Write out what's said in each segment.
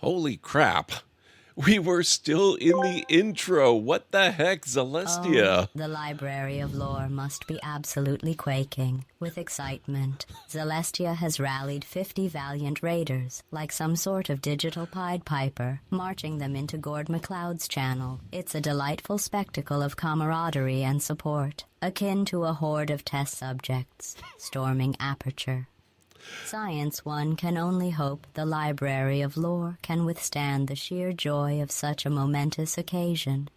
Holy crap. We were still in the intro. What the heck, Zelestia? Oh, the Library of Lore must be absolutely quaking with excitement. Zelestia has rallied 50 valiant raiders, like some sort of digital Pied Piper, marching them into GordMcLeod's channel. It's a delightful spectacle of camaraderie and support, akin to a horde of test subjects, storming Aperture. Science One can only hope the Library of Lore can withstand the sheer joy of such a momentous occasion.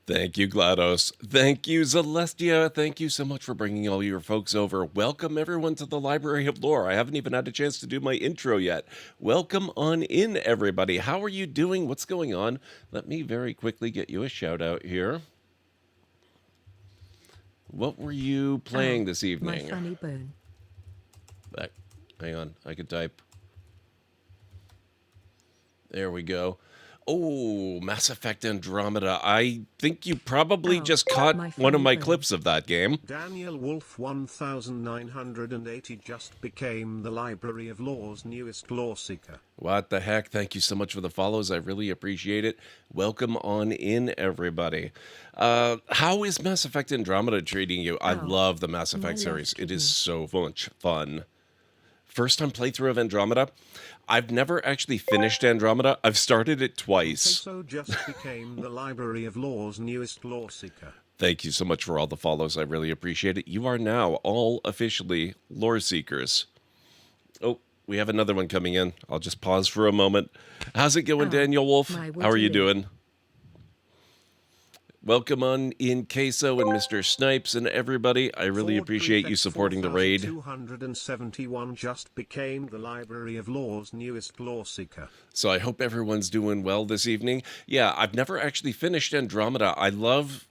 Thank you, GLaDOS. Thank you, Zelestia. Thank you so much for bringing all your folks over. Welcome, everyone, to the Library of Lore. I haven't even had a chance to do my intro yet. Welcome on in, everybody. How are you doing? What's going on? Let me very quickly get you a shout-out here. What were you playing this evening? My funny bone. Back. Hang on, I could type. There we go. Oh, Mass Effect Andromeda. I think you probably just caught one of my clips of that game. Daniel Wolf 1980 just became the Library of Lore's newest lore seeker. What the heck? Thank you so much for the follows. I really appreciate it. Welcome on in, everybody. How is Mass Effect Andromeda treating you? I love the Mass Effect series. It is so much fun. First time playthrough of Andromeda. I've never actually finished Andromeda. I've started it twice. So just became the Library of Lore's newest lore seeker. Thank you so much for all the follows. I really appreciate it. You are now all officially lore seekers. Oh, we have another one coming in. I'll just pause for a moment. How's it going, Daniel Wolf? How are you doing? Welcome on in Queso and Mr. Snipes and everybody. I really appreciate you supporting the raid. 271 just became the Library of Lore's newest lore seeker. So I hope everyone's doing well this evening. Yeah, I've never actually finished Andromeda. I love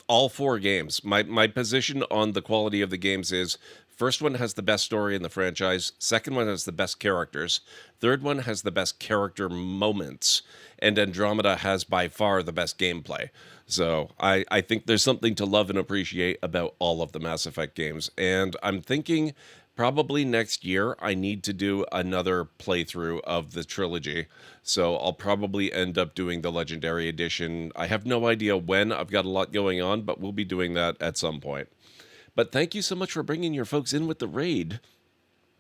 all four games. My position on the quality of the games is first one has the best story in the franchise, second one has the best characters, third one has the best character moments, and Andromeda has by far the best gameplay. So I think there's something to love and appreciate about all of the Mass Effect games. And I'm thinking probably next year I need to do another playthrough of the trilogy. So I'll probably end up doing the Legendary Edition. I have no idea when. I've got a lot going on, but we'll be doing that at some point. But thank you so much for bringing your folks in with the raid.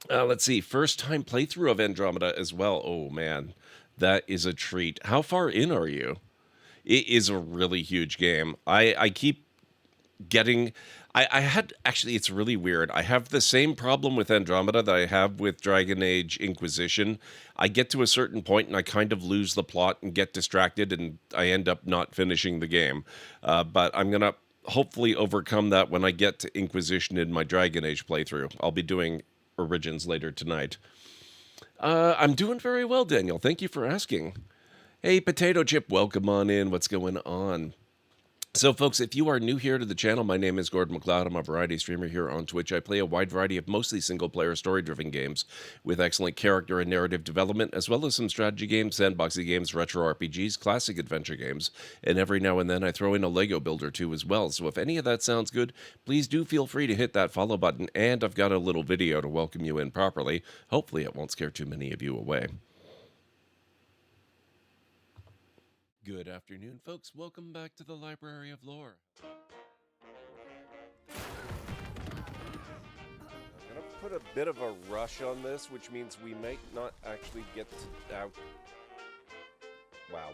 Let's see. First time playthrough of Andromeda as well. Oh, man. That is a treat. How far in are you? It is a really huge game. I keep getting... I had... Actually, it's really weird. I have the same problem with Andromeda that I have with Dragon Age Inquisition. I get to a certain point and I kind of lose the plot and get distracted and I end up not finishing the game. But I'm going to hopefully overcome that when I get to Inquisition in my Dragon Age playthrough. I'll be doing Origins later tonight. I'm doing very well, Daniel. Thank you for asking. Hey, Potato Chip, welcome on in. What's going on? So, folks, if you are new here to the channel, my name is GordMcLeod. I'm a variety streamer here on Twitch. I play a wide variety of mostly single-player, story-driven games with excellent character and narrative development, as well as some strategy games, sandboxy games, retro RPGs, classic adventure games, and every now and then I throw in a Lego build or two as well. So if any of that sounds good, please do feel free to hit that follow button, and I've got a little video to welcome you in properly. Hopefully it won't scare too many of you away. Good afternoon, folks. Welcome back to the Library of Lore. I'm going to put a bit of a rush on this, which means we might not actually get to... wow.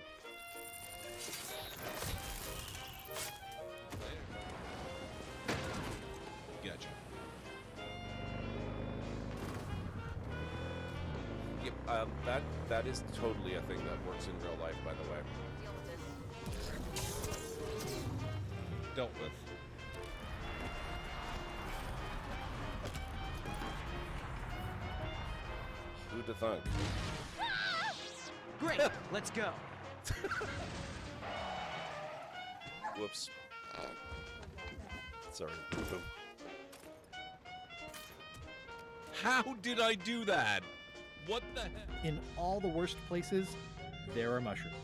Gotcha. Yep, that is totally a thing that works in real life, by the way. Dealt with. Who'd have thunk? Great, let's go. Whoops. Sorry. How did I do that? What the heck? In all the worst places, there are mushrooms.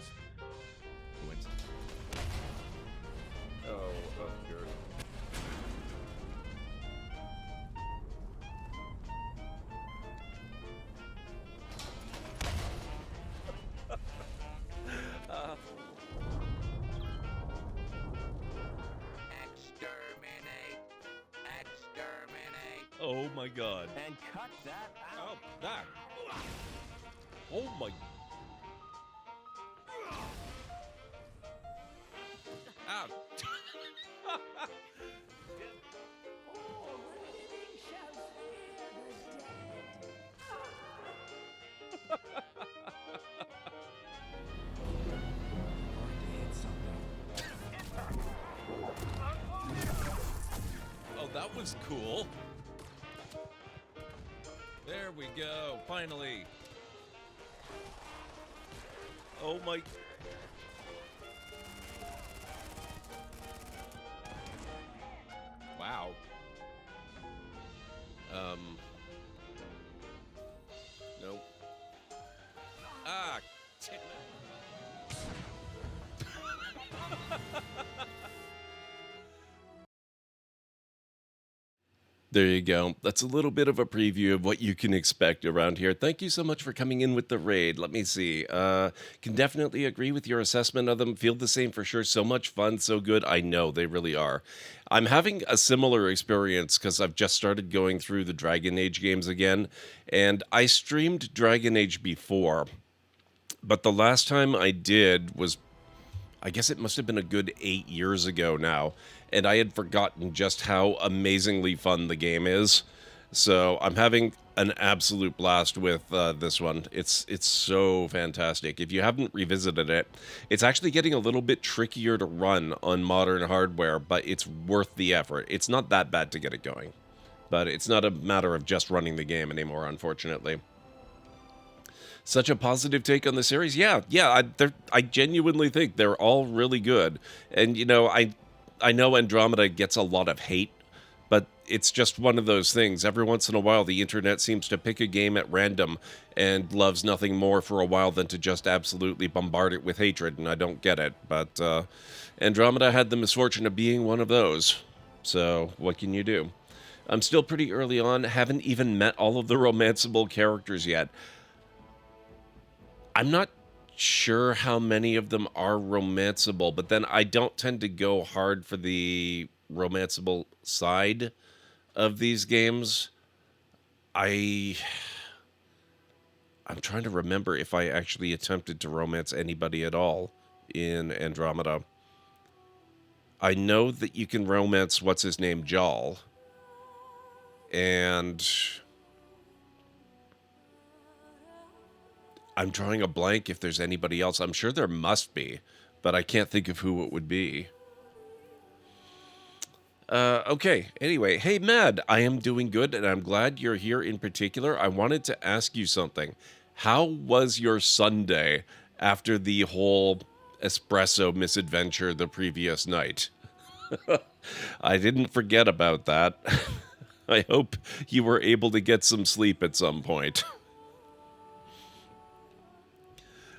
Oh, good. my god. And cut that out. Oh, that. Oh my. Ow. Oh, that was cool. There we go, finally. Oh my. Wow. Nope. Ah, there you go. That's a little bit of a preview of what you can expect around here. Thank you so much for coming in with the raid. Let me see. Can definitely agree with your assessment of them. Feel the same for sure. So much fun, so good. I know, they really are. I'm having a similar experience because I've just started going through the Dragon Age games again. And I streamed Dragon Age before. But the last time I did was, I guess it must have been a good 8 years ago now, and I had forgotten just how amazingly fun the game is. So I'm having an absolute blast with this one. It's so fantastic. If you haven't revisited it, it's actually getting a little bit trickier to run on modern hardware, but it's worth the effort. It's not that bad to get it going, but it's not a matter of just running the game anymore, unfortunately. Such a positive take on the series. Yeah, I genuinely think they're all really good. And, you know, I know Andromeda gets a lot of hate, but it's just one of those things. Every once in a while, the internet seems to pick a game at random and loves nothing more for a while than to just absolutely bombard it with hatred, and I don't get it. But Andromeda had the misfortune of being one of those. So what can you do? I'm still pretty early on, haven't even met all of the romanceable characters yet. I'm not sure how many of them are romanceable, but then I don't tend to go hard for the romanceable side of these games. I'm trying to remember if I actually attempted to romance anybody at all in Andromeda. I know that you can romance what's-his-name, Jal. And I'm drawing a blank if there's anybody else. I'm sure there must be, but I can't think of who it would be. Okay, anyway. Hey, Mad, I am doing good, and I'm glad you're here in particular. I wanted to ask you something. How was your Sunday after the whole espresso misadventure the previous night? I didn't forget about that. I hope you were able to get some sleep at some point.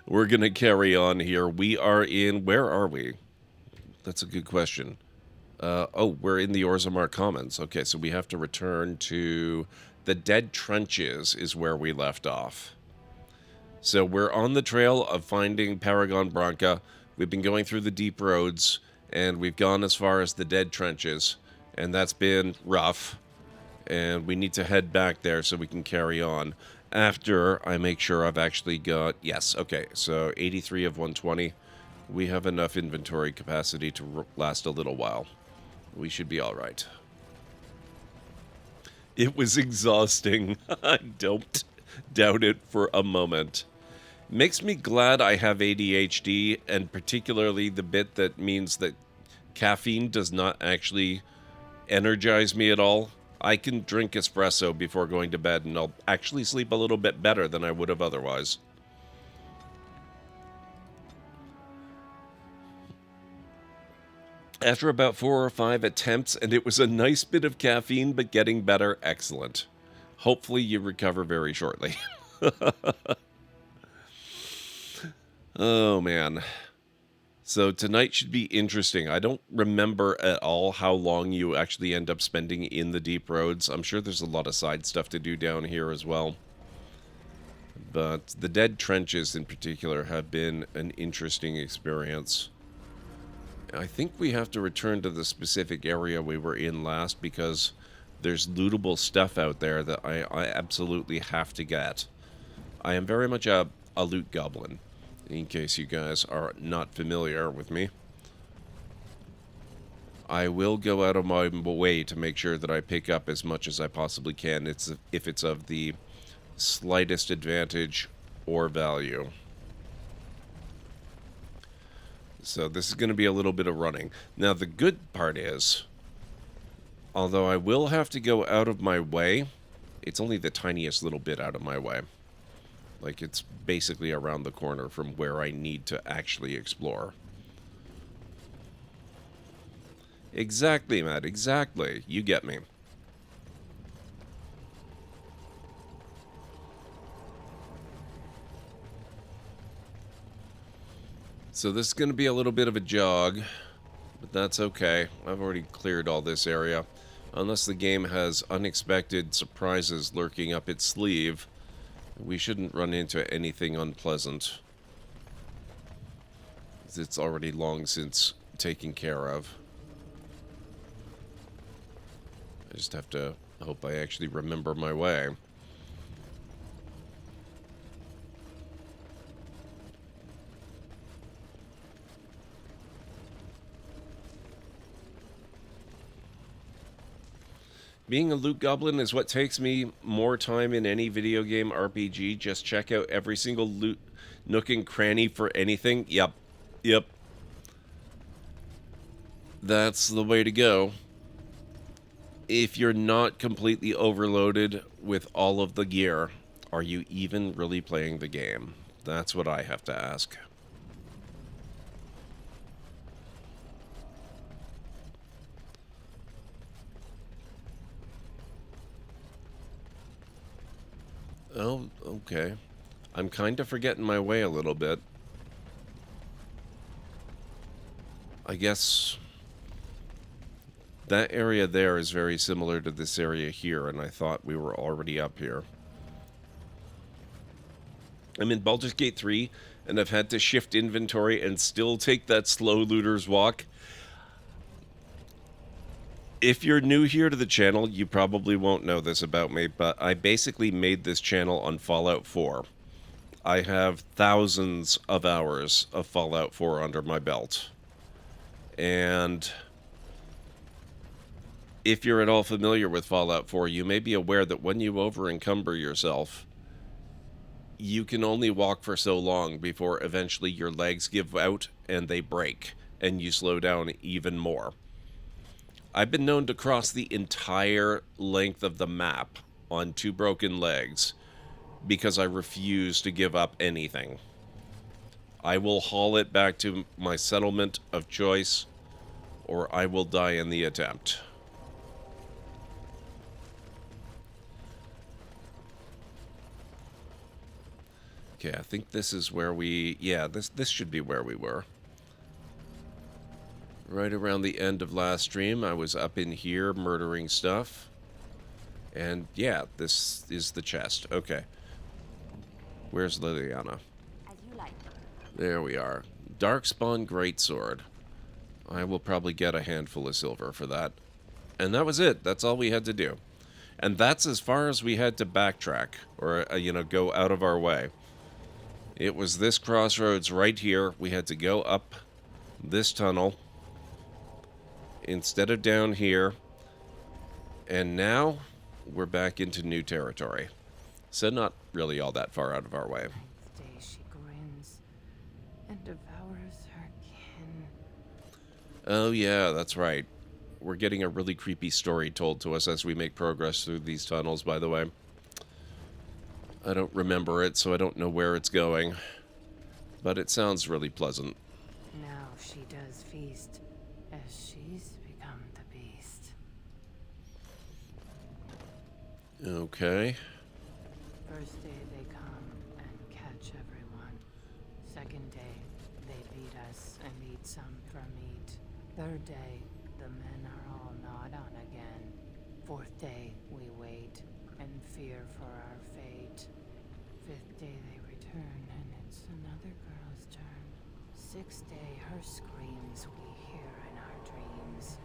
We're going to carry on here. We are in... Where are we? That's a good question. We're in the Orzammar Commons. Okay, so we have to return to... The Dead Trenches is where we left off. So we're on the trail of finding Paragon Branka. We've been going through the deep roads, and we've gone as far as the Dead Trenches. And that's been rough. And we need to head back there so we can carry on. After I make sure I've actually got... Yes, okay, so 83 of 120. We have enough inventory capacity to last a little while. We should be all right. It was exhausting. I don't doubt it for a moment. Makes me glad I have ADHD, and particularly the bit that means that caffeine does not actually energize me at all. I can drink espresso before going to bed, and I'll actually sleep a little bit better than I would have otherwise. After about 4 or 5 attempts, and it was a nice bit of caffeine, but getting better, excellent. Hopefully you recover very shortly. Oh, man. So tonight should be interesting. I don't remember at all how long you actually end up spending in the deep roads. I'm sure there's a lot of side stuff to do down here as well. But the Dead Trenches in particular have been an interesting experience. I think we have to return to the specific area we were in last because There's lootable stuff out there that I absolutely have to get. I am very much a loot goblin, in case you guys are not familiar with me. I will go out of my way to make sure that I pick up as much as I possibly can. If it's of the slightest advantage or value. So this is going to be a little bit of running. Now the good part is, although I will have to go out of my way, it's only the tiniest little bit out of my way. Like, it's basically around the corner from where I need to actually explore. Exactly, Matt, exactly. You get me. So this is going to be a little bit of a jog, but that's okay. I've already cleared all this area. Unless the game has unexpected surprises lurking up its sleeve, we shouldn't run into anything unpleasant. It's already long since taken care of. I just have to hope I actually remember my way. Being a loot goblin is what takes me more time in any video game RPG. Just check out every single loot nook and cranny for anything. Yep. Yep. That's the way to go. If you're not completely overloaded with all of the gear, are you even really playing the game? That's what I have to ask. Oh, okay. I'm kind of forgetting my way a little bit. I guess that area there is very similar to this area here, and I thought we were already up here. I'm in Baldur's Gate 3, and I've had to shift inventory and still take that slow looter's walk. If you're new here to the channel, you probably won't know this about me, but I basically made this channel on Fallout 4. I have thousands of hours of Fallout 4 under my belt. And if you're at all familiar with Fallout 4, you may be aware that when you over-encumber yourself, you can only walk for so long before eventually your legs give out and they break, and you slow down even more. I've been known to cross the entire length of the map on 2 broken legs because I refuse to give up anything. I will haul it back to my settlement of choice, or I will die in the attempt. Okay, I think this is where we... Yeah, this should be where we were. Right around the end of last stream, I was up in here murdering stuff. And yeah, this is the chest. Okay. Where's Liliana? As you like. There we are. Darkspawn Greatsword. I will probably get a handful of silver for that. And that was it. That's all we had to do. And that's as far as we had to backtrack, or, go out of our way. It was this crossroads right here. We had to go up this tunnel instead of down here. And now we're back into new territory. So not really all that far out of our way. Day she grins and devours her kin. Oh yeah, that's right. We're getting a really creepy story told to us as we make progress through these tunnels, by the way. I don't remember it, so I don't know where it's going. But it sounds really pleasant. Now she does feast, as she's become the beast. Okay. First day they come and catch everyone. Second day, they beat us and eat some for meat. Third day, the men are all gnawed on again. Fourth day, we wait and fear for our fate. Fifth day, they return and it's another girl's turn. Sixth day, her screams we hear in our dreams.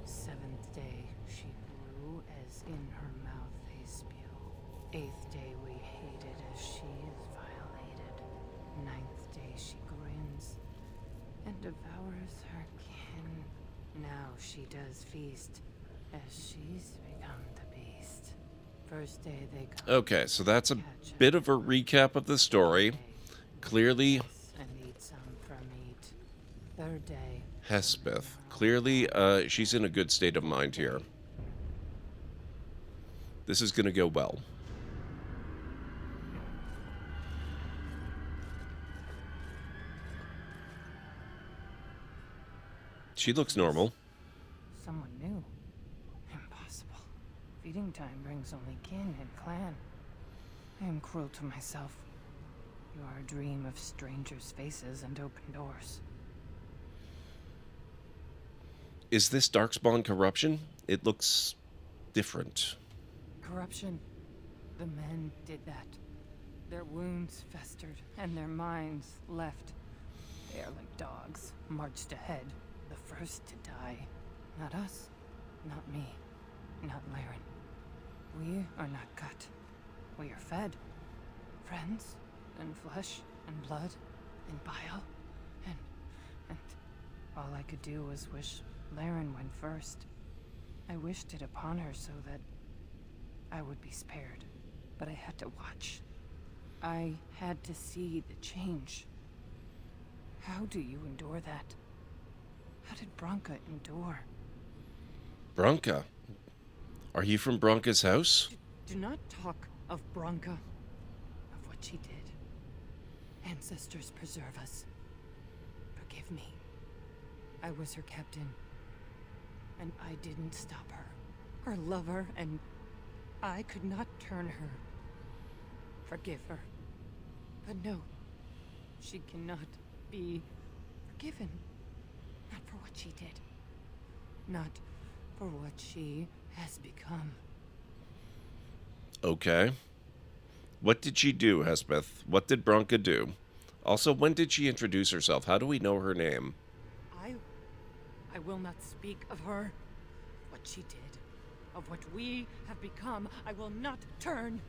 Seventh day, she grew as as in her mouth they spew. 8th day we hated as she is violated. 9th day she grins and devours her kin. Now she does feast as she's become the beast. 1st day they come. Okay, so that's a bit of a recap of the story. Clearly, And eat some from meat. 3rd day. Hespeth. Clearly, she's in a good state of mind here. This is going to go well. She looks normal. Someone new. Impossible. Feeding time brings only kin and clan. I am cruel to myself. You are a dream of strangers' faces and open doors. Is this Darkspawn corruption? It looks different. Corruption. The men did that. Their wounds festered, and their minds left. They are like dogs, marched ahead, the first to die. Not us, not me, not Laren. We are not cut. We are fed. Friends, and flesh, and blood, and bile, and all I could do was wish Laren went first. I wished it upon her so that I would be spared, but I had to watch. I had to see the change. How do you endure that? How did Branka endure? Branka? Are you from Branka's house? Do not talk of Branka, of what she did. Ancestors preserve us. Forgive me. I was her captain, and I didn't stop her lover, and I could not turn her. Forgive her. But no, she cannot be forgiven. Not for what she did. Not for what she has become. Okay. What did she do, Hespeth? What did Branka do? Also, when did she introduce herself? How do we know her name? I will not speak of her. What she did. Of what we have become. I will not turn.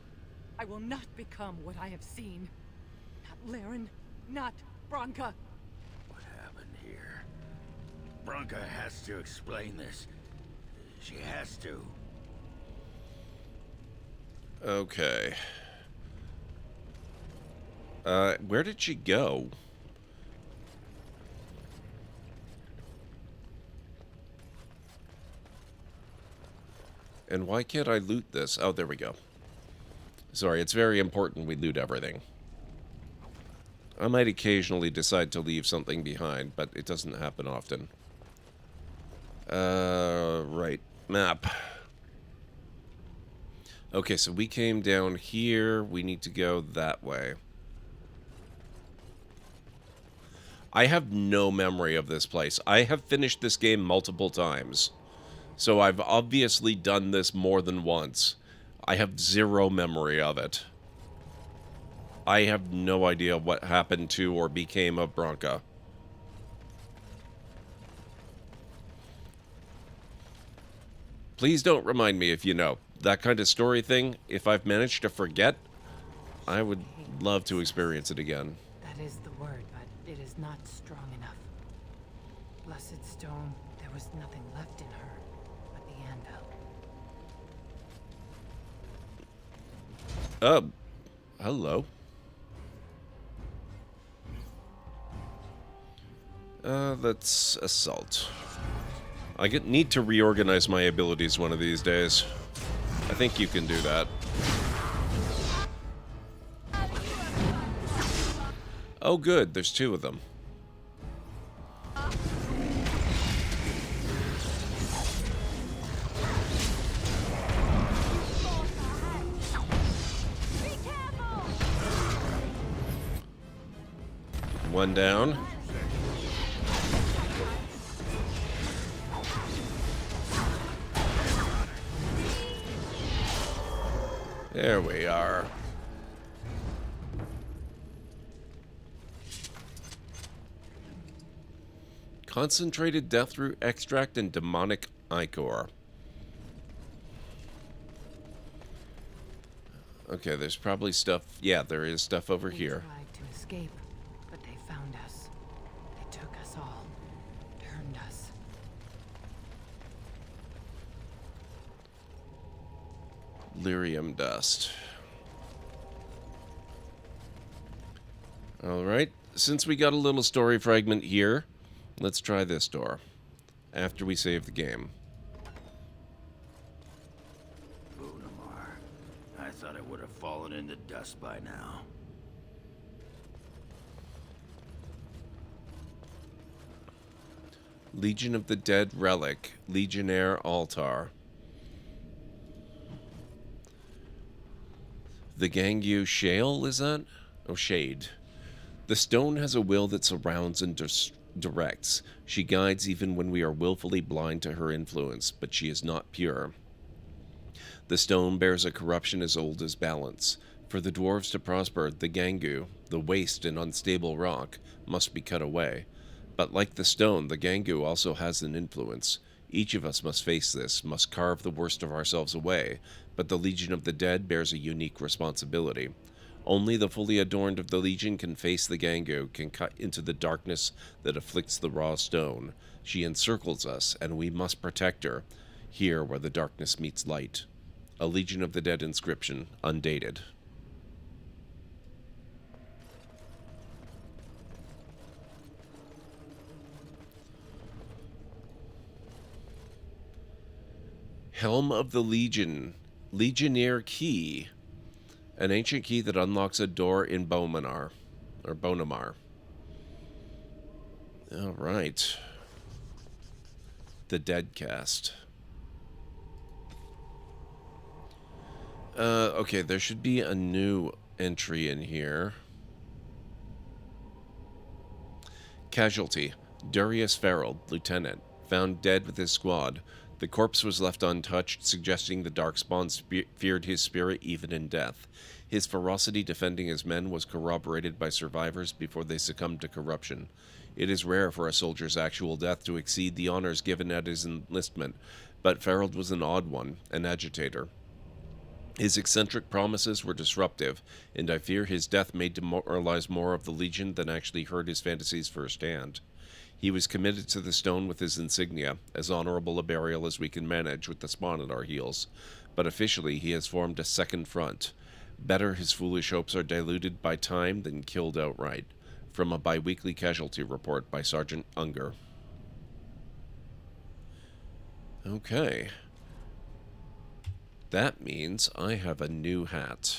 I will not become what I have seen. Not Laren. Not Branka. What happened here? Branka has to explain this. She has to. Okay. Where did she go? And why can't I loot this? Oh, there we go. Sorry, it's very important we loot everything. I might occasionally decide to leave something behind, but it doesn't happen often. Right. Map. Okay, so we came down here. We need to go that way. I have no memory of this place. I have finished this game multiple times. So I've obviously done this more than once. I have zero memory of it. I have no idea what happened to or became of Branka. Please don't remind me if you know. That kind of story thing, if I've managed to forget, I would love to experience it again. That is the word, but it is not strong enough. Blessed stone, there was nothing left in her but the anvil. Hello. Let's assault. I need to reorganize my abilities one of these days. I think you can do that. Oh good, there's two of them. One down. There we are. Concentrated deathroot extract and demonic ichor. Okay, there's probably stuff. Yeah, there is stuff over We here. tried to escape, but they found us. They took us all. Turned us. Lyrium dust. Alright, since we got a little story fragment here, let's try this door. After we save the game. Broodmother. I thought it would have fallen into dust by now. Legion of the Dead Relic. Legionnaire Altar. The Gangu Shale, is that? Oh, Shade. The stone has a will that surrounds and directs. She guides even when we are willfully blind to her influence, but she is not pure. The stone bears a corruption as old as balance. For the dwarves to prosper, the Gangu, the waste and unstable rock, must be cut away. But like the stone, the Gangu also has an influence. Each of us must face this, must carve the worst of ourselves away, but the Legion of the Dead bears a unique responsibility. Only the fully adorned of the Legion can face the Gangu, can cut into the darkness that afflicts the raw stone. She encircles us, and we must protect her, here where the darkness meets light. A Legion of the Dead inscription, undated. Helm of the Legion. Legionnaire Key. An ancient key that unlocks a door in Bomanar. Or Bonamar. Alright. The Dead Cast. Okay, there should be a new entry in here. Casualty. Darius Farrell, Lieutenant. Found dead with his squad. The corpse was left untouched, suggesting the Darkspawn feared his spirit even in death. His ferocity defending his men was corroborated by survivors before they succumbed to corruption. It is rare for a soldier's actual death to exceed the honors given at his enlistment, but Farrell was an odd one, an agitator. His eccentric promises were disruptive, and I fear his death may demoralize more of the Legion than actually hurt his fantasies firsthand. He was committed to the stone with his insignia, as honorable a burial as we can manage with the spawn at our heels. But officially he has formed a second front. Better his foolish hopes are diluted by time than killed outright. From a bi-weekly casualty report by Sergeant Unger. Okay. That means I have a new hat.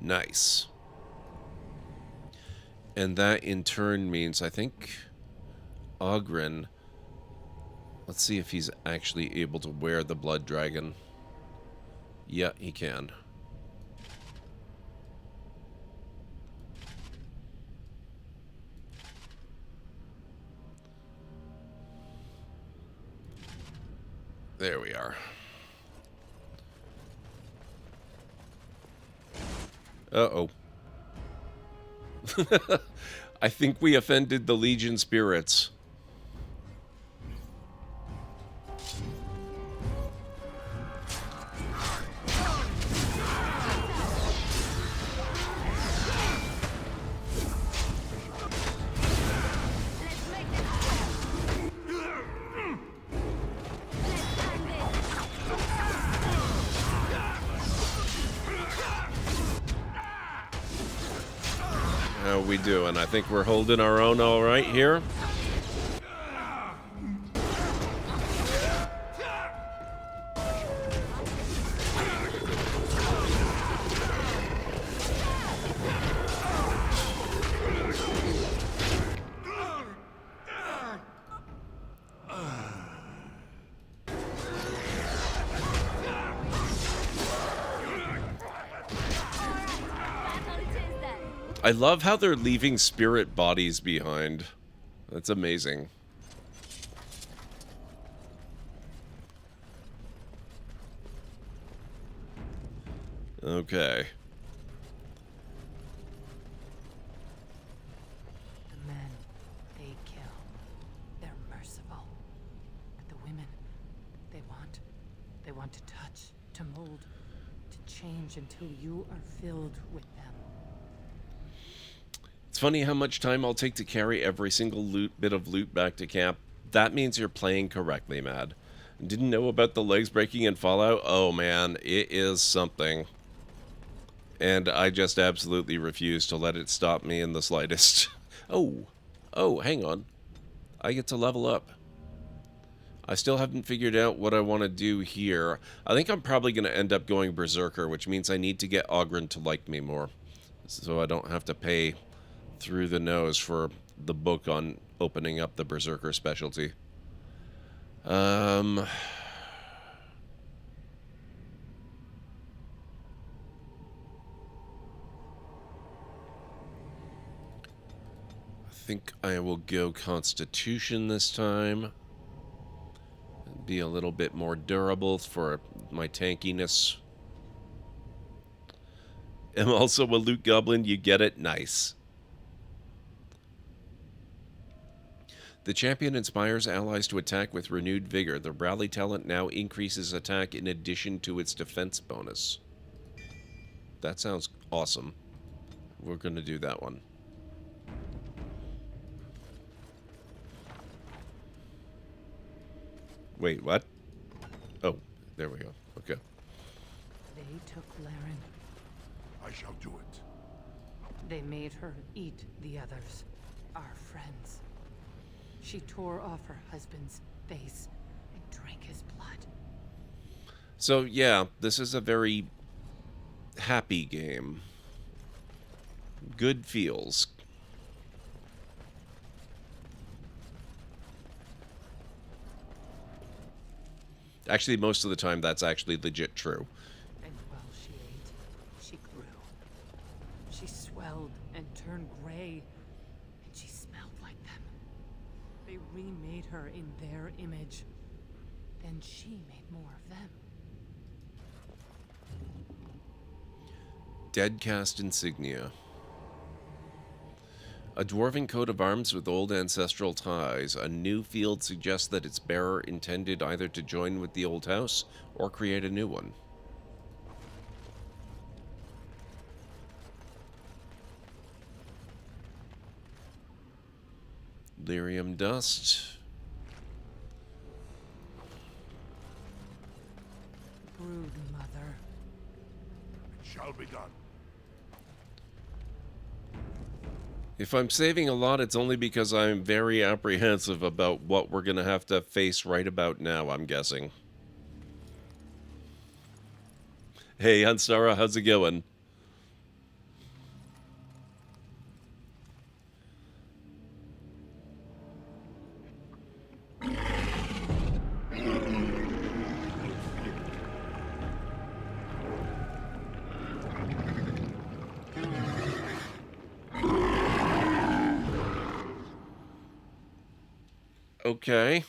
Nice. And that in turn means, I think, Ogren. Let's see if he's actually able to wear the Blood Dragon. Yeah, he can. There we are. Uh-oh. I think we offended the Legion spirits. How we doing? I think we're holding our own all right here. I love how they're leaving spirit bodies behind. That's amazing. Okay. The men, they kill. They're merciful. But the women, they want to mold, to change until you are filled with them. It's funny how much time I'll take to carry every single bit of loot back to camp. That means you're playing correctly, Mad. Didn't know about the legs breaking in Fallout? Oh man, it is something. And I just absolutely refuse to let it stop me in the slightest. Oh, hang on. I get to level up. I still haven't figured out what I want to do here. I think I'm probably going to end up going Berserker, which means I need to get Oghren to like me more. So I don't have to pay through the nose for the book on opening up the Berserker specialty. I think I will go Constitution this time. Be a little bit more durable for my tankiness. I'm also a loot goblin, you get it? Nice. The champion inspires allies to attack with renewed vigor. The rally talent now increases attack in addition to its defense bonus. That sounds awesome. We're going to do that one. Wait, what? Oh, there we go. Okay. They took Laren. I shall do it. They made her eat the others, our friends. She tore off her husband's face and drank his blood. So, yeah, this is a very happy game. Good feels. Actually, most of the time, that's actually legit true. And while she ate, she grew. She swelled and turned gray, and she smelled like them. They remade her in their image. Then she made more of them. Deadcast insignia. A dwarven coat of arms with old ancestral ties. A new field suggests that its bearer intended either to join with the old house or create a new one. Lyrium dust. Broodmother. It shall be done. If I'm saving a lot, it's only because I'm very apprehensive about what we're going to have to face right about now, I'm guessing. Hey, Hunstara, how's it going? Okay.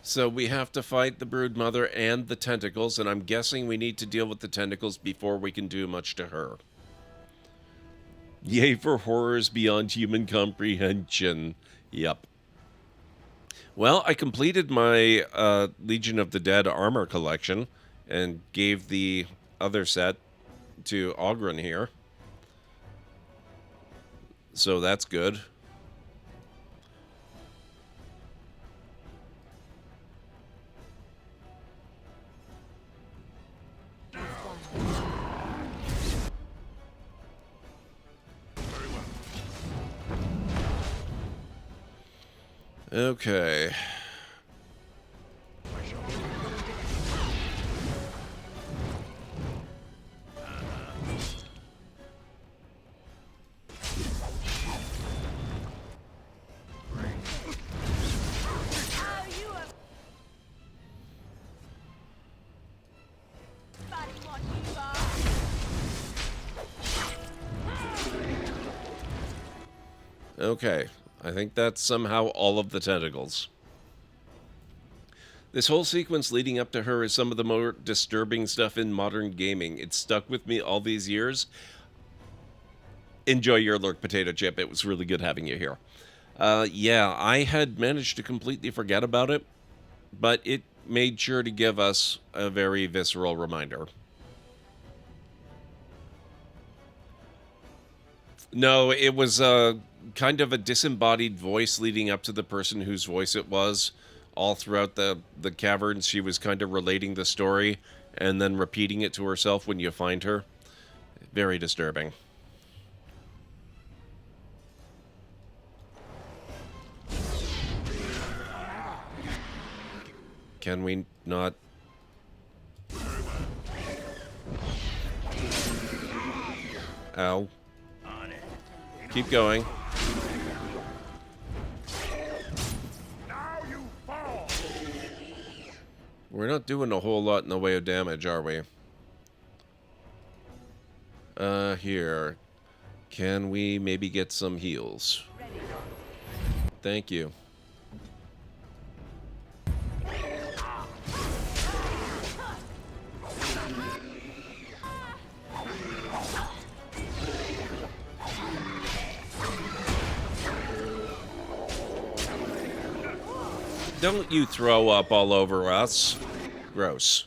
So we have to fight the Broodmother and the tentacles, and I'm guessing we need to deal with the tentacles before we can do much to her. Yay for horrors beyond human comprehension. Yep. Well, I completed my Legion of the Dead armor collection and gave the other set to Oghren here. So that's good. Okay. Okay, I think that's somehow all of the tentacles. This whole sequence leading up to her is some of the more disturbing stuff in modern gaming. It's stuck with me all these years. Enjoy your lurk, Potato Chip. It was really good having you here. Yeah, I had managed to completely forget about it, but it made sure to give us a very visceral reminder. No, it was kind of a disembodied voice leading up to the person whose voice it was. All throughout the caverns, she was kind of relating the story and then repeating it to herself when you find her. Very disturbing. Can we not? Ow. Keep going. Now you fall. We're not doing a whole lot in the way of damage, are we? Here. Can we maybe get some heals? Thank you. Don't you throw up all over us. Gross.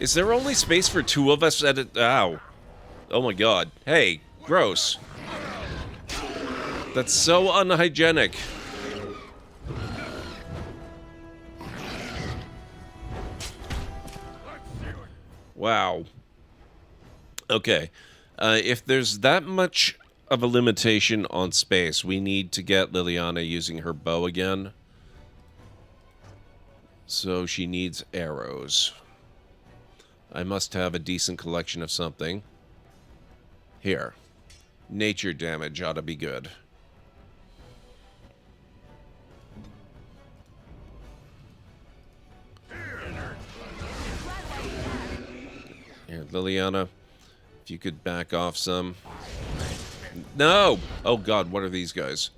Is there only space for 2 of us at it? Ow. Oh my god. Hey, gross. That's so unhygienic. Wow. Okay. If there's that much of a limitation on space, we need to get Liliana using her bow again. So she needs arrows. I must have a decent collection of something. Here. Nature damage ought to be good. Here, Liliana, if you could back off some. No! Oh god, what are these guys?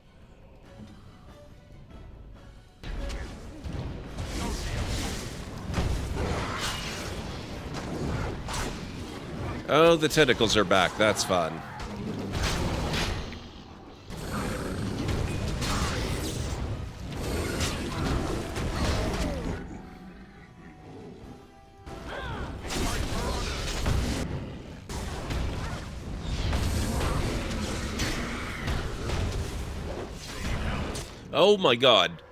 Oh, the tentacles are back. That's fun. Oh my god.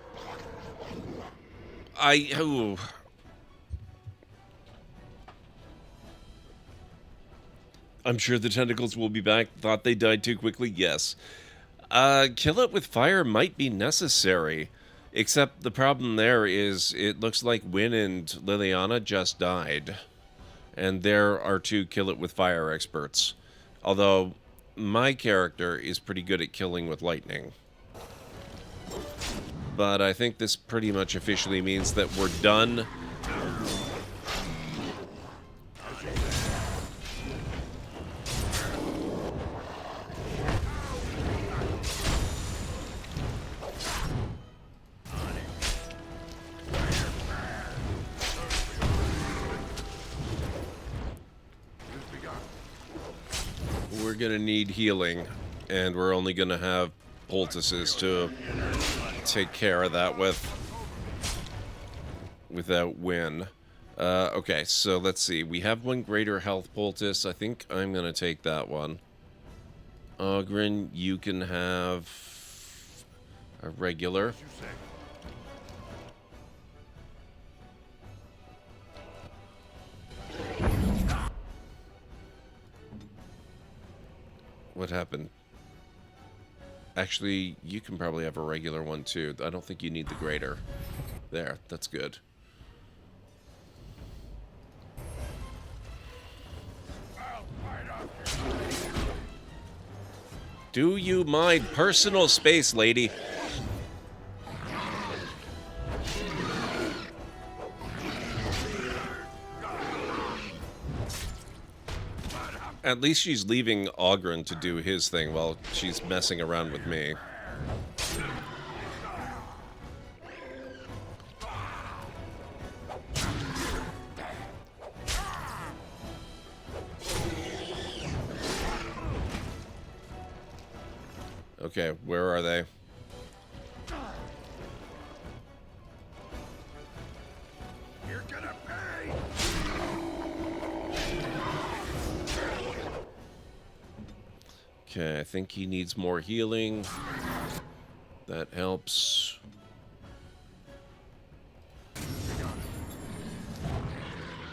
Ooh. I'm sure the tentacles will be back. Thought they died too quickly? Yes. Kill it with fire might be necessary. Except the problem there is it looks like Wynn and Liliana just died. And there are 2 kill it with fire experts. Although my character is pretty good at killing with lightning. But I think this pretty much officially means that we're done. We're gonna need healing, and we're only gonna have poultices to take care of that without Win. Okay, so let's see. We have 1 greater health poultice. I think I'm gonna take that one. Ogren, you can have a regular. What happened? Actually, you can probably have a regular one too. I don't think you need the greater. There, that's good. Do you mind personal space, lady? At least she's leaving Ogren to do his thing while she's messing around with me. Okay, where are they? You're gonna pay! Okay, I think he needs more healing. That helps.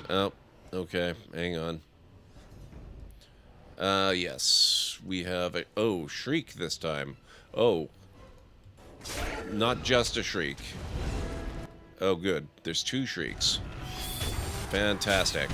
Oh, okay, hang on. Yes, we have a... Oh, Shriek this time. Oh. Not just a Shriek. Oh, good. There's 2 Shrieks. Fantastic.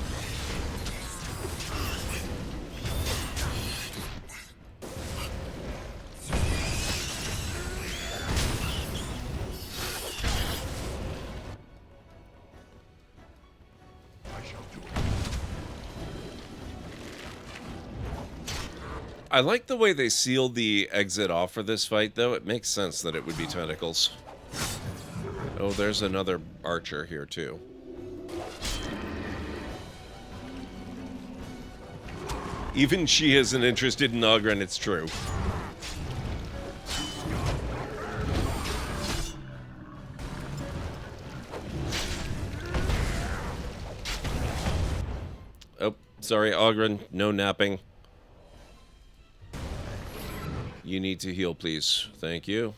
I like the way they sealed the exit off for this fight, though. It makes sense that it would be tentacles. Oh, there's another archer here, too. Even she isn't interested in Ogren, it's true. Oh, sorry, Ogren. No napping. You need to heal, please. Thank you.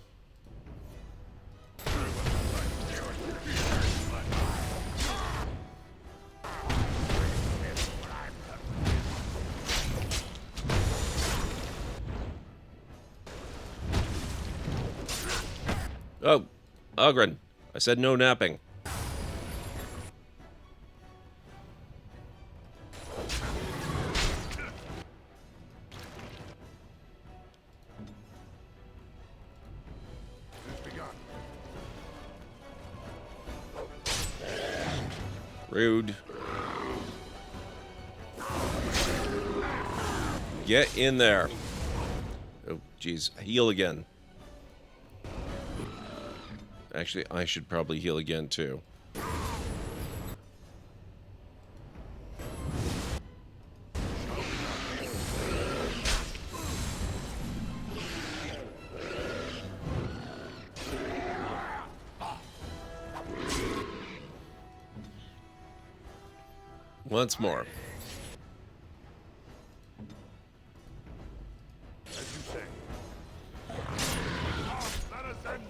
Oh, Ogren. I said no napping. Rude. Get in there. Oh, jeez. Heal again. Actually, I should probably heal again, too. Once more. As you say. Let us end.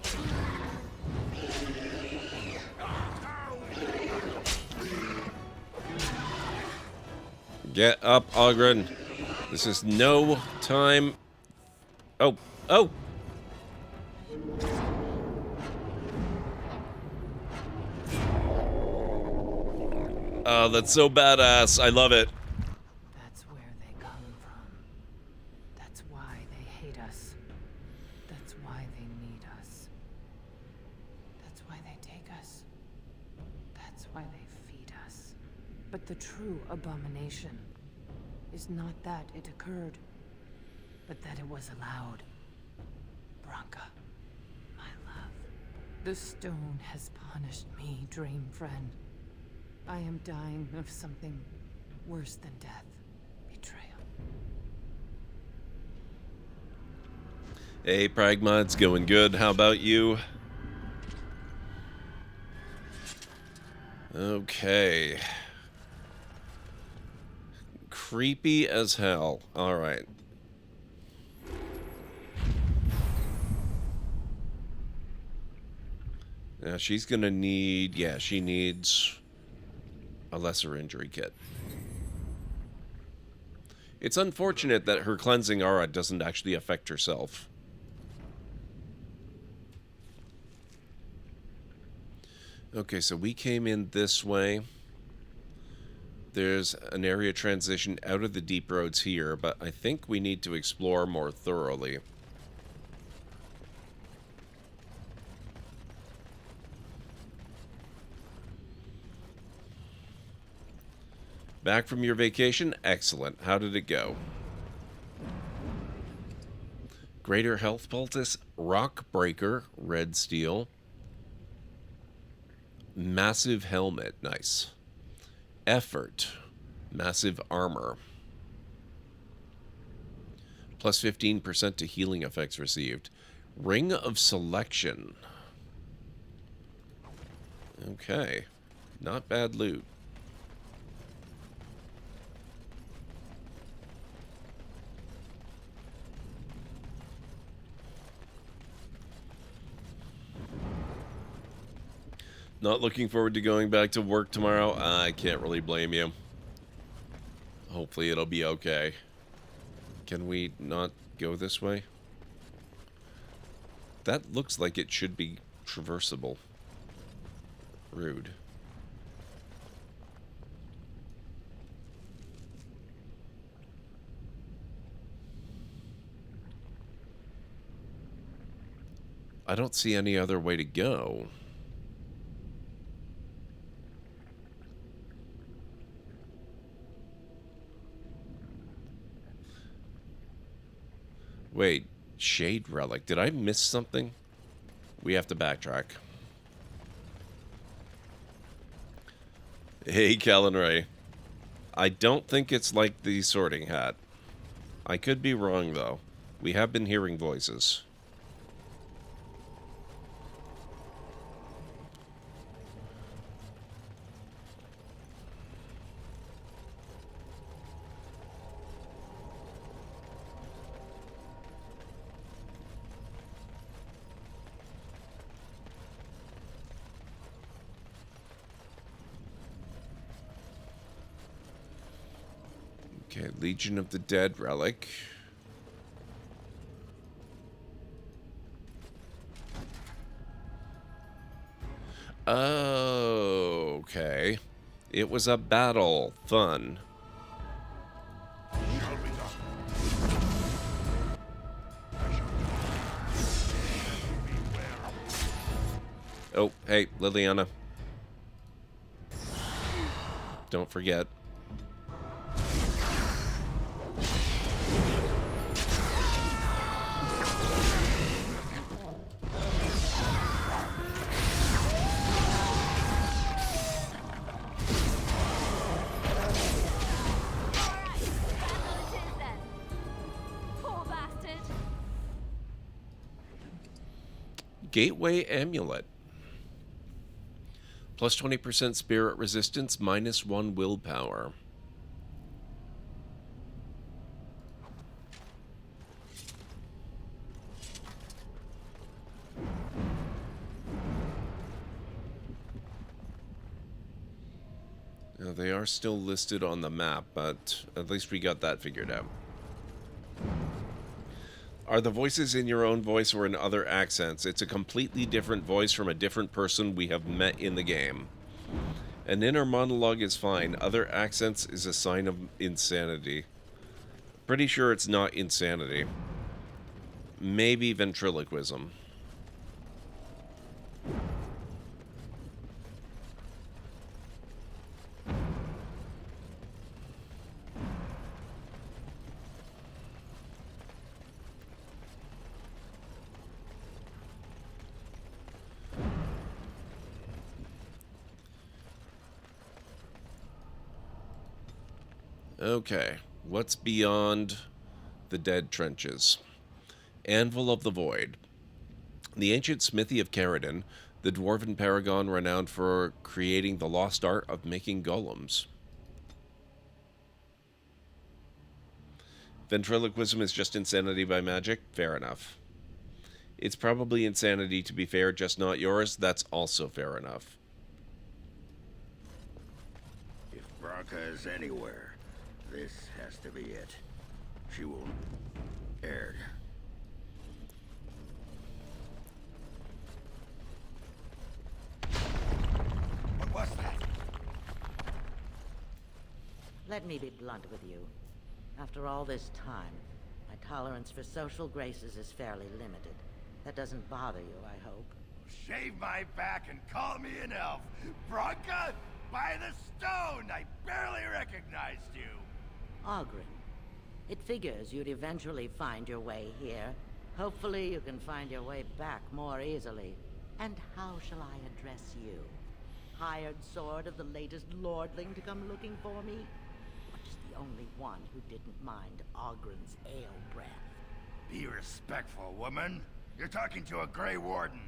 Get up, Ogren. This is no time. Oh, oh. Oh, that's so badass. I love it. That's where they come from. That's why they hate us. That's why they need us. That's why they take us. That's why they feed us. But the true abomination is not that it occurred, but that it was allowed. Branka, my love. The stone has punished me, dream friend. I am dying of something worse than death. Betrayal. Hey, Pragma, going good. How about you? Okay. Creepy as hell. All right. Now she's gonna need... Yeah, she needs a lesser injury kit. It's unfortunate that her cleansing aura doesn't actually affect herself. Okay, so we came in this way. There's an area transition out of the deep roads here, but I think we need to explore more thoroughly. Back from your vacation? Excellent. How did it go? Greater health poultice, rock breaker, red steel. Massive helmet, nice. Effort, massive armor. Plus 15% to healing effects received. Ring of Selection. Okay. Not bad loot. Not looking forward to going back to work tomorrow. I can't really blame you. Hopefully it'll be okay. Can we not go this way? That looks like it should be traversable. Rude. I don't see any other way to go. Wait, Shade Relic. Did I miss something? We have to backtrack. Hey, Callan Ray. I don't think it's like the Sorting Hat. I could be wrong, though. We have been hearing voices. Okay, Legion of the Dead relic. Oh, okay. It was a battle. Fun. Oh, hey, Liliana. Don't forget. Gateway Amulet. Plus 20% spirit resistance, -1 willpower. Now, they are still listed on the map, but at least we got that figured out. Are the voices in your own voice or in other accents? It's a completely different voice from a different person we have met in the game. An inner monologue is fine. Other accents is a sign of insanity. Pretty sure it's not insanity. Maybe ventriloquism. Okay, what's beyond the dead trenches? Anvil of the Void. The ancient smithy of Caridin, the Dwarven Paragon renowned for creating the lost art of making golems. Ventriloquism is just insanity by magic? Fair enough. It's probably insanity, to be fair, just not yours. That's also fair enough. If Branka is anywhere, this has to be it. She will err. What was that? Let me be blunt with you. After all this time, my tolerance for social graces is fairly limited. That doesn't bother you, I hope. Shave my back and call me an elf. Branka, by the stone! I barely recognized you. Ogren, it figures you'd eventually find your way here. Hopefully you can find your way back more easily. And how shall I address you? Hired sword of the latest lordling to come looking for me? Or just the only one who didn't mind Ogren's ale breath? Be respectful, woman. You're talking to a Grey Warden.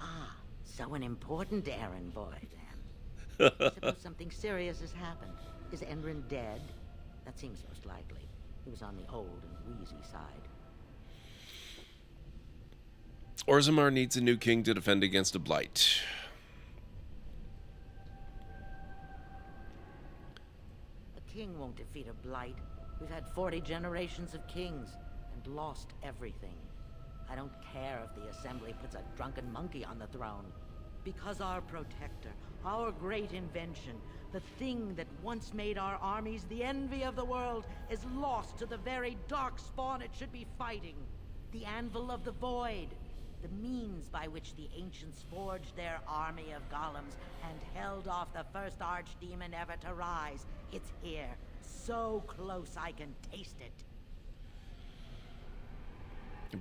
Ah, so an important errand boy, then. Suppose something serious has happened. Is Enrin dead? That seems most likely. He was on the old and wheezy side. Orzammar needs a new king to defend against a blight. A king won't defeat a blight. We've had 40 generations of kings and lost everything. I don't care if the Assembly puts a drunken monkey on the throne. Because our protector, our great invention, the thing that once made our armies the envy of the world, is lost to the very dark spawn it should be fighting. The Anvil of the Void. The means by which the ancients forged their army of golems and held off the first archdemon ever to rise. It's here. So close I can taste it.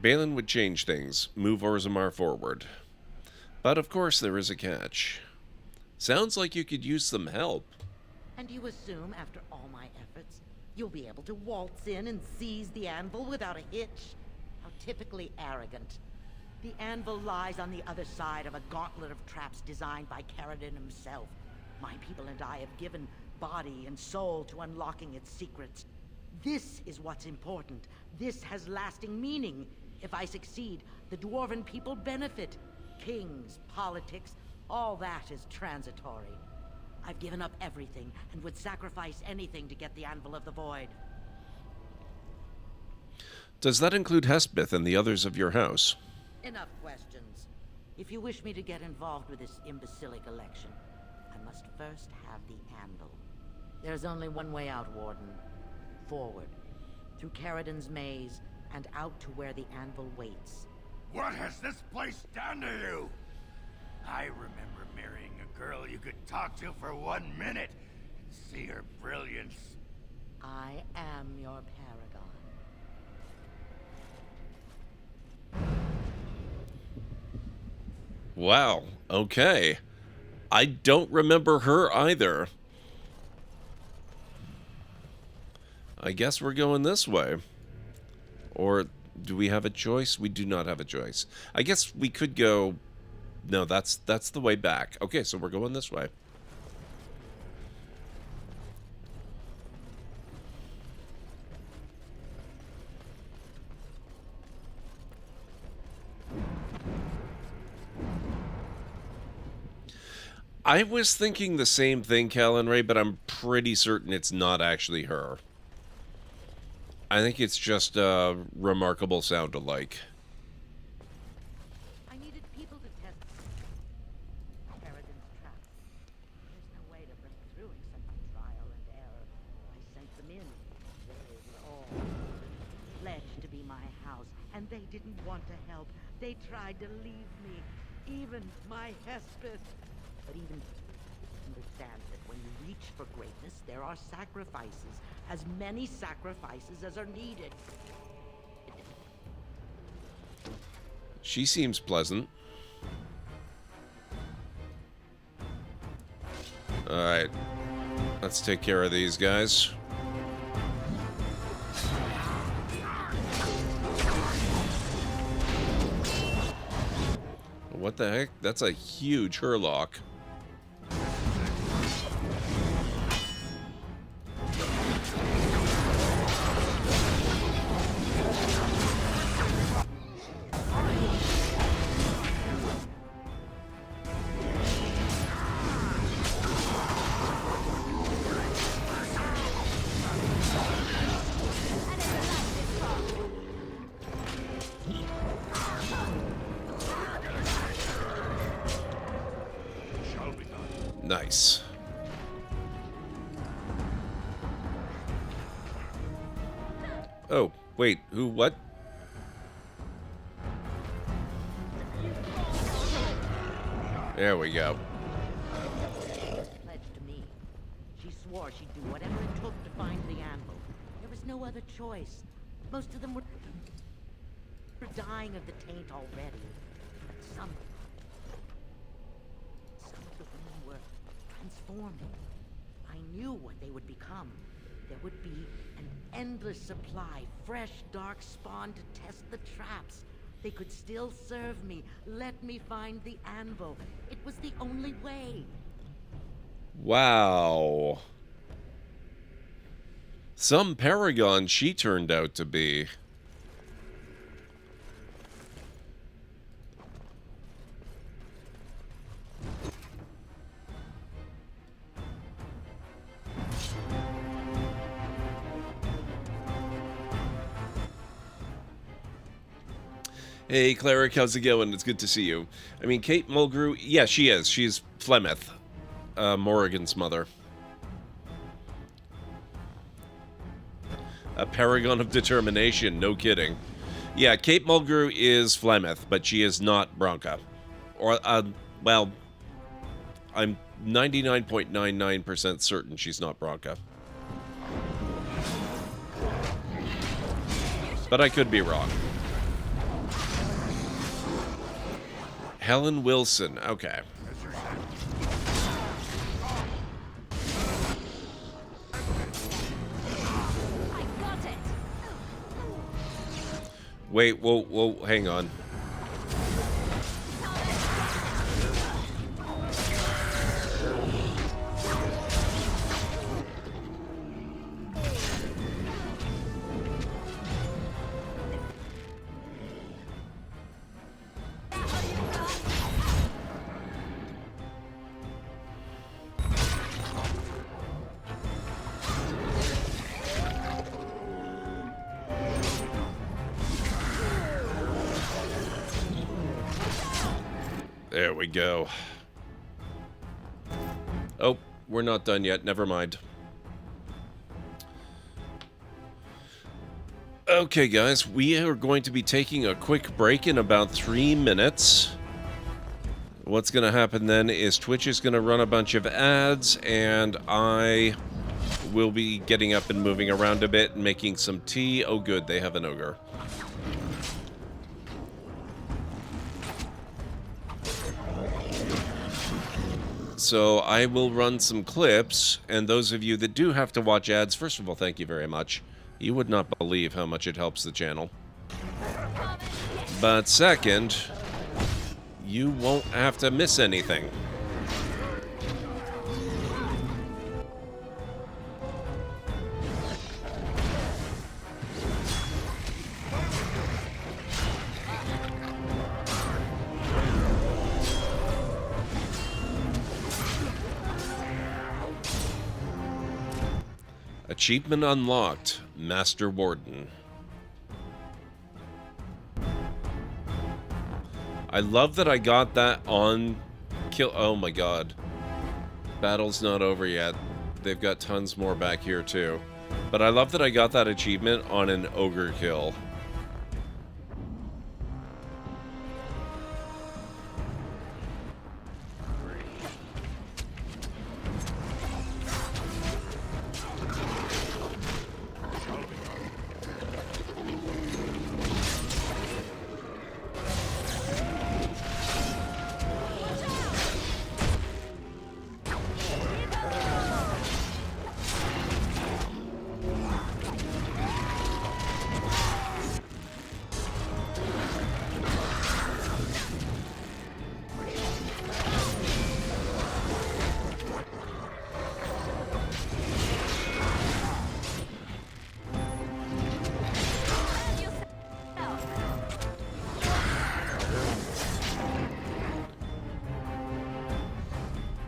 Balin would change things, move Orzammar forward. But of course there is a catch. Sounds like you could use some help. And you assume, after all my efforts, you'll be able to waltz in and seize the Anvil without a hitch? How typically arrogant. The Anvil lies on the other side of a gauntlet of traps designed by Caridin himself. My people and I have given body and soul to unlocking its secrets. This is what's important. This has lasting meaning. If I succeed, the Dwarven people benefit. Kings, politics, all that is transitory. I've given up everything and would sacrifice anything to get the Anvil of the Void. Does that include Hespith and the others of your house? Enough questions. If you wish me to get involved with this imbecilic election, I must first have the Anvil. There's only one way out, Warden. Forward. Through Caridin's maze, and out to where the Anvil waits. What has this place done to you? I remember marrying a girl you could talk to for 1 minute and see her brilliance. I am your Paragon. Wow, okay. I don't remember her either. I guess we're going this way. Or do we have a choice? We do not have a choice. I guess we could go... No, that's the way back. Okay, so we're going this way. I was thinking the same thing, Callan Ray, but I'm pretty certain it's not actually her. I think it's just a remarkable sound alike. I needed people to test Caridin's trap. There's no way to break through except by trial and error. I sent them in. They were all pledged to be my house, and they didn't want to help. They tried to leave me, even my Hespith. But even understand that when you reach for greatness, there are sacrifices. As many sacrifices as are needed. She seems pleasant. Alright. Let's take care of these guys. What the heck? That's a huge Hurlock. Nice. Oh, wait, who, what? There we go. Pledged to me. She swore she'd do whatever it took to find the Anvil. There was no other choice. Most of them were dying of the taint already. But some of the women were transforming. I knew what they would become. there would be an endless supply, fresh dark spawn to test the traps. They could still serve me. Let me find the Anvil. It was the only way. Wow. Some paragon she turned out to be. Hey, Cleric, how's it going? It's good to see you. I mean, Kate Mulgrew, yeah, she is. She's Flemeth, Morrigan's mother. A paragon of determination, no kidding. Yeah, Kate Mulgrew is Flemeth, but she is not Branka. Or, well, I'm 99.99% certain she's not Branka. But I could be wrong. Helen Wilson, okay. Wait, whoa, hang on. There we go. Oh, we're not done yet. Never mind. Okay, guys, we are going to be taking a quick break in about 3 minutes. What's going to happen then is Twitch is going to run a bunch of ads, and I will be getting up and moving around a bit and making some tea. Oh, good, they have an ogre. So I will run some clips, and those of you that do have to watch ads, first of all, thank you very much. You would not believe how much it helps the channel. But second, you won't have to miss anything. Achievement unlocked, Master Warden. I love that I got that on kill. Oh my god. Battle's not over yet. They've got tons more back here too. But I love that I got that achievement on an ogre kill.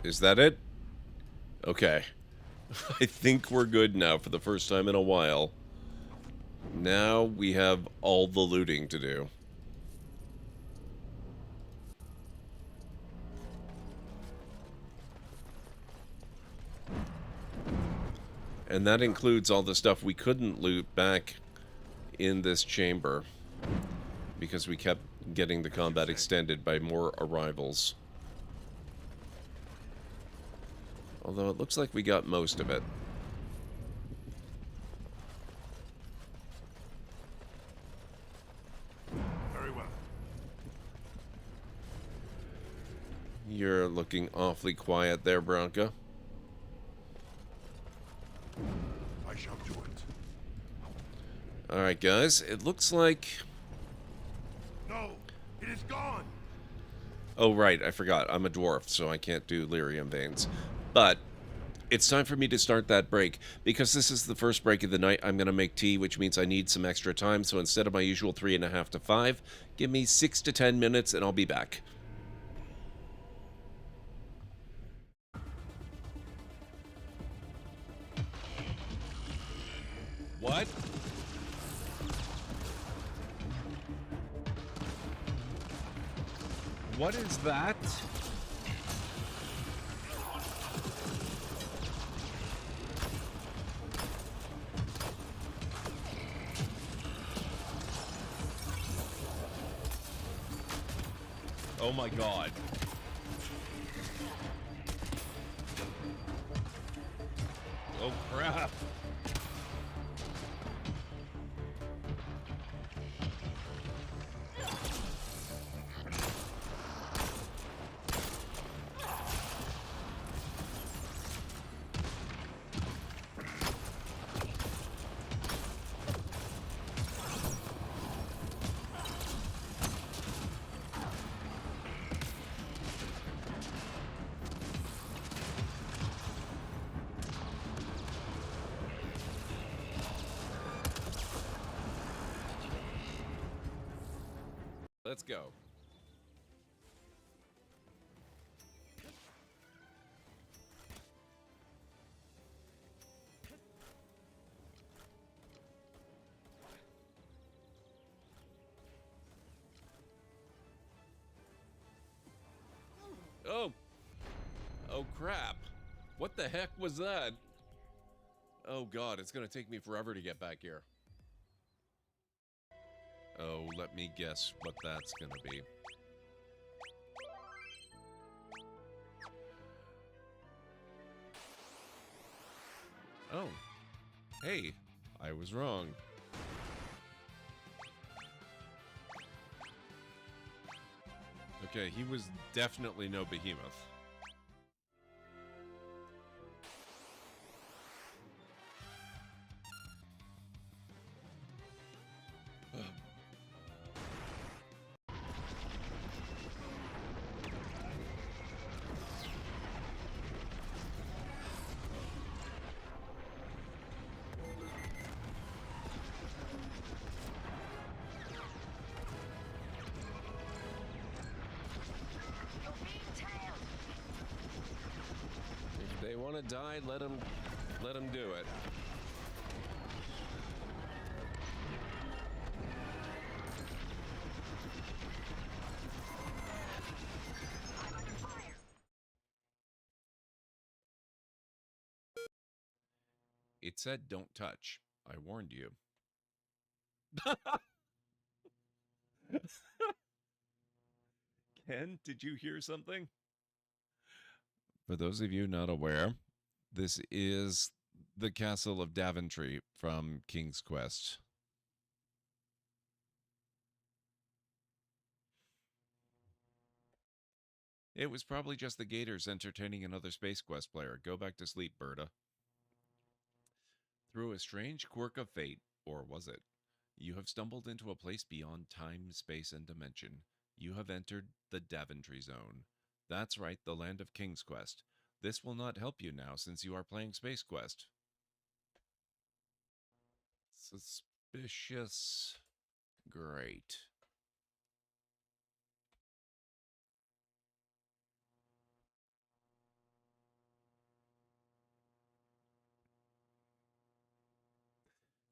Is that it? Okay. I think we're good now for the first time in a while. Now we have all the looting to do. And that includes all the stuff we couldn't loot back in this chamber, because we kept getting the combat extended by more arrivals. Although it looks like we got most of it. Very well. You're looking awfully quiet there, Branka. I shall Alright, guys. It looks like... No, it is gone. Oh, right. I forgot. I'm a dwarf, so I can't do lyrium veins. But it's time for me to start that break. Because this is the first break of the night, I'm going to make tea, which means I need some extra time. So instead of my usual 3.5 to 5, give me 6 to 10 minutes and I'll be back. What? What is that? Oh my god. Oh crap. Let's go. Oh. Oh crap. What the heck was that? Oh god, it's gonna take me forever to get back here. Oh, let me guess what that's gonna be. Oh. Hey, I was wrong. Okay, he was definitely no behemoth. If they want to die, let them do it. It said don't touch. I warned you. Ken, did you hear something? For those of you not aware, this is the castle of Daventry from King's Quest. It was probably just the Gators entertaining another Space Quest player. Go back to sleep, Berta. Through a strange quirk of fate, or was it? You have stumbled into a place beyond time, space, and dimension. You have entered the Daventry Zone. That's right, the land of King's Quest. This will not help you now since you are playing Space Quest. Suspicious. Great.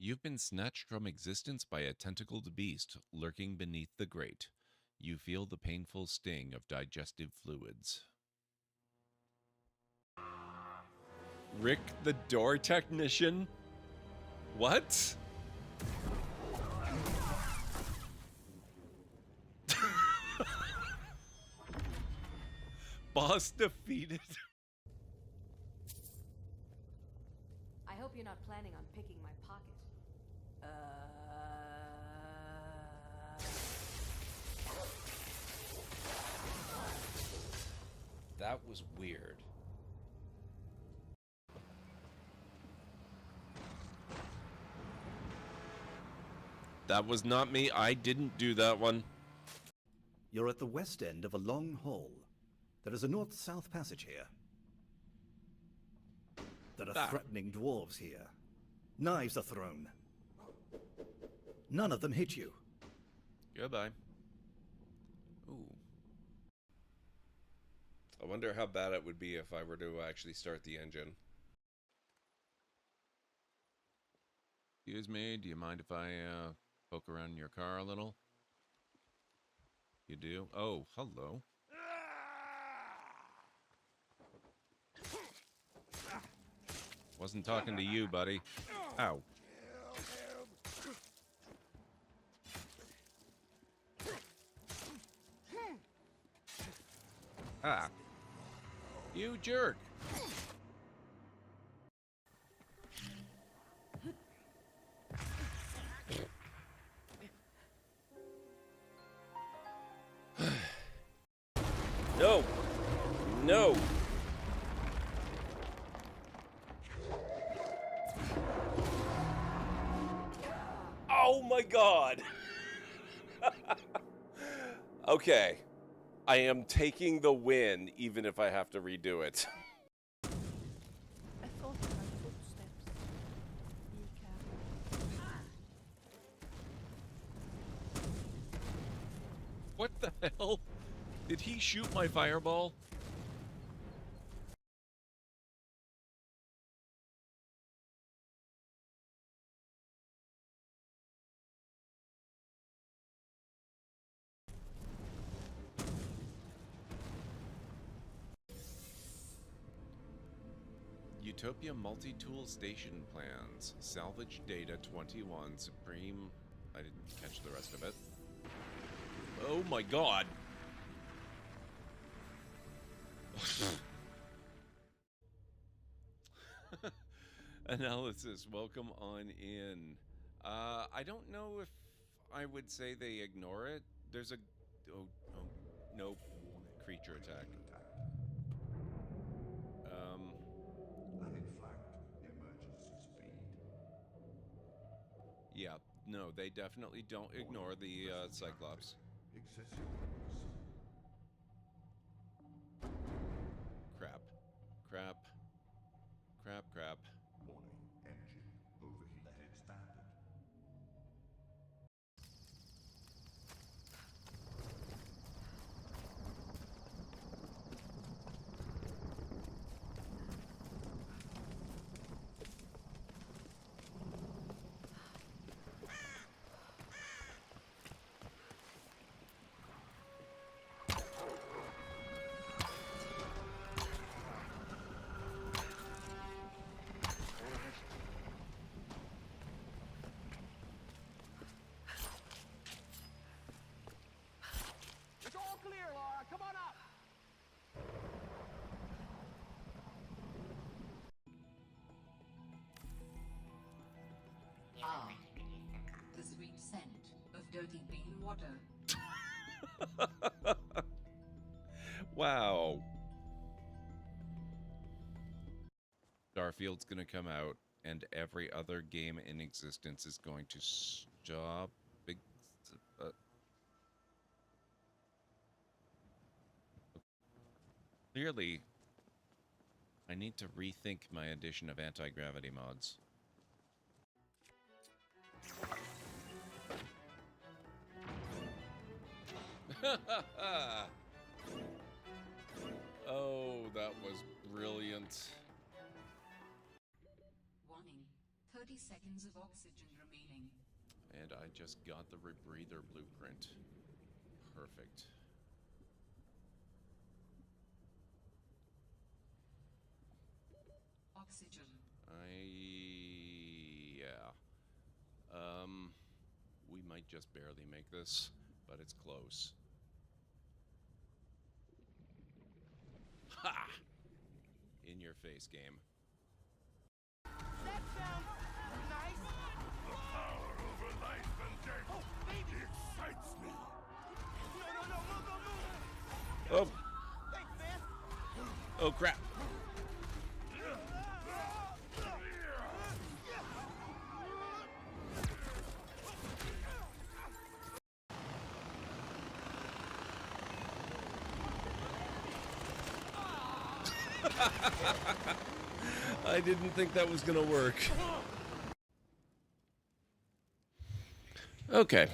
You've been snatched from existence by a tentacled beast lurking beneath the grate. You feel the painful sting of digestive fluids. Rick the door technician? What? Boss defeated. I hope you're not planning on picking my pocket. That was weird. That was not me. I didn't do that one. You're at the west end of a long hall. There is a north-south passage here. There are threatening dwarves here. Knives are thrown. None of them hit you. Goodbye. Ooh. I wonder how bad it would be if I were to actually start the engine. Excuse me, do you mind if I poke around in your car a little? You do? Oh, hello. Wasn't talking to you, buddy. Ow. Ah. You jerk. No. No. Oh my God. Okay. I am taking the win, even if I have to redo it. I thought there were footsteps. What the hell? Did he shoot my fireball? Utopia multi-tool station plans. Salvage data 21. Supreme. I didn't catch the rest of it. Oh my God. Analysis. Welcome on in. I don't know if I would say they ignore it. There's a... Oh, nope. Creature attack. Yeah, no, they definitely don't ignore the Cyclops. Crap. Crap. Crap, crap. Warning, engine overheated. Standard. The sweet scent of dirty green water. Wow. Starfield's gonna come out, and every other game in existence is going to stop. Clearly, I need to rethink my addition of anti-gravity mods. Oh, that was brilliant. Warning, 30 seconds of oxygen remaining. And I just got the rebreather blueprint. Perfect. Oxygen. Yeah. We might just barely make this, but it's close. Ha! In your face, game. That sounds nice. The power over life and death. Oh, baby. Excites me. No, move. Oh. Thanks, man. Oh, crap. I didn't think that was gonna work. Okay,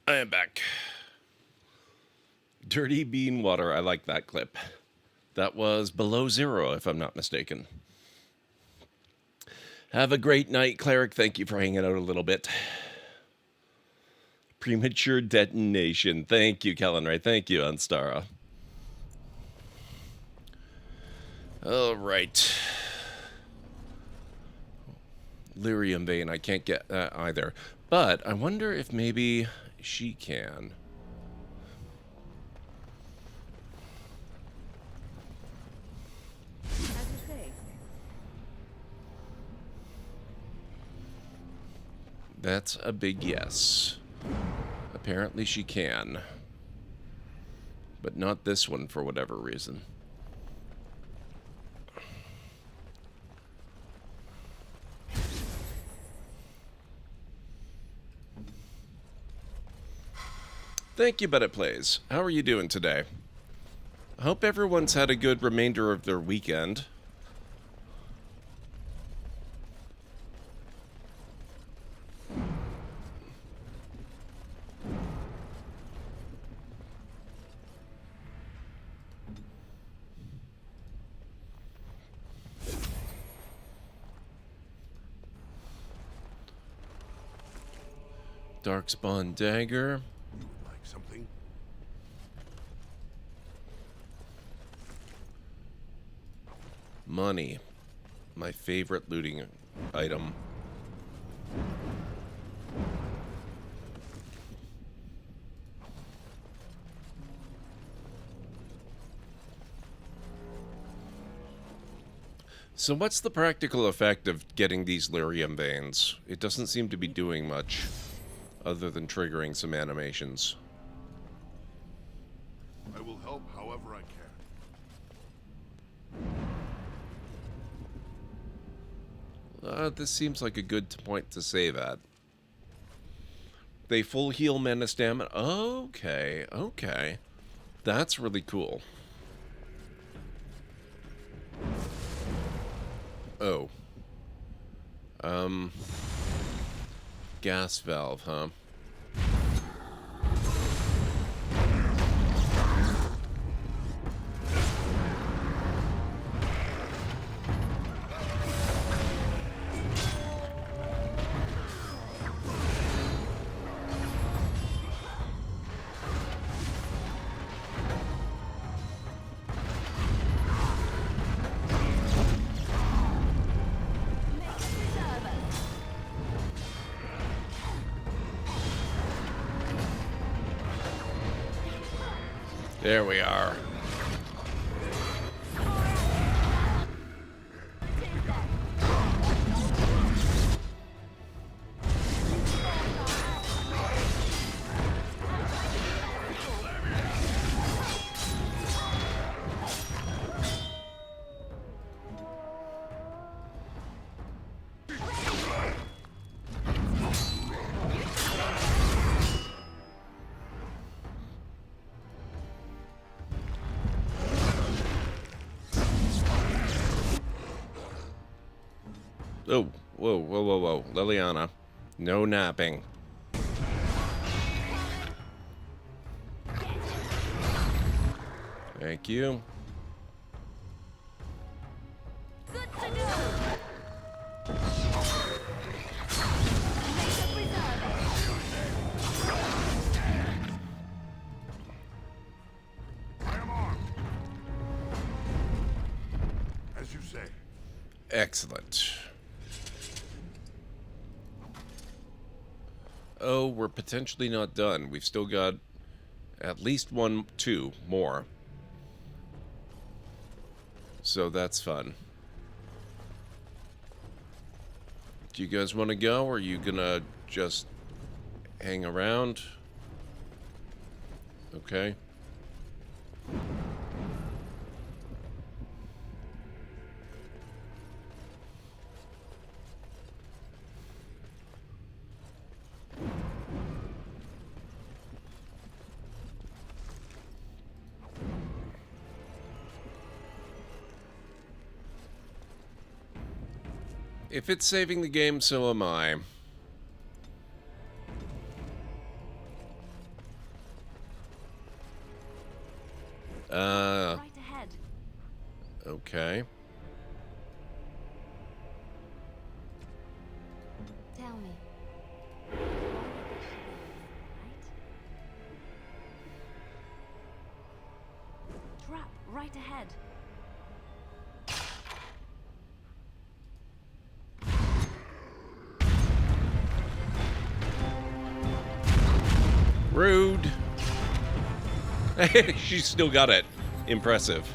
I am back. Dirty bean water, I like that clip. That was below zero, if I'm not mistaken. Have a great night, Cleric. Thank you for hanging out a little bit. Premature detonation. Thank you, Kellenray. Thank you, Anstara. All right. Lyrium vein, I can't get that either. But I wonder if maybe she can. As you say. That's a big yes. Apparently she can. But not this one for whatever reason. Thank you, But It Plays. How are you doing today? I hope everyone's had a good remainder of their weekend. Darkspawn Dagger. You would like something? Money. My favorite looting item. So what's the practical effect of getting these lyrium veins? It doesn't seem to be doing much, other than triggering some animations. I will help however I can. This seems like a good point to save at. They full heal mana stamina. Okay, okay. That's really cool. Oh. Gas valve, huh? There we are. Oh, whoa, whoa, whoa, whoa. Liliana. No napping. Thank you. Good to go. I am armed. As you say. Excellent. Oh, we're potentially not done. We've still got at least two more. So that's fun. Do you guys want to go, or are you gonna just hang around? Okay. If it's saving the game, so am I. Right ahead. Okay. Tell me. Trap right ahead. Rude. She's still got it. Impressive.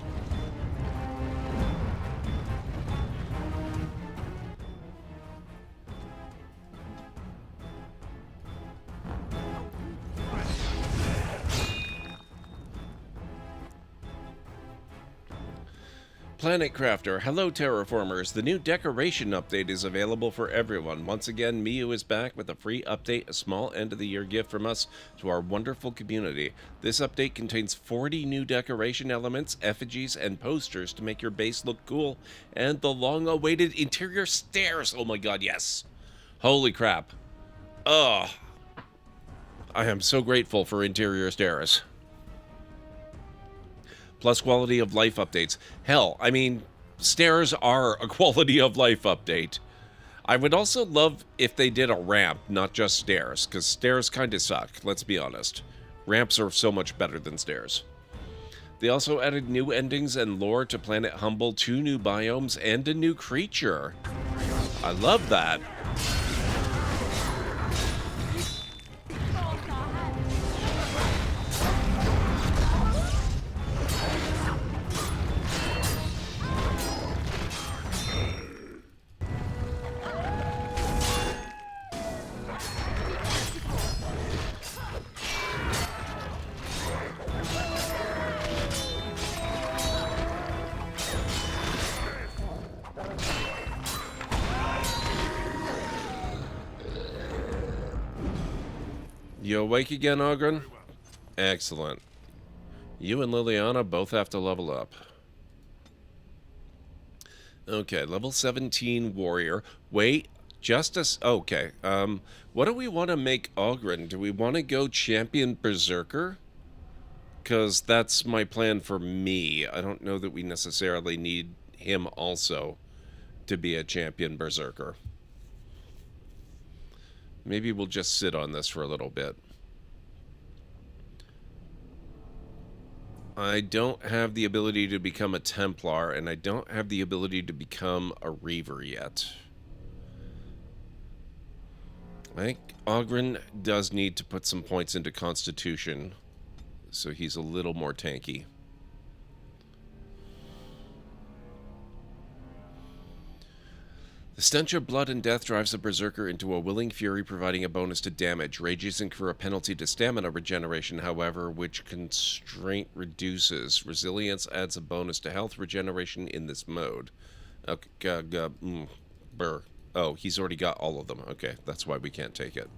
Planet Crafter, hello terraformers. The new decoration update is available for everyone. Once again, Miyu is back with a free update, a small end of the year gift from us to our wonderful community. This update contains 40 new decoration elements, effigies, and posters to make your base look cool, and the long-awaited interior stairs. Oh my god, yes. Holy crap. Ugh. I am so grateful for interior stairs. Plus quality of life updates. Hell, I mean, stairs are a quality of life update. I would also love if they did a ramp, not just stairs, because stairs kind of suck, let's be honest. Ramps are so much better than stairs. They also added new endings and lore to Planet Humble, 2 new biomes, and a new creature. I love that. You awake again, Ogren? Excellent. You and Liliana both have to level up. Okay, level 17 warrior. Wait, justice. Okay, what do we want to make Ogren? Do we want to go champion berserker? Because that's my plan for me. I don't know that we necessarily need him also to be a champion berserker. Maybe we'll just sit on this for a little bit. I don't have the ability to become a Templar, and I don't have the ability to become a Reaver yet. I think Ogren does need to put some points into Constitution, so he's a little more tanky. The stench of blood and death drives the Berserker into a willing fury, providing a bonus to damage. Rages incur a penalty to stamina regeneration, however, which constraint reduces. Resilience adds a bonus to health regeneration in this mode. Okay, Oh, he's already got all of them. Okay, that's why we can't take it.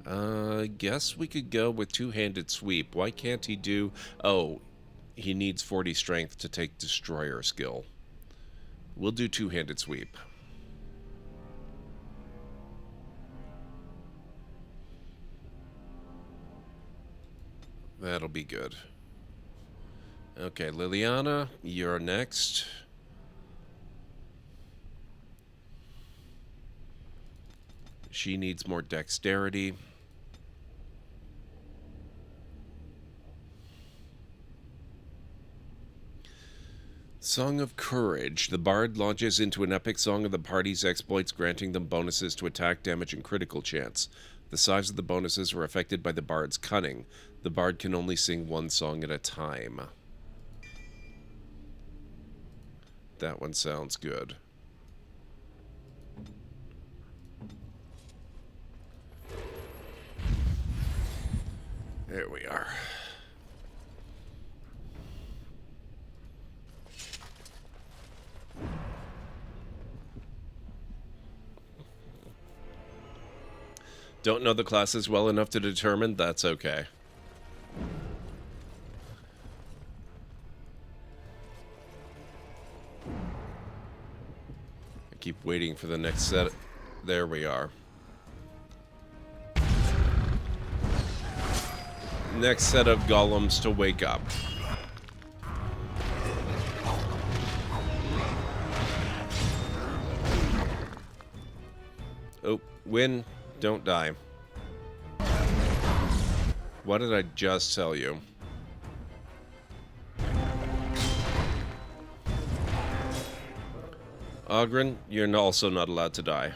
I guess we could go with two-handed sweep. Why can't he do... Oh... He needs 40 strength to take Destroyer skill. We'll do two-handed sweep. That'll be good. Okay, Liliana, you're next. She needs more dexterity. Song of Courage. The bard launches into an epic song of the party's exploits, granting them bonuses to attack, damage, and critical chance. The size of the bonuses are affected by the bard's cunning. The bard can only sing one song at a time. That one sounds good. There we are. Don't know the classes well enough to determine? That's okay. Waiting for the next set. There we are. Next set of golems to wake up. Oh, win, don't die. What did I just tell you? Ogren, you're also not allowed to die.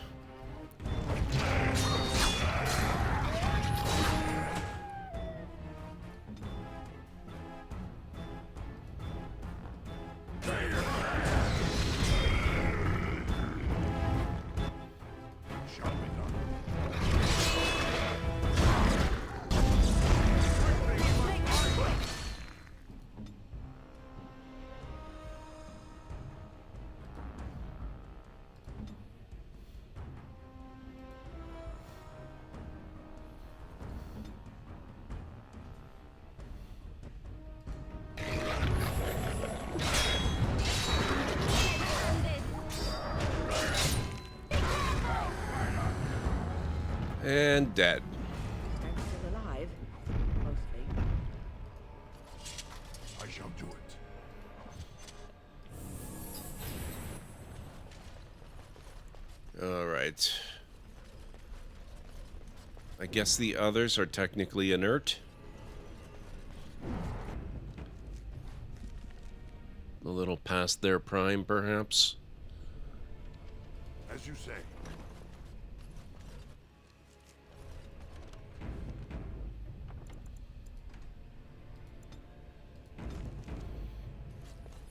And dead. I'm still alive. Mostly. I shall do it. All right. I guess the others are technically inert. A little past their prime, perhaps. As you say.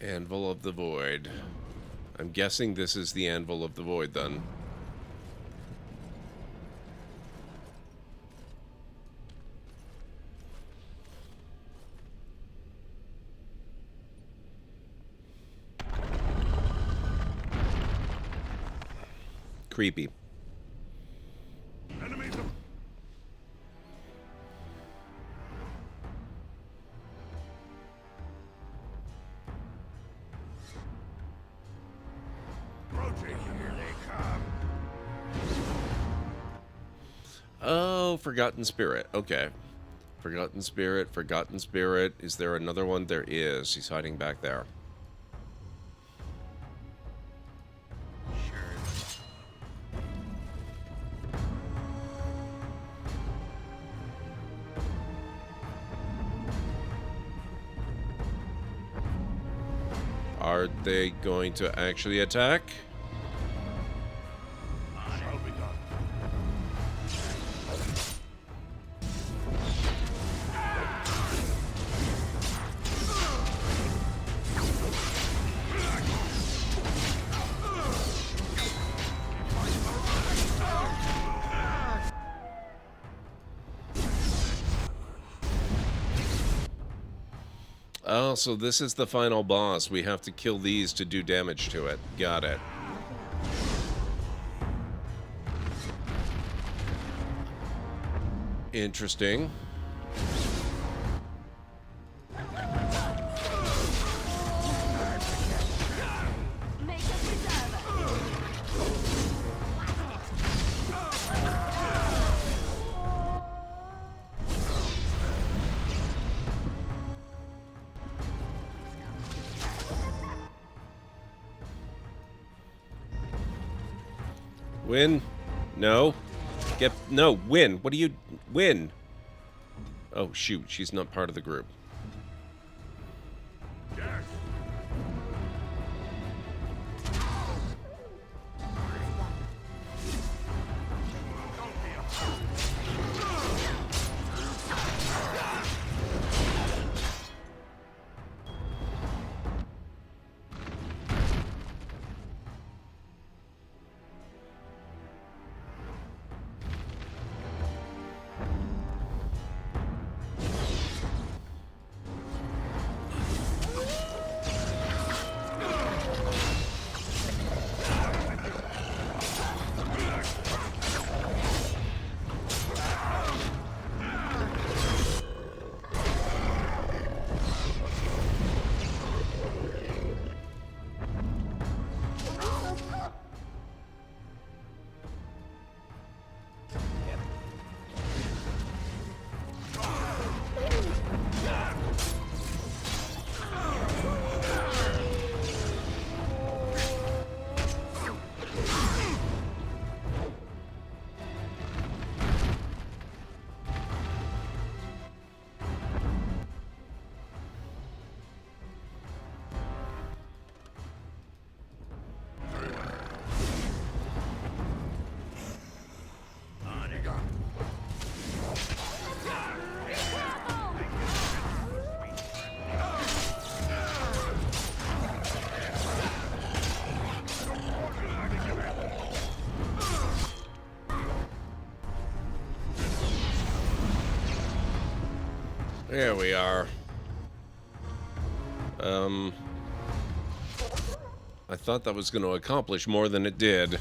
Anvil of the Void. I'm guessing this is the Anvil of the Void, then. Creepy. Enemies of... Rotate, here they come. Oh, Forgotten Spirit. Okay. Forgotten Spirit, Forgotten Spirit. Is there another one? There is. He's hiding back there. Are they going to actually attack? Shall be done. Oh, so this is the final boss. We have to kill these to do damage to it. Got it. Interesting. Win? No. No, win. What do you... Win. Oh, shoot. She's not part of the group. Yes. There we are. I thought that was going to accomplish more than it did.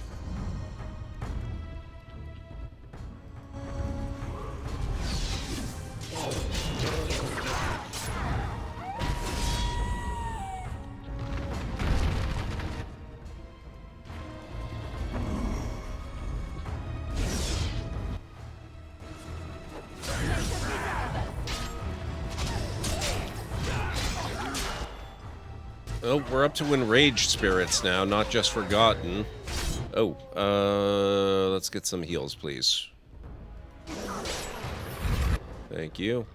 Oh, we're up to enraged spirits now, not just forgotten. Oh, let's get some heals, please. Thank you.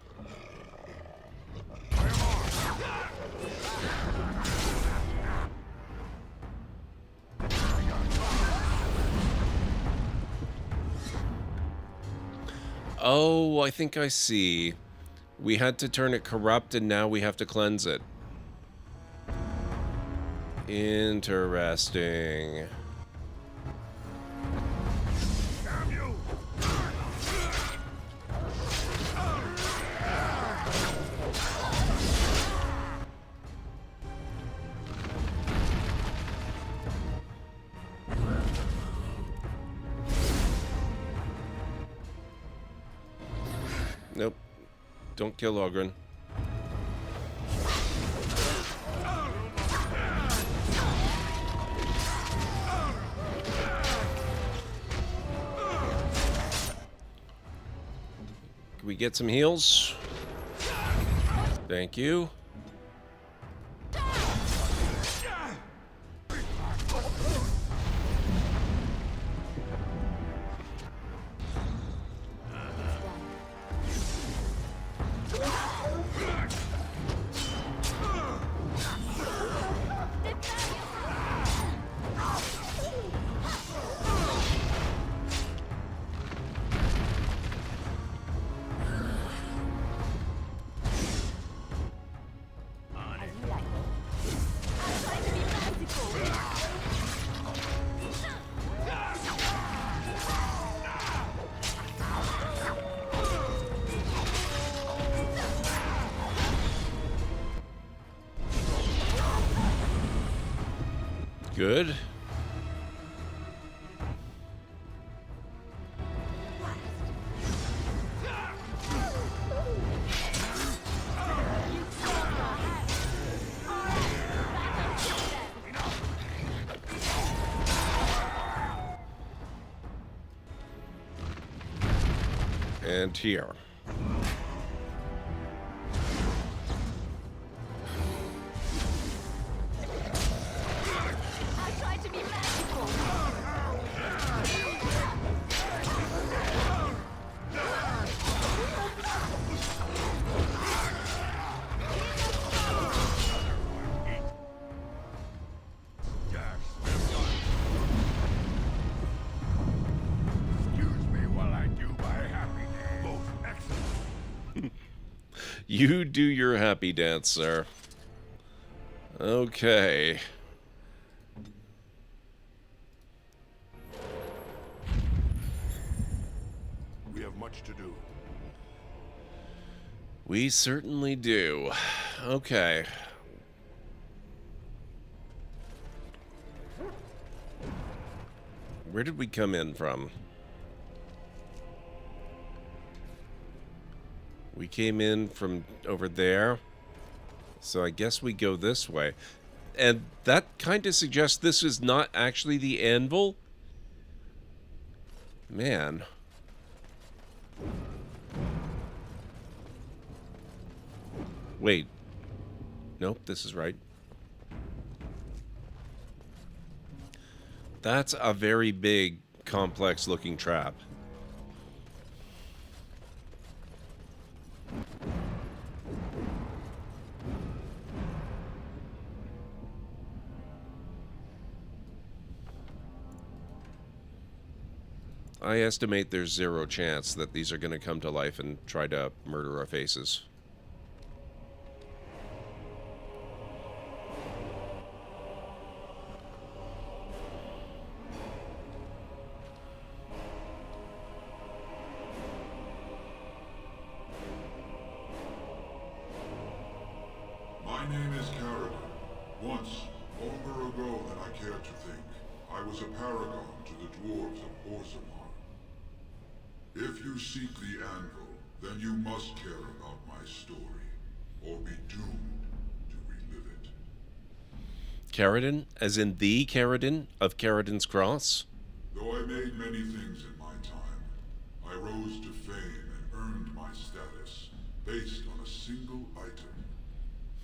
Oh, I think I see. We had to turn it corrupt, and now we have to cleanse it. Interesting. Nope. Don't kill Ogren. Can we get some heals? Thank you. Good. And here. You do your happy dance, sir. Okay. We have much to do. We certainly do. Okay. Where did we come in from? We came in from over there, so I guess we go this way. And that kind of suggests this is not actually the Anvil. Man. Wait. Nope, this is right. That's a very big, complex-looking trap. I estimate there's 0 chance that these are going to come to life and try to murder our faces. name is Caridin. Once, longer ago than I care to think, I was a paragon to the dwarves of Orzammar. If you seek the Anvil, then you must care about my story, or be doomed to relive it. Caridin, as in the Caridin of Caridin's Cross? Though I made many things in my time, I rose to fame and earned my status based on a single item,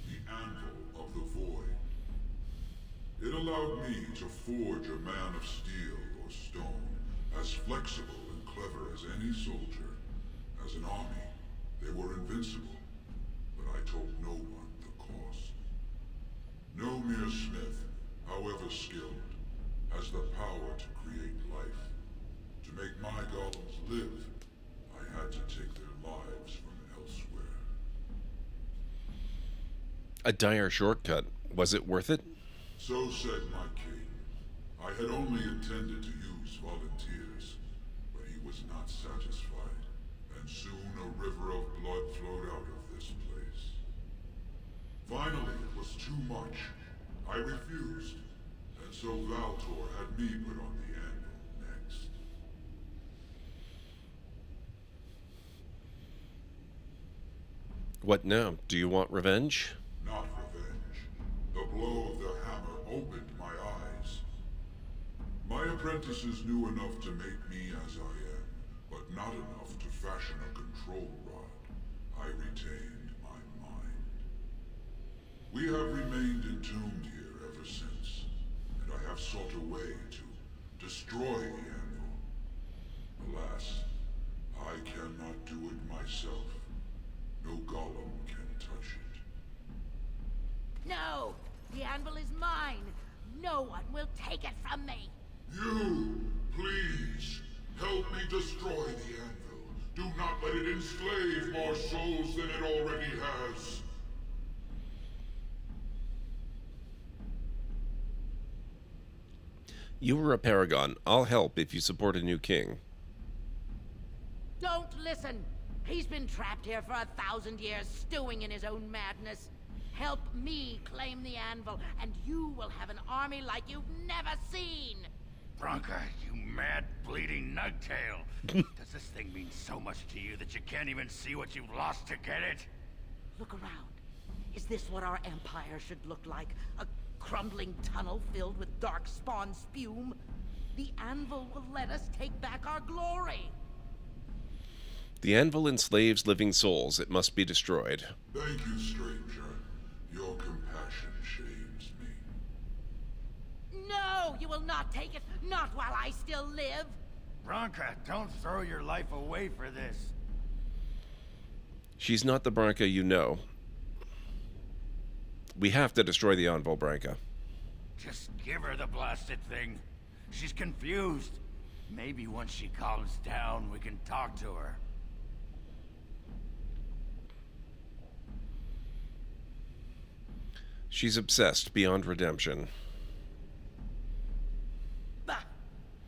the Anvil of the Void. It allowed me to forge a man of steel or stone, as flexible and clever as any soldier. As an army, they were invincible, but I told no one the cost. No mere smith, however skilled, has the power to create life. To make my golems live, I had to take their lives from elsewhere. A dire shortcut. Was it worth it? So said my king. I had only intended to use volunteers, but he was not satisfied, and soon a river of blood flowed out of this place. Finally, it was too much. I refused, and so Valtor had me put on the Anvil next. What now? Do you want revenge? Not revenge. The blow of the hammer opened my eyes. My apprentices knew enough to make me as I am, but not enough to fashion a control rod. I retained my mind. We have remained entombed here ever since, and I have sought a way to destroy the Anvil. Alas, I cannot do it myself. No golem can touch it. No! The Anvil is mine! No one will take it from me! You, please, help me destroy the Anvil. Do not let it enslave more souls than it already has. You were a paragon. I'll help if you support a new king. Don't listen! He's been trapped here for 1,000 years, stewing in his own madness. Help me claim the Anvil, and you will have an army like you've never seen! Branka, you mad, bleeding nugtail. Does this thing mean so much to you that you can't even see what you've lost to get it? Look around. Is this what our empire should look like? A crumbling tunnel filled with dark spawn spume? The Anvil will let us take back our glory! The Anvil enslaves living souls. It must be destroyed. Thank you, stranger. Your compassion shames me. No! You will not take it! Not while I still live! Branka, don't throw your life away for this. She's not the Branka you know. We have to destroy the Anvil, Branka. Just give her the blasted thing. She's confused. Maybe once she calms down, we can talk to her. She's obsessed beyond redemption. Bah!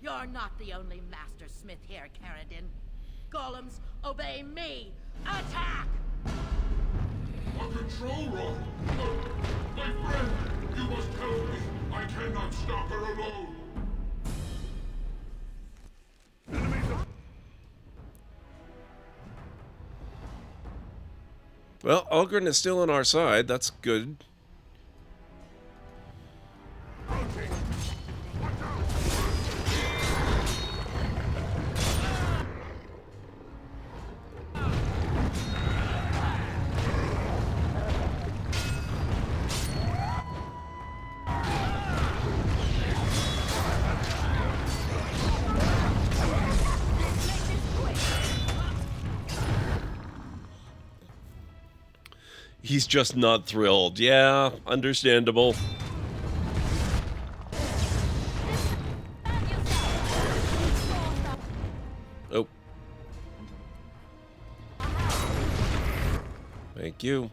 You're not the only master smith here, Caridin. Golems, obey me! Attack! A control rod! My friend! You must help me! I cannot stop her alone! Well, Algren is still on our side. That's good. He's just not thrilled. Yeah, understandable. Oh. Thank you.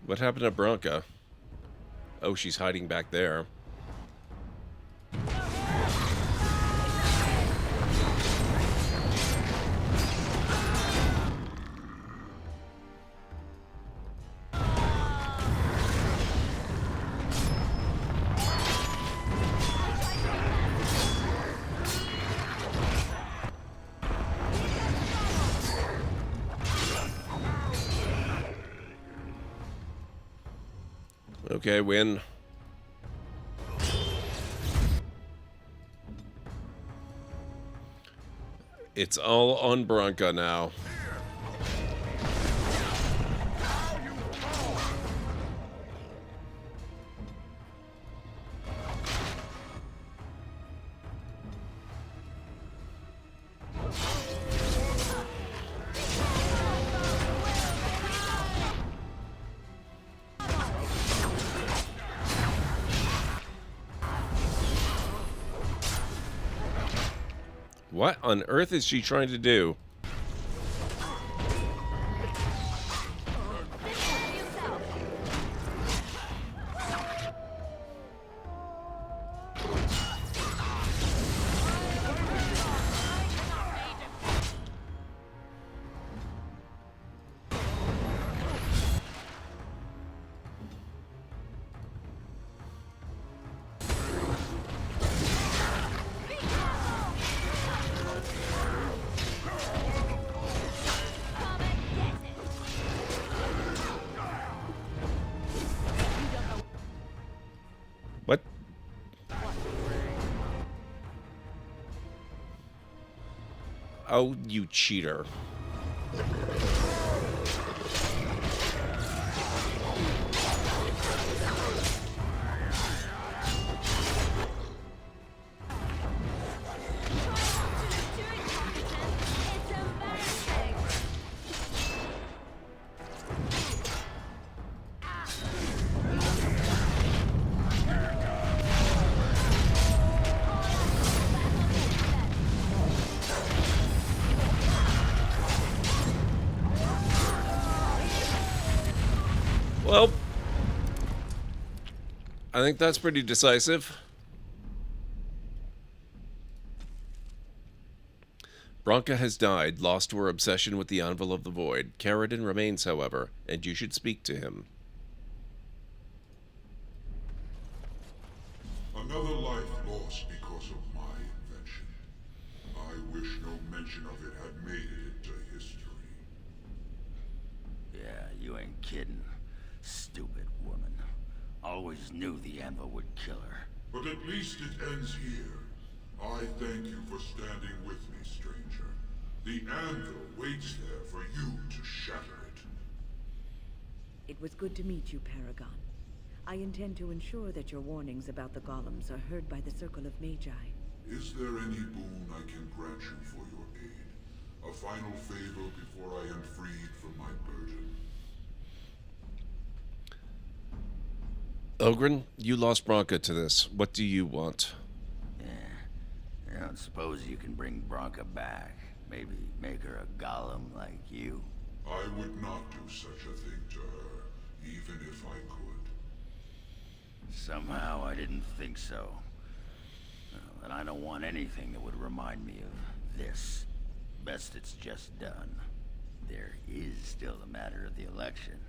What happened to Branka? Oh, she's hiding back there. Okay, win. It's all on Branka now. What on earth is she trying to do? What? Oh, you cheater. Well, I think that's pretty decisive. Branka has died, lost to her obsession with the Anvil of the Void. Caridin remains, however, and you should speak to him. Another life lost because of my invention. I wish no mention of it had made it into history. Yeah, you ain't kidding. Stupid woman. Always knew the Anvil would kill her. But at least it ends here. I thank you for standing with me, stranger. The Anvil waits there for you to shatter it. It was good to meet you, Paragon. I intend to ensure that your warnings about the golems are heard by the Circle of Magi. Is there any boon I can grant you for your aid? A final favor before I am freed from my burden? Ogren, you lost Branka to this. What do you want? I don't suppose you can bring Branka back. Maybe make her a golem like you. I would not do such a thing to her, even if I could. Somehow I didn't think so. Well, and I don't want anything that would remind me of this. Best it's just done. There is still the matter of the election.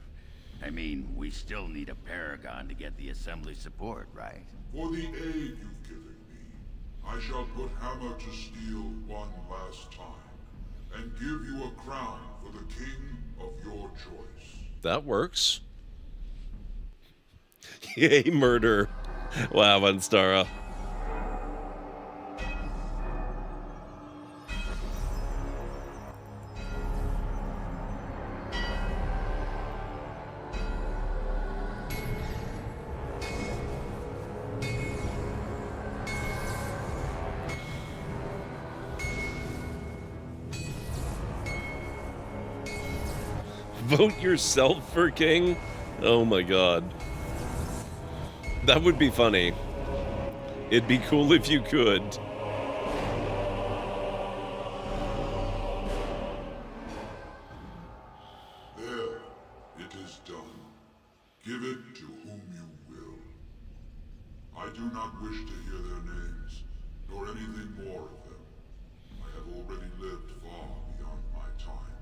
I mean, we still need a Paragon to get the Assembly support, right? For the aid you've given me, I shall put Hammer to steel one last time, and give you a crown for the king of your choice. That works. Yay, murder. Wow, Anstara. Vote yourself for king? Oh my god. That would be funny. It'd be cool if you could. There, it is done. Give it to whom you will. I do not wish to hear their names, nor anything more of them. I have already lived far beyond my time.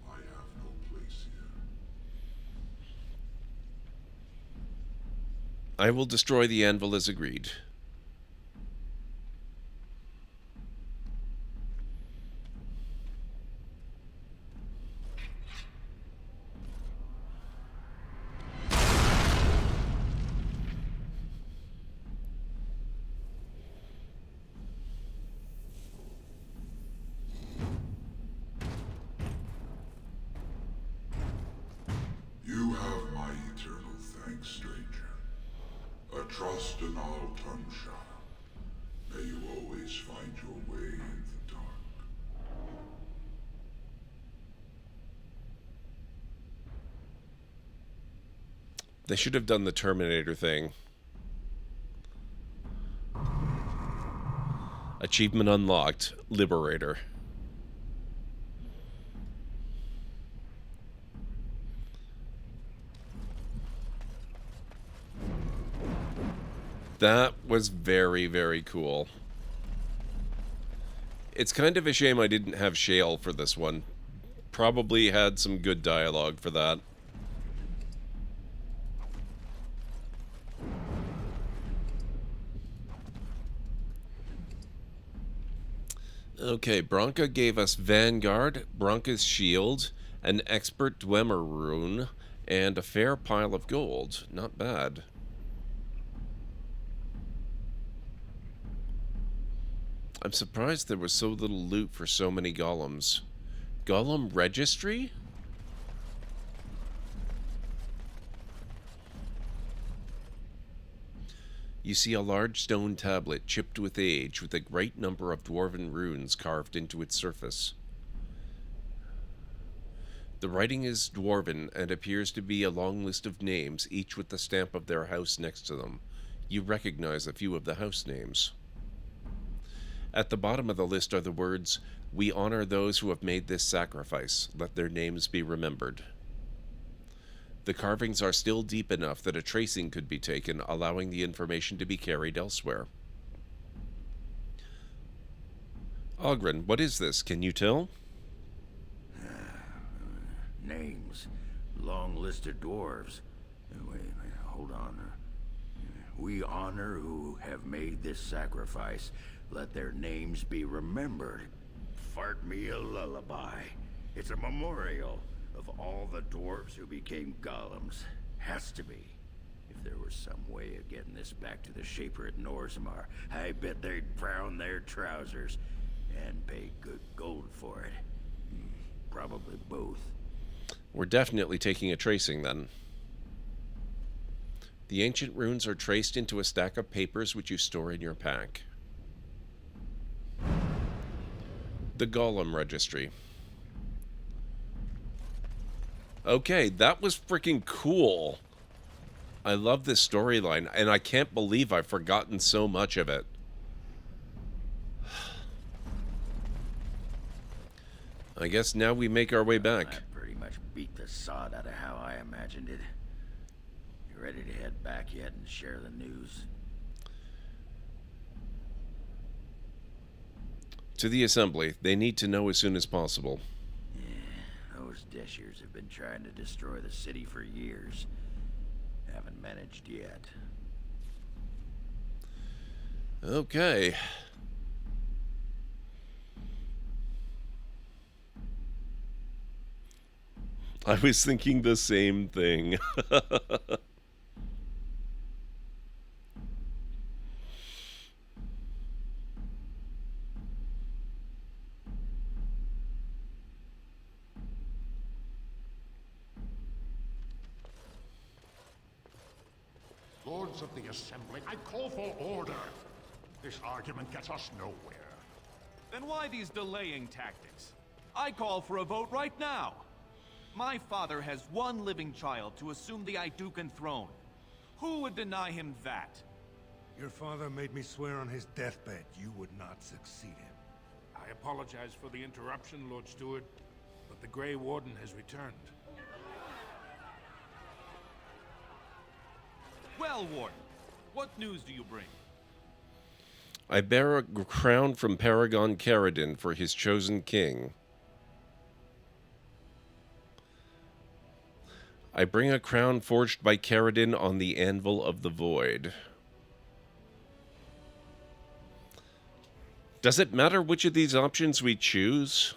I have no place here. I will destroy the anvil as agreed. You have my eternal thanks, stranger. A trust in all Tumshire. May you always find your way in the dark. They should have done the Terminator thing. Achievement unlocked. Liberator. That was very, very cool. It's kind of a shame I didn't have Shale for this one. Probably had some good dialogue for that. Okay, Branka gave us Vanguard, Branka's Shield, an Expert Dwemer rune, and a fair pile of gold. Not bad. I'm surprised there was so little loot for so many golems. Golem registry? You see a large stone tablet chipped with age with a great number of dwarven runes carved into its surface. The writing is dwarven and appears to be a long list of names, each with the stamp of their house next to them. You recognize a few of the house names. At the bottom of the list are the words, "We honor those who have made this sacrifice. Let their names be remembered." The carvings are still deep enough that a tracing could be taken, allowing the information to be carried elsewhere. Ogren, what is this? Can you tell? Names. Long list of dwarves. Wait, hold on. We honor who have made this sacrifice. Let their names be remembered. Fart me a lullaby. It's a memorial of all the dwarves who became golems. Has to be. If there was some way of getting this back to the Shaper at Orzammar, I bet they'd brown their trousers and pay good gold for it. Probably both. We're definitely taking a tracing then. The ancient runes are traced into a stack of papers which you store in your pack. The Golem Registry. Okay, that was freaking cool. I love this storyline, and I can't believe I've forgotten so much of it. I guess now we make our way back. That pretty much beat the sod out of how I imagined it. You ready to head back yet and share the news? To the assembly. They need to know as soon as possible. Yeah, those Deshers have been trying to destroy the city for years. Haven't managed yet. Okay. I was thinking the same thing. Lords of the Assembly, I call for order. This argument gets us nowhere. Then why these delaying tactics? I call for a vote right now. My father has one living child to assume the Idukan throne. Who would deny him that? Your father made me swear on his deathbed you would not succeed him. I apologize for the interruption, Lord Steward, but the Grey Warden has returned. Well, Warden, What news do you bring? I bear a crown from Paragon Caridin for his chosen king. I bring a crown forged by Caridin on the Anvil of the Void. Does it matter which of these options we choose?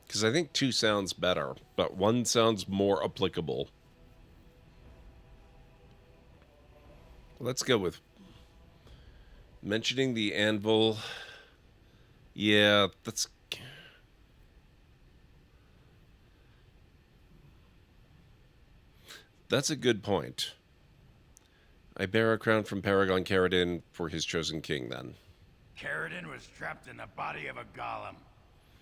Because I think 2 sounds better, but 1 sounds more applicable. Let's go with mentioning the anvil. Yeah, that's a good point. I bear a crown from Paragon Caridin for his chosen king, then. Caridin was trapped in the body of a golem.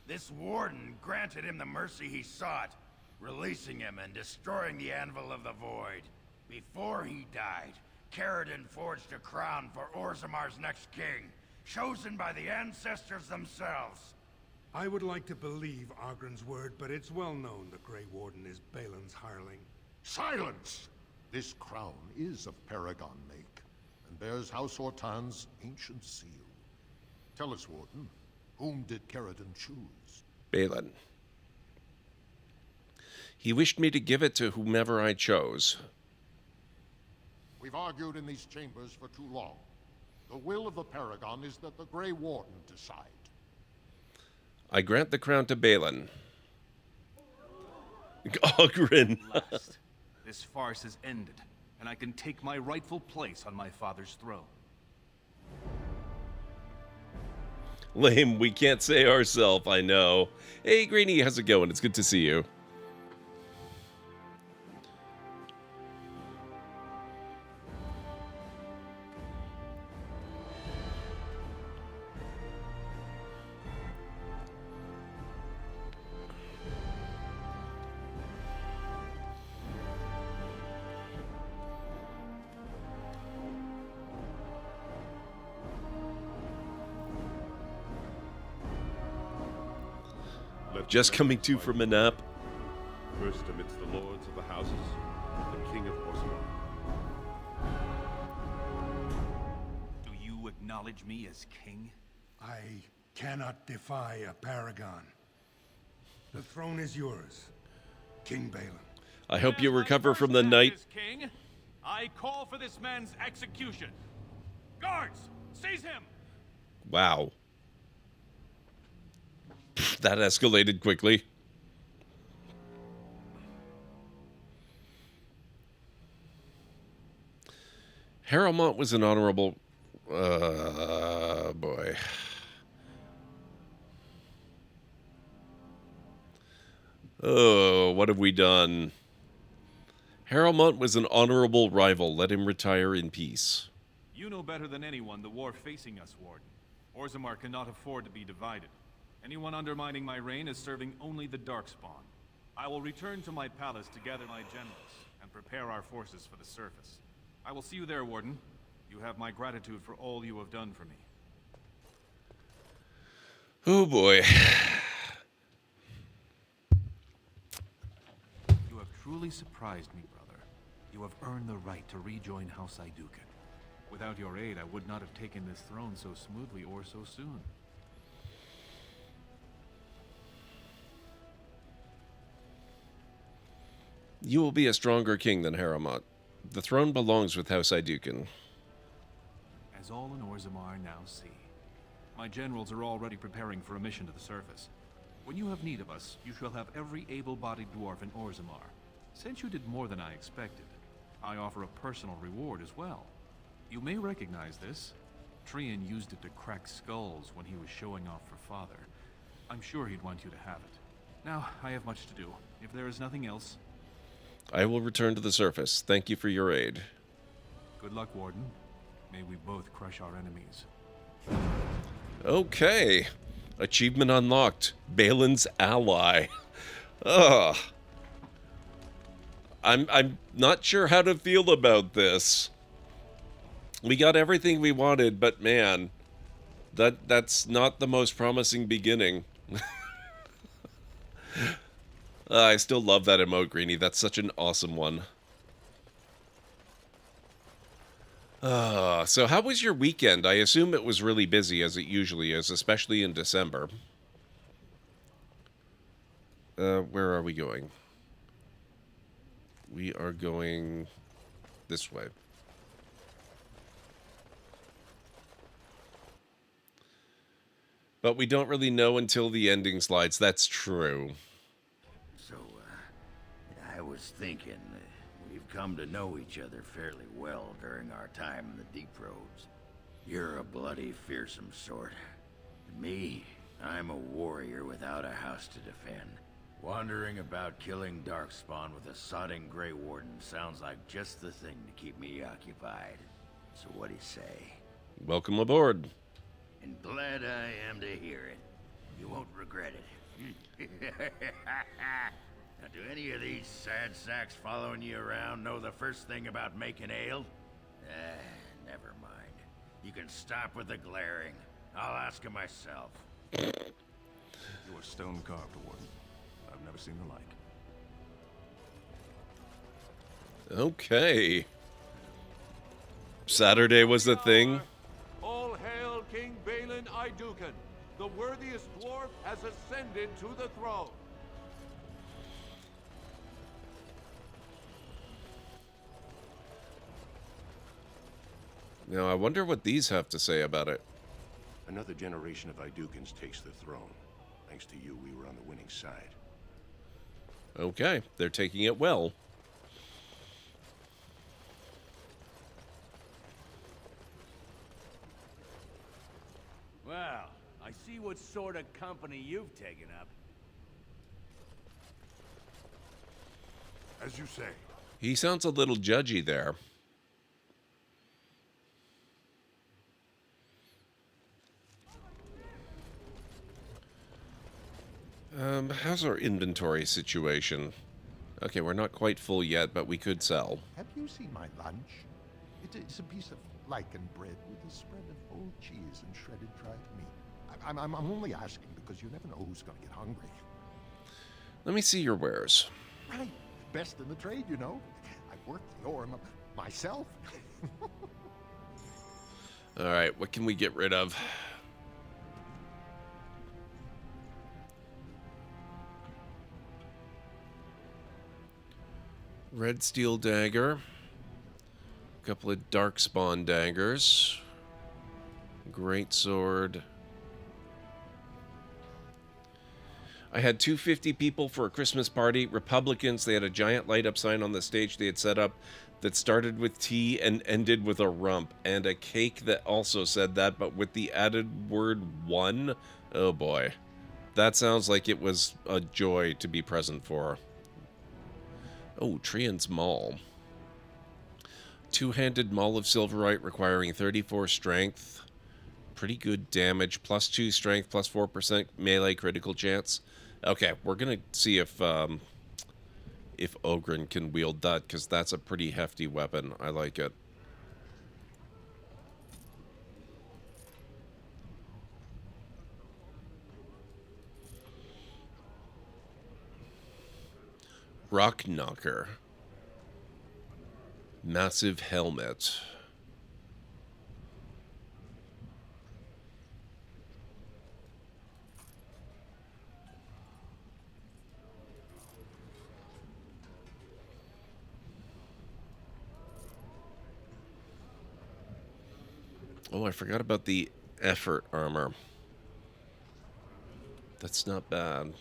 This warden granted him the mercy he sought, releasing him and destroying the Anvil of the Void. Before he died, Caridin forged a crown for Orzammar's next king, chosen by the ancestors themselves. I would like to believe Ogren's word, but it's well known the Grey Warden is Balin's hireling. Silence! This crown is of Paragon make, and bears House Hortan's ancient seal. Tell us, Warden, whom did Caridin choose? Balin. He wished me to give it to whomever I chose. We've argued in these chambers for too long. The will of the Paragon is that the Grey Warden decide. I grant the crown to Balin. Ogren. This farce has ended, and I can take my rightful place on my father's throne. Lame, we can't say ourselves, I know. Hey, Greenie, how's it going? It's good to see you. Just coming to from a nap. First amidst the lords of the houses, the king of Orzammar. Do you acknowledge me as king? I cannot defy a paragon. The throne is yours, King Balin. I hope you recover from the night. King, I call for this man's execution. Guards, seize him! Wow. That escalated quickly. Harrowmont was an honorable... boy. Oh, what have we done? Harrowmont was an honorable rival. Let him retire in peace. You know better than anyone the war facing us, Warden. Orzammar cannot afford to be divided. Anyone undermining my reign is serving only the Darkspawn. I will return to my palace to gather my generals and prepare our forces for the surface. I will see you there, Warden. You have my gratitude for all you have done for me. Oh boy. You have truly surprised me, brother. You have earned the right to rejoin House Iduken. Without your aid, I would not have taken this throne so smoothly or so soon. You will be a stronger king than Harrowmont. The throne belongs with House Iduken. As all in Orzammar now see. My generals are already preparing for a mission to the surface. When you have need of us, you shall have every able-bodied dwarf in Orzammar. Since you did more than I expected, I offer a personal reward as well. You may recognize this. Trian used it to crack skulls when he was showing off for Father. I'm sure he'd want you to have it. Now, I have much to do. If there is nothing else... I will return to the surface. Thank you for your aid. Good luck, Warden. May we both crush our enemies. Okay. Achievement unlocked. Balin's ally. Ugh. I'm not sure how to feel about this. We got everything we wanted, but man, that's not the most promising beginning. I still love that emote, Greenie. That's such an awesome one. So how was your weekend? I assume it was really busy, as it usually is, especially in December. Where are we going? We are going this way. But we don't really know until the ending slides. That's true. So, I was thinking, we've come to know each other fairly well during our time in the Deep Roads. You're a bloody, fearsome sort. And me, I'm a warrior without a house to defend. Wandering about killing Darkspawn with a sodding Grey Warden sounds like just the thing to keep me occupied. So what do you say? Welcome aboard. And glad I am to hear it. You won't regret it. Now, do any of these sad sacks following you around know the first thing about making ale? Never mind. You can stop with the glaring. I'll ask him myself. You are stone carved, Warden. I've never seen the like. Okay. Saturday was the thing. All hail King Balin Idukan. The worthiest dwarf has ascended to the throne. Now, I wonder what these have to say about it. Another generation of Idukans takes the throne. Thanks to you, we were on the winning side. Okay, they're taking it well. Well, I see what sort of company you've taken up. As you say. He sounds a little judgy there. How's our inventory situation? Okay, we're not quite full yet, but we could sell. Have you seen my lunch? It's a piece of lichen bread with a spread of old cheese and shredded dried meat. I'm only asking because you never know who's going to get hungry. Let me see your wares. Right. Best in the trade, you know. I've worked the ore myself. All right, what can we get rid of? Red steel dagger. A couple of darkspawn daggers. Great sword. I had 250 people for a Christmas party. Republicans, they had a giant light up sign on the stage they had set up that started with T and ended with a rump, and a cake that also said that, but with the added word one. Oh boy. That sounds like it was a joy to be present for. Oh, Trian's Maul. Two-handed Maul of Silverite requiring 34 strength. Pretty good damage. Plus 2 strength, plus 4% melee critical chance. Okay, we're going to see if Ogren can wield that, because that's a pretty hefty weapon. I like it. Rock Knocker. Massive helmet. Oh, I forgot about the effort armor. That's not bad.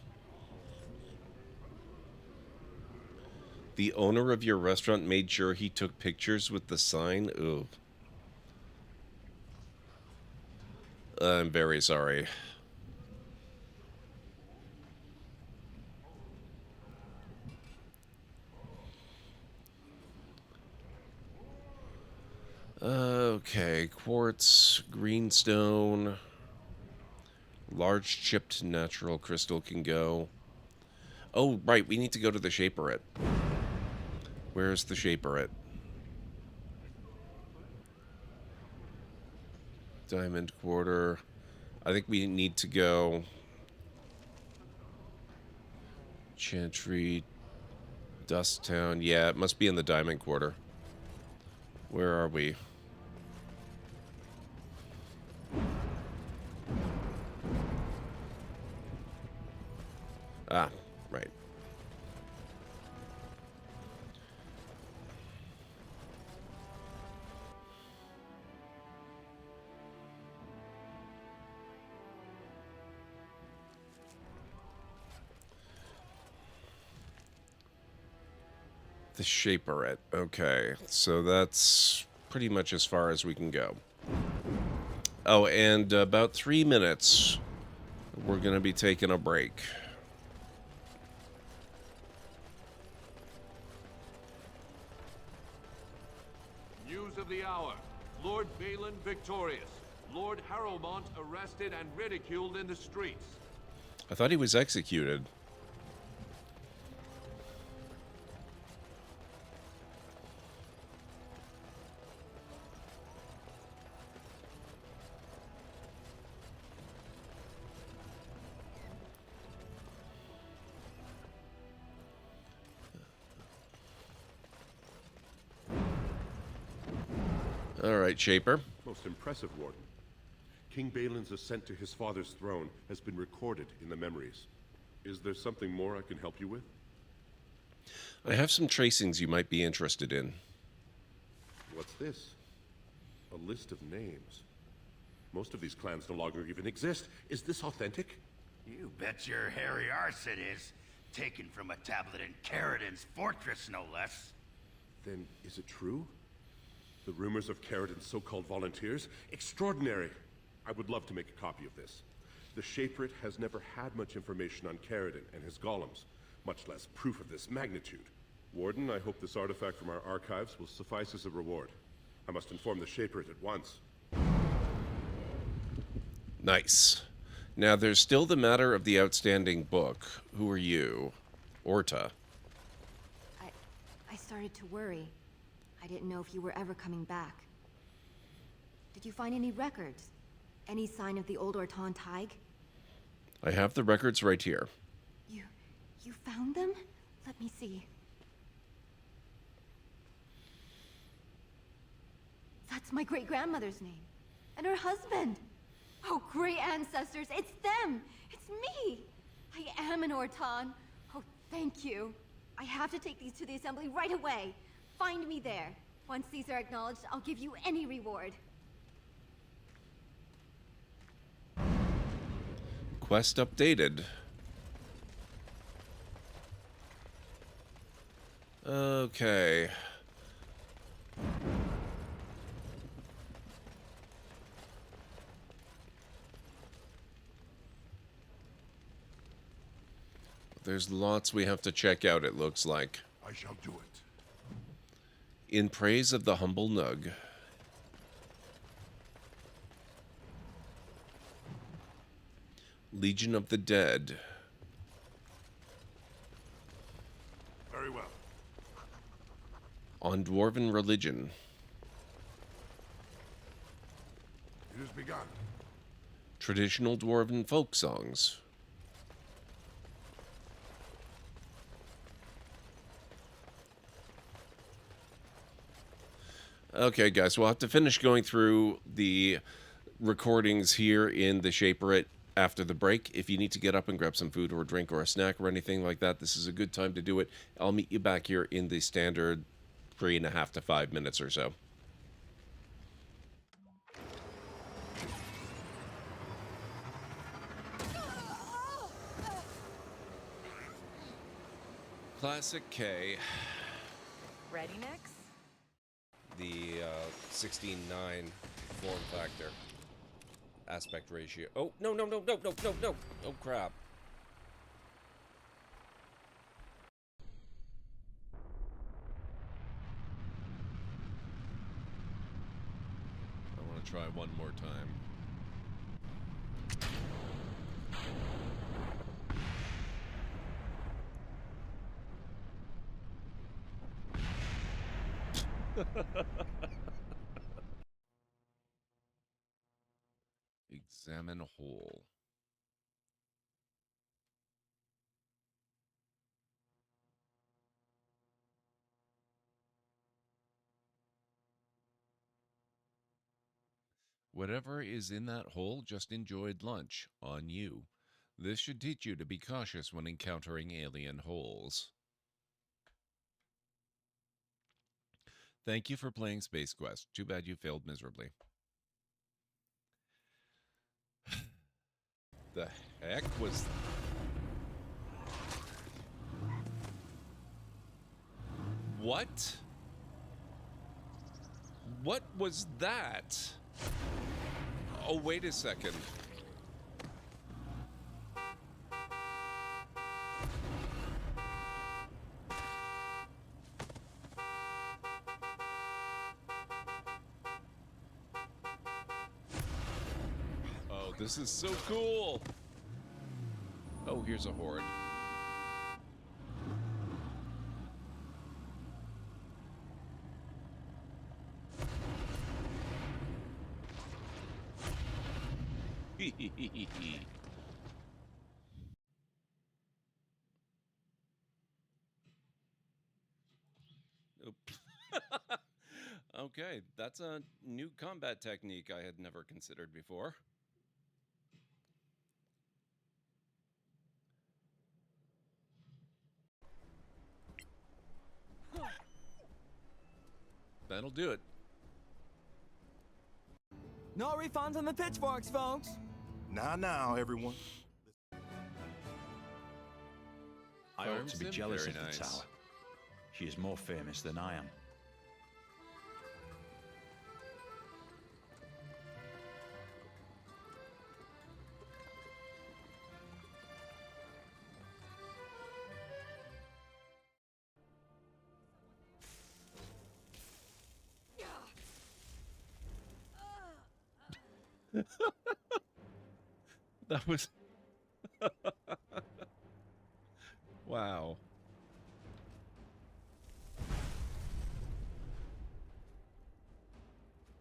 The owner of your restaurant made sure he took pictures with the sign? Ooh. I'm very sorry. Okay, quartz, greenstone, large chipped natural crystal can go. Oh, right, we need to go to the Shaperate. Where's the Shaperate? Diamond quarter. I think we need to go Chantry, Dust Town. Yeah, it must be in the Diamond Quarter. Where are we? Ah, right. The Shaperette. Okay, so that's pretty much as far as we can go. Oh, and about 3 minutes, we're going to be taking a break. News of the hour. Lord Balin victorious. Lord Harrowmont arrested and ridiculed in the streets. I thought he was executed. All right, Shaper. Most impressive, Warden. King Balin's ascent to his father's throne has been recorded in the memories. Is there something more I can help you with? I have some tracings you might be interested in. What's this? A list of names. Most of these clans no longer even exist. Is this authentic? You bet your hairy arse it is. Taken from a tablet in Caridin's fortress, no less. Then is it true? The rumors of Caridin's so-called volunteers? Extraordinary! I would love to make a copy of this. The Shaperate has never had much information on Caridin and his golems, much less proof of this magnitude. Warden, I hope this artifact from our archives will suffice as a reward. I must inform the Shaperate at once. Nice. Now, there's still the matter of the outstanding book. Who are you? Orta. I started to worry. I didn't know if you were ever coming back. Did you find any records? Any sign of the old Orton Tig? I have the records right here. You found them? Let me see. That's my great-grandmother's name. And her husband. Oh, great ancestors, it's them! It's me! I am an Orton. Oh, thank you. I have to take these to the assembly right away. Find me there. Once these are acknowledged, I'll give you any reward. Quest updated. Okay. There's lots we have to check out, it looks like. I shall do it. In praise of the humble Nug. Legion of the Dead. Very well. On Dwarven religion. It has begun. Traditional Dwarven folk songs. Okay, guys, we'll have to finish going through the recordings here in the Shaperate after the break. If you need to get up and grab some food or a drink or a snack or anything like that, this is a good time to do it. I'll meet you back here in the standard 3.5 to 5 minutes or so. Classic K. Ready, Nix? The 16:9 form factor. Aspect ratio. Oh, no. Oh, crap. I want to try one more time. Examine hole. Whatever is in that hole just enjoyed lunch. On you. This should teach you to be cautious when encountering alien holes. Thank you for playing Space Quest. Too bad you failed miserably. The heck was... What? What was that? Oh, wait a second. Oh, this is so cool. Oh, here's a horde. Okay, that's a new combat technique I had never considered before. That'll do it. No refunds on the pitchforks, folks. Now, everyone. I ought to be Farms jealous them? of Very the nice. tower. She is more famous than I am. That was... Wow.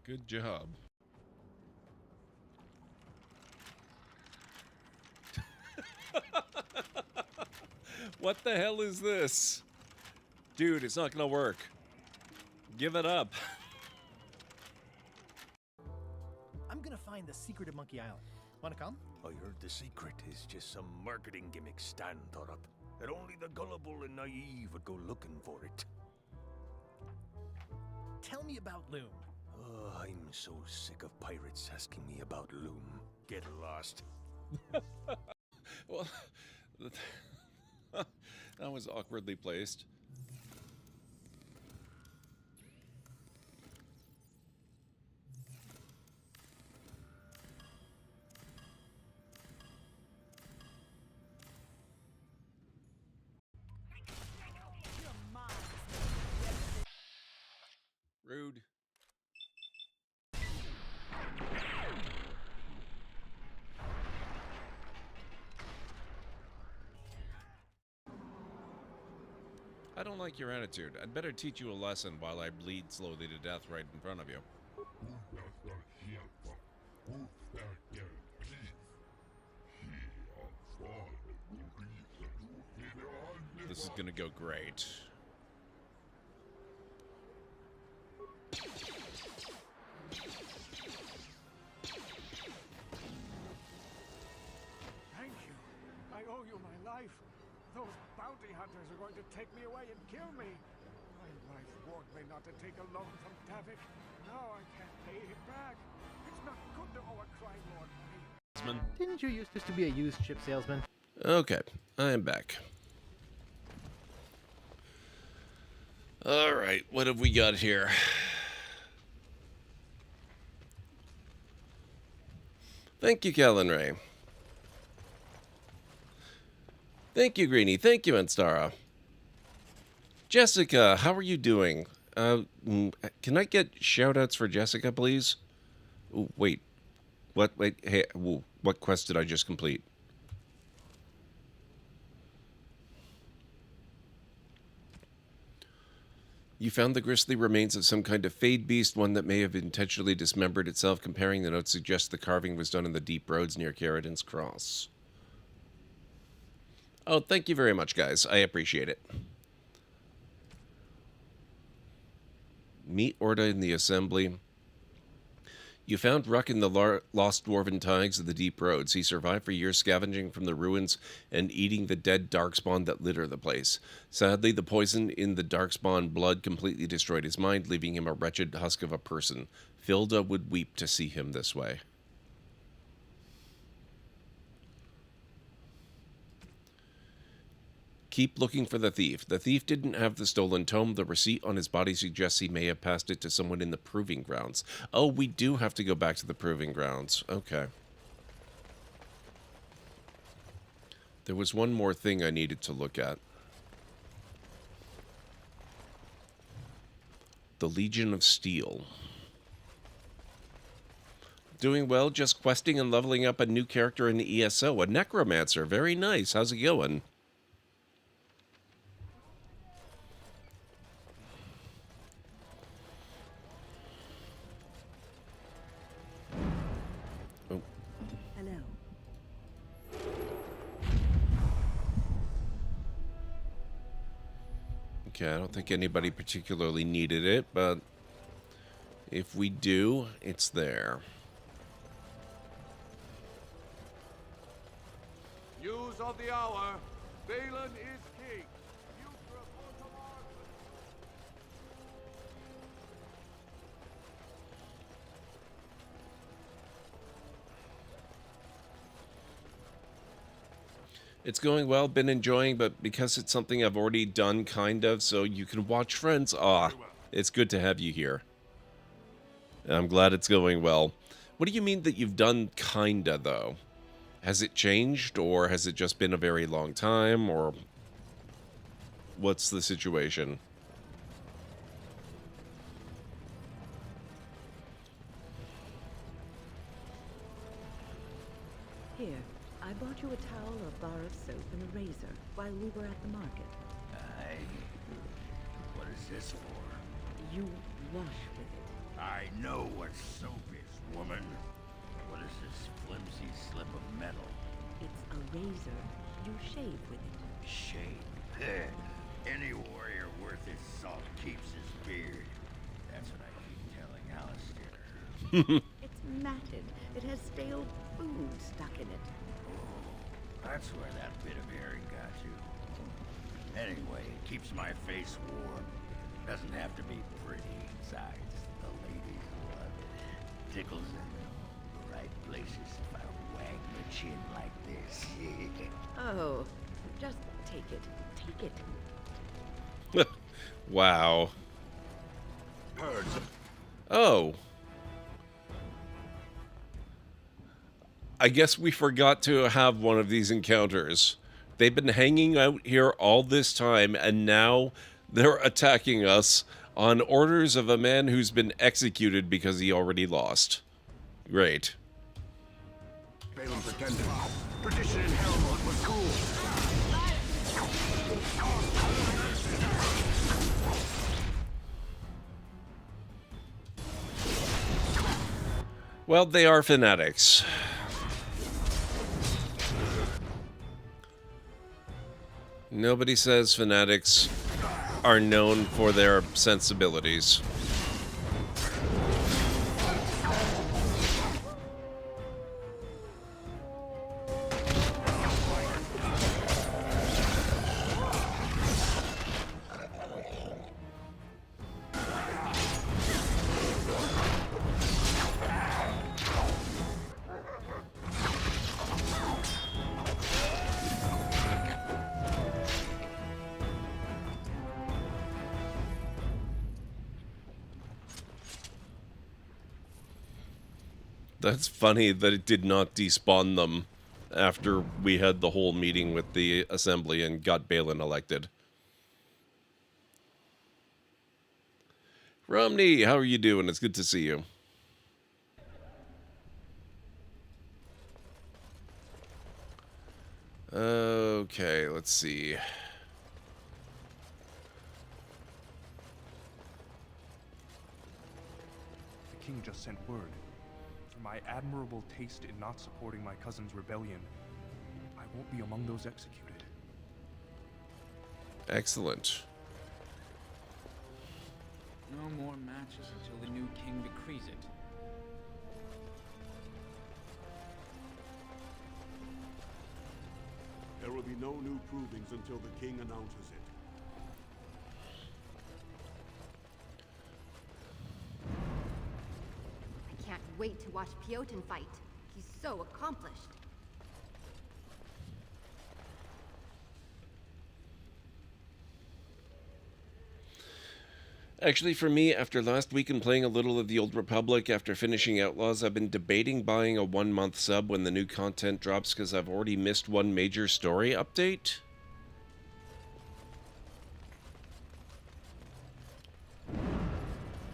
Good job. What the hell is this? Dude, it's not gonna work. Give it up. I'm gonna find the secret of Monkey Island. Wanna come? I heard the secret is just some marketing gimmick Stan thought up. That only the gullible and naive would go looking for it. Tell me about Loom. Oh, I'm so sick of pirates asking me about Loom. Get lost. Well, that was awkwardly placed. Rude. I don't like your attitude. I'd better teach you a lesson while I bleed slowly to death right in front of you. This is gonna go great. Thank you. I owe you my life. Those bounty hunters are going to take me away and kill me. My wife warned me not to take a loan from Davik. Now I can't pay him back. It's not good to owe a crime lord money. Didn't you used to be a used ship salesman? Okay, I am back. All right, what have we got here? Thank you, Kellen Ray. Thank you, Greenie. Thank you, Anstara. Jessica, how are you doing? Can I get shout-outs for Jessica, please? Ooh, wait. What? Wait. Hey, ooh, what quest did I just complete? You found the grisly remains of some kind of fade beast, one that may have intentionally dismembered itself. Comparing the notes suggests the carving was done in the deep roads near Caridin's Cross. Oh, thank you very much, guys. I appreciate it. Meet Orda in the assembly. You found Ruck in the lost dwarven tags of the deep roads. He survived for years scavenging from the ruins and eating the dead darkspawn that litter the place. Sadly, the poison in the darkspawn blood completely destroyed his mind, leaving him a wretched husk of a person. Filda would weep to see him this way. Keep looking for the thief. The thief didn't have the stolen tome. The receipt on his body suggests he may have passed it to someone in the proving grounds. Oh, we do have to go back to the proving grounds. Okay. There was one more thing I needed to look at. The Legion of Steel. Doing well, just questing and leveling up a new character in the ESO. A necromancer. Very nice. How's it going? Okay, I don't think anybody particularly needed it, but if we do, it's there. News of the hour. Balin is king. Future of Orzammar. It's going well, been enjoying, but because it's something I've already done, kind of, so you can watch Friends. It's good to have you here. I'm glad it's going well. What do you mean that you've done kinda, though? Has it changed, or has it just been a very long time, or what's the situation? Here, I bought you a towel, a bar of soap, and a razor while we were at the market. What is this for? You wash with it. I know what soap is, woman. What is this flimsy slip of metal? It's a razor. You shave with it. Shave? Any warrior worth his salt keeps his beard. That's what I keep telling Alistair. It's matted. It has stale food stuck in it. That's where that bit of herring got you. Anyway, it keeps my face warm. Doesn't have to be pretty. Besides, the ladies love it. Tickles in the right places if I wag my chin like this. Oh, just take it. Take it. Wow. Oh. I guess we forgot to have one of these encounters. They've been hanging out here all this time, and now they're attacking us on orders of a man who's been executed because he already lost. Great. Balin pretended. Perdition in Helmut was cool. Well, they are fanatics. Nobody says fanatics are known for their sensibilities. That's funny that it did not despawn them after we had the whole meeting with the assembly and got Balin elected. Romney, how are you doing? It's good to see you. Okay, let's see. The king just sent word. For my admirable taste in not supporting my cousin's rebellion, I won't be among those executed. Excellent. No more matches until the new king decrees it. will be no new provings until the king announces it. I can't wait to watch Piotr fight. He's so accomplished. Actually, for me, after last week and playing a little of the Old Republic, after finishing Outlaws, I've been debating buying a 1-month sub when the new content drops because I've already missed one major story update.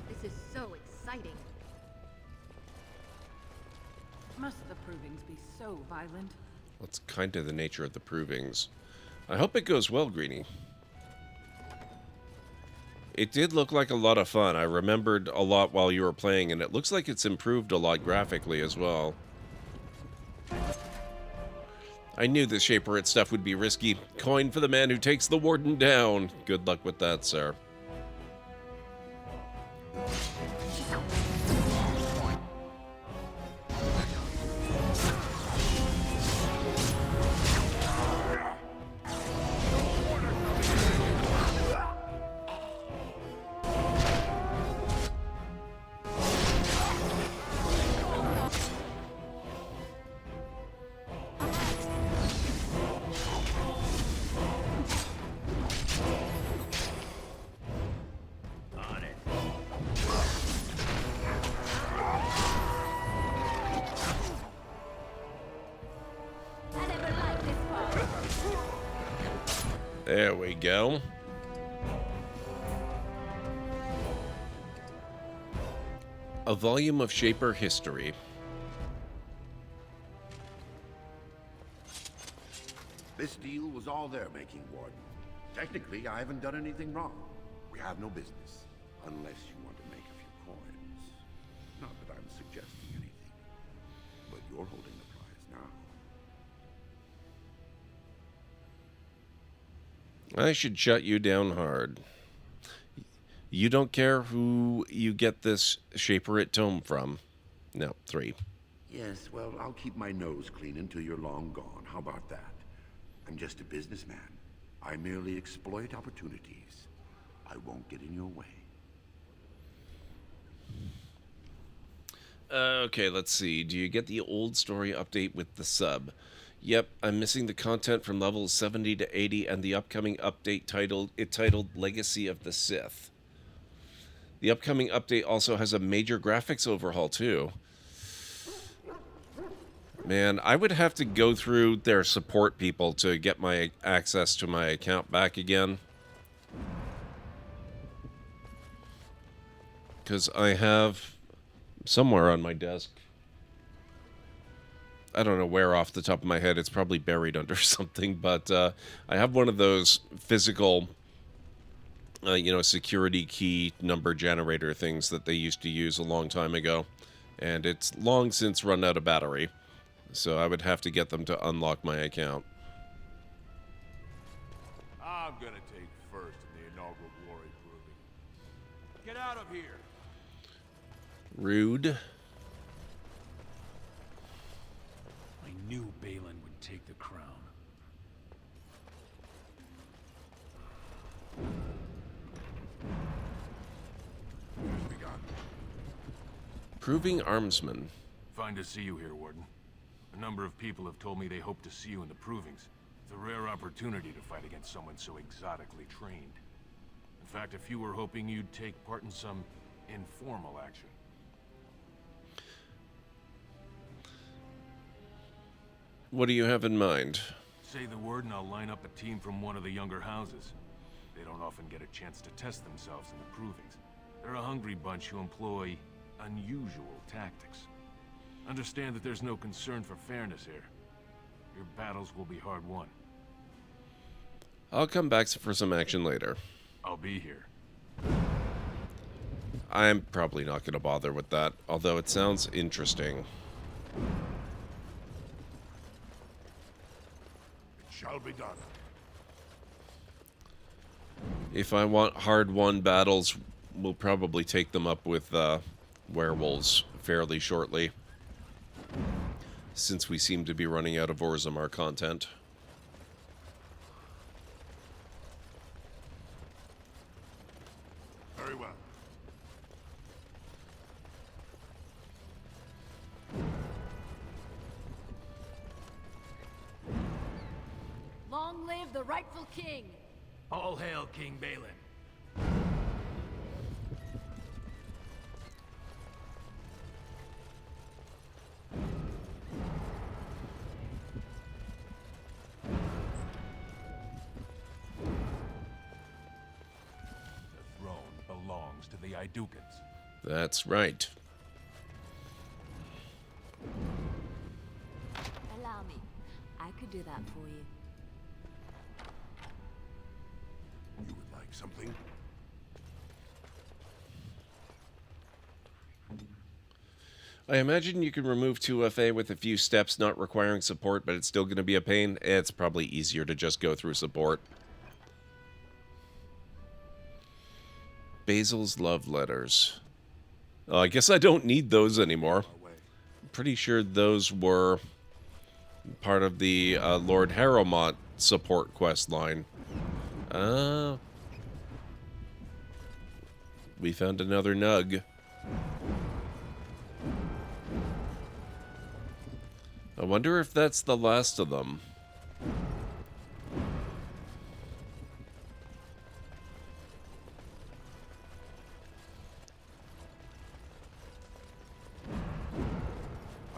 This is so exciting. Must the provings be so violent? That's kind of the nature of the provings. I hope it goes well, Greenie. It did look like a lot of fun. I remembered a lot while you were playing, and it looks like it's improved a lot graphically as well. I knew the Shaperate stuff would be risky. Coin for the man who takes the warden down. Good luck with that, sir. There we go. A volume of Shaper history. This deal was all their making, Warden. Technically, I haven't done anything wrong. We have no business, unless you want to make a few coins. Not that I'm suggesting anything, but you're holding the prize now. I should shut you down hard. You don't care who you get this Shaperate tome from? No, 3. Yes, well, I'll keep my nose clean until you're long gone. How about that? I'm just a businessman. I merely exploit opportunities. I won't get in your way. Okay, let's see. Do you get the old story update with the sub? Yep, I'm missing the content from levels 70 to 80 and the upcoming update titled Legacy of the Sith. The upcoming update also has a major graphics overhaul too. Man, I would have to go through their support people to get my access to my account back again. Because I have somewhere on my desk, I don't know where off the top of my head, it's probably buried under something, but I have one of those physical, security key number generator things that they used to use a long time ago. And it's long since run out of battery. So I would have to get them to unlock my account. I'm gonna take first in the inaugural glory proving. Get out of here! Rude. I knew Balin would take the crown. What have we got? Proving armsman. Fine to see you here, Warden. A number of people have told me they hope to see you in the provings. It's a rare opportunity to fight against someone so exotically trained. In fact, a few were hoping you'd take part in some informal action. What do you have in mind? Say the word and I'll line up a team from one of the younger houses. They don't often get a chance to test themselves in the provings. They're a hungry bunch who employ unusual tactics. Understand that there's no concern for fairness here. Your battles will be hard won. I'll come back for some action later. I'll be here. I'm probably not going to bother with that, although it sounds interesting. It shall be done. If I want hard-won battles, we'll probably take them up with werewolves fairly shortly, since we seem to be running out of Orzammar content. of the rightful king. All hail King Balin. The throne belongs to the Idukans. That's right. Allow me. I could do that for you. You would like something? I imagine you can remove 2FA with a few steps not requiring support, but it's still going to be a pain. It's probably easier to just go through support. Basil's love letters. Oh, I guess I don't need those anymore. I'm pretty sure those were part of the Lord Harrowmont support quest line. We found another nug. I wonder if that's the last of them.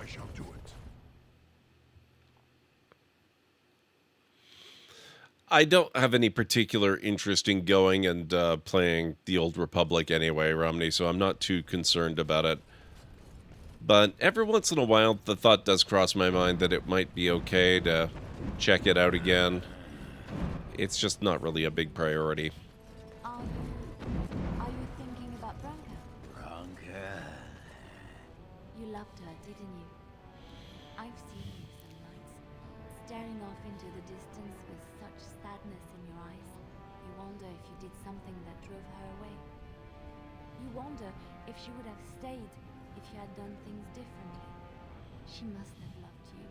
I shall do it. I don't have any particular interest in going and playing the Old Republic anyway, Romney, so I'm not too concerned about it. But every once in a while, the thought does cross my mind that it might be okay to check it out again. It's just not really a big priority. Are you thinking about Branka? Branka. You loved her, didn't you? I've seen you some nights, staring off into the distance with such sadness in your eyes. You wonder if you did something that drove her away. You wonder if she would have stayed if you had done things differently. She must have loved you.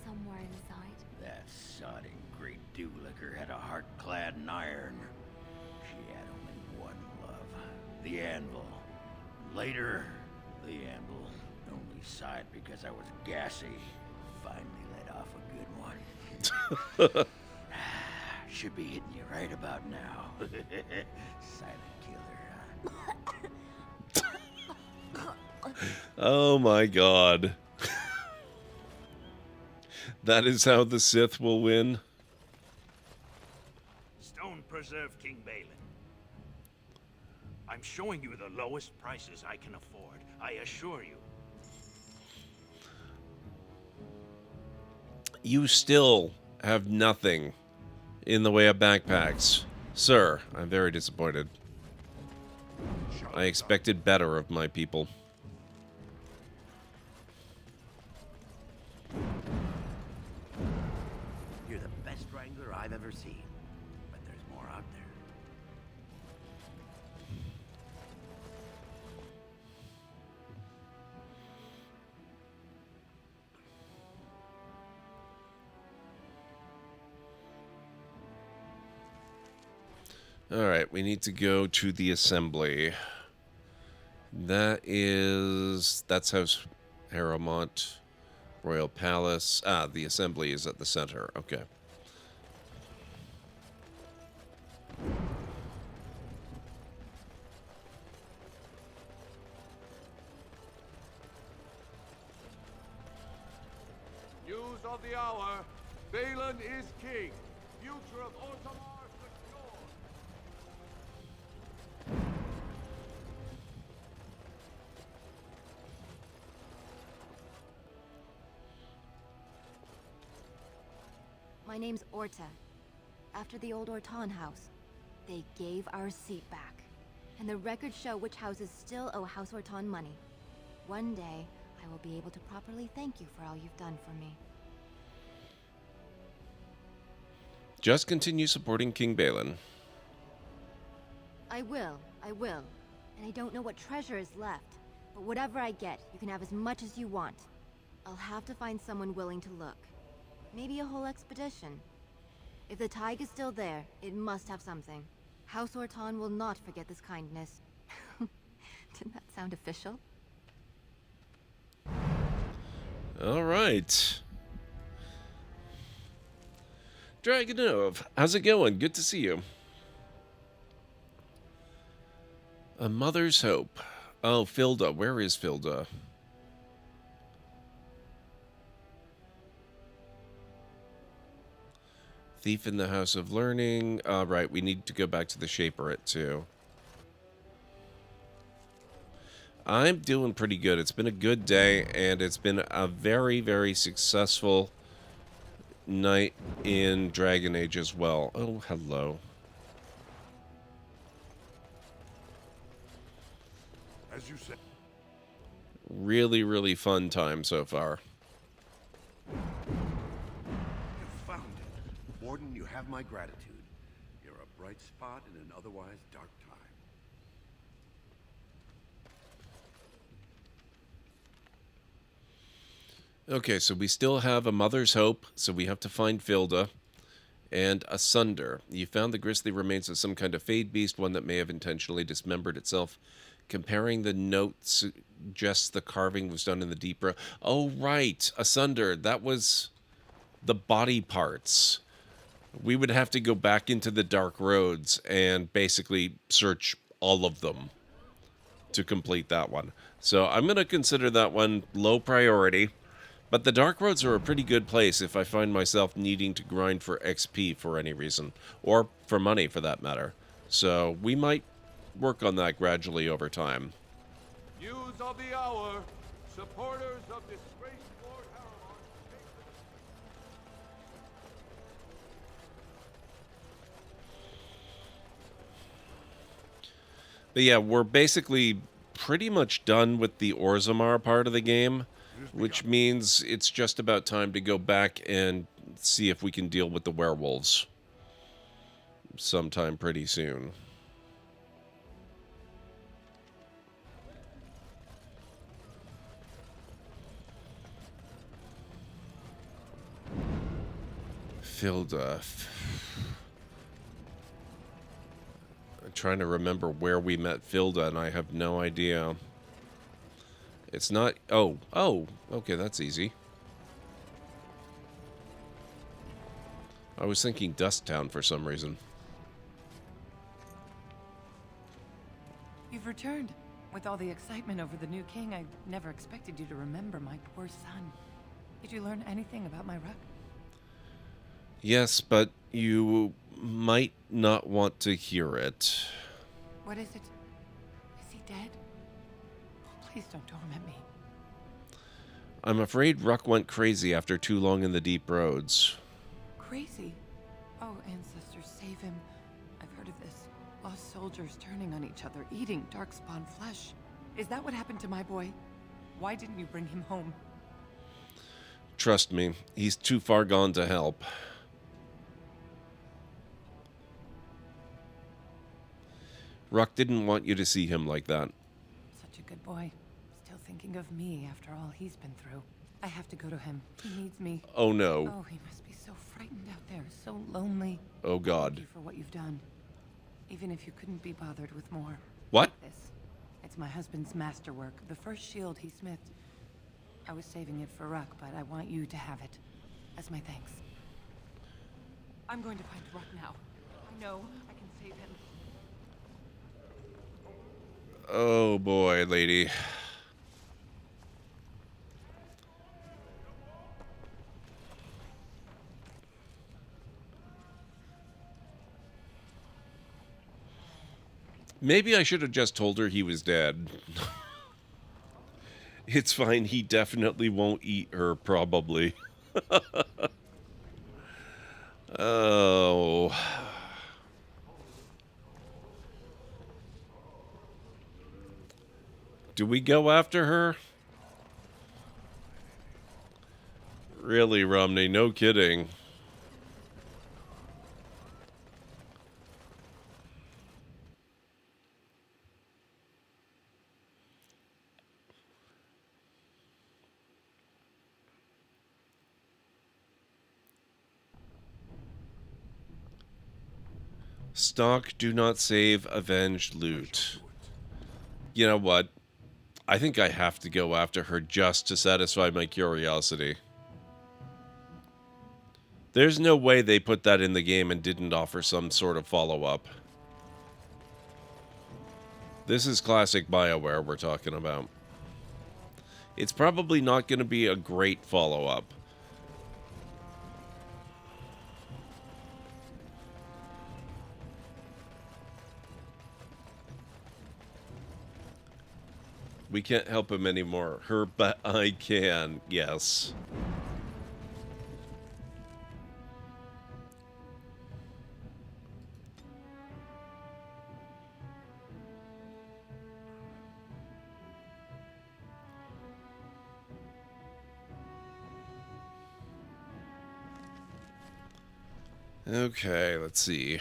Somewhere inside. That sodding great dew-licker had a heart clad in iron. She had only one love. The Anvil. Later, the Anvil only sighed because I was gassy. Finally let off a good one. Should be hitting you right about now. Silent killer, huh? Oh my god. That is how the Sith will win. Stone Preserve King Balin. I'm showing you the lowest prices I can afford, I assure you. You still have nothing in the way of backpacks. Sir, I'm very disappointed. I expected better of my people. You're the best wrangler I've ever seen, but there's more out there. Alright, we need to go to the assembly. That's House Harrowmont, Royal Palace. Ah, the assembly is at the center. Okay. News of the hour. Balin is king. Future of Orzammar secure. My name's Orta. After the old Orton house, they gave our seat back. And the records show which houses still owe House Orton money. One day, I will be able to properly thank you for all you've done for me. Just continue supporting King Balin. I will. And I don't know what treasure is left. But whatever I get, you can have as much as you want. I'll have to find someone willing to look. Maybe a whole expedition. If the Tig is still there, it must have something. House Orton will not forget this kindness. Didn't that sound official? All right. Dragonov, how's it going? Good to see you. A Mother's Hope. Oh, Filda. Where is Filda? Thief in the House of Learning. Right, we need to go back to the Shaperate, too. I'm doing pretty good. It's been a good day, and it's been a very, very successful night in Dragon Age as well. Oh, hello. As you said. Really, really fun time so far. You found it. Warden, you have my gratitude. You're a bright spot in an otherwise dark time. Okay, so we still have a Mother's Hope, so we have to find Filda. And Asunder. You found the grisly remains of some kind of fade beast, one that may have intentionally dismembered itself. Comparing the notes suggests the carving was done in the deep road. Oh, right. Asunder. That was the body parts. We would have to go back into the dark roads and basically search all of them to complete that one. So I'm going to consider that one low priority. But the dark roads are a pretty good place if I find myself needing to grind for XP for any reason. Or for money, for that matter. So we might work on that gradually over time. News of the hour. Supporters of disgraced Lord Harrowmont. But yeah, we're basically pretty much done with the Orzammar part of the game, which means it's just about time to go back and see if we can deal with the werewolves sometime pretty soon. Filda. I'm trying to remember where we met Filda, and I have no idea. It's not... Oh, okay, that's easy. I was thinking Dust Town for some reason. You've returned. With all the excitement over the new king, I never expected you to remember my poor son. Did you learn anything about my ruck? Yes, but you might not want to hear it. What is it? Is he dead? Oh, please don't torment me. I'm afraid Ruck went crazy after too long in the deep roads. Crazy? Oh, ancestors, save him. I've heard of this. Lost soldiers turning on each other, eating darkspawn flesh. Is that what happened to my boy? Why didn't you bring him home? Trust me, he's too far gone to help. Ruck didn't want you to see him like that. Such a good boy. Still thinking of me after all he's been through. I have to go to him. He needs me. Oh no. Oh, he must be so frightened out there, so lonely. Oh God. Thank you for what you've done. Even if you couldn't be bothered with more. What? This. It's my husband's masterwork, the first shield he smithed. I was saving it for Ruck, but I want you to have it. As my thanks. I'm going to find Ruck now. I know I can save him. Oh boy, lady. Maybe I should have just told her he was dead. It's fine, he definitely won't eat her, probably. Oh. Do we go after her? Really, Romney, no kidding. Stock, do not save, avenged, loot. You know what? I think I have to go after her just to satisfy my curiosity. There's no way they put that in the game and didn't offer some sort of follow-up. This is classic BioWare we're talking about. It's probably not going to be a great follow-up. We can't help him anymore. Her, but I can. Yes. Okay, let's see.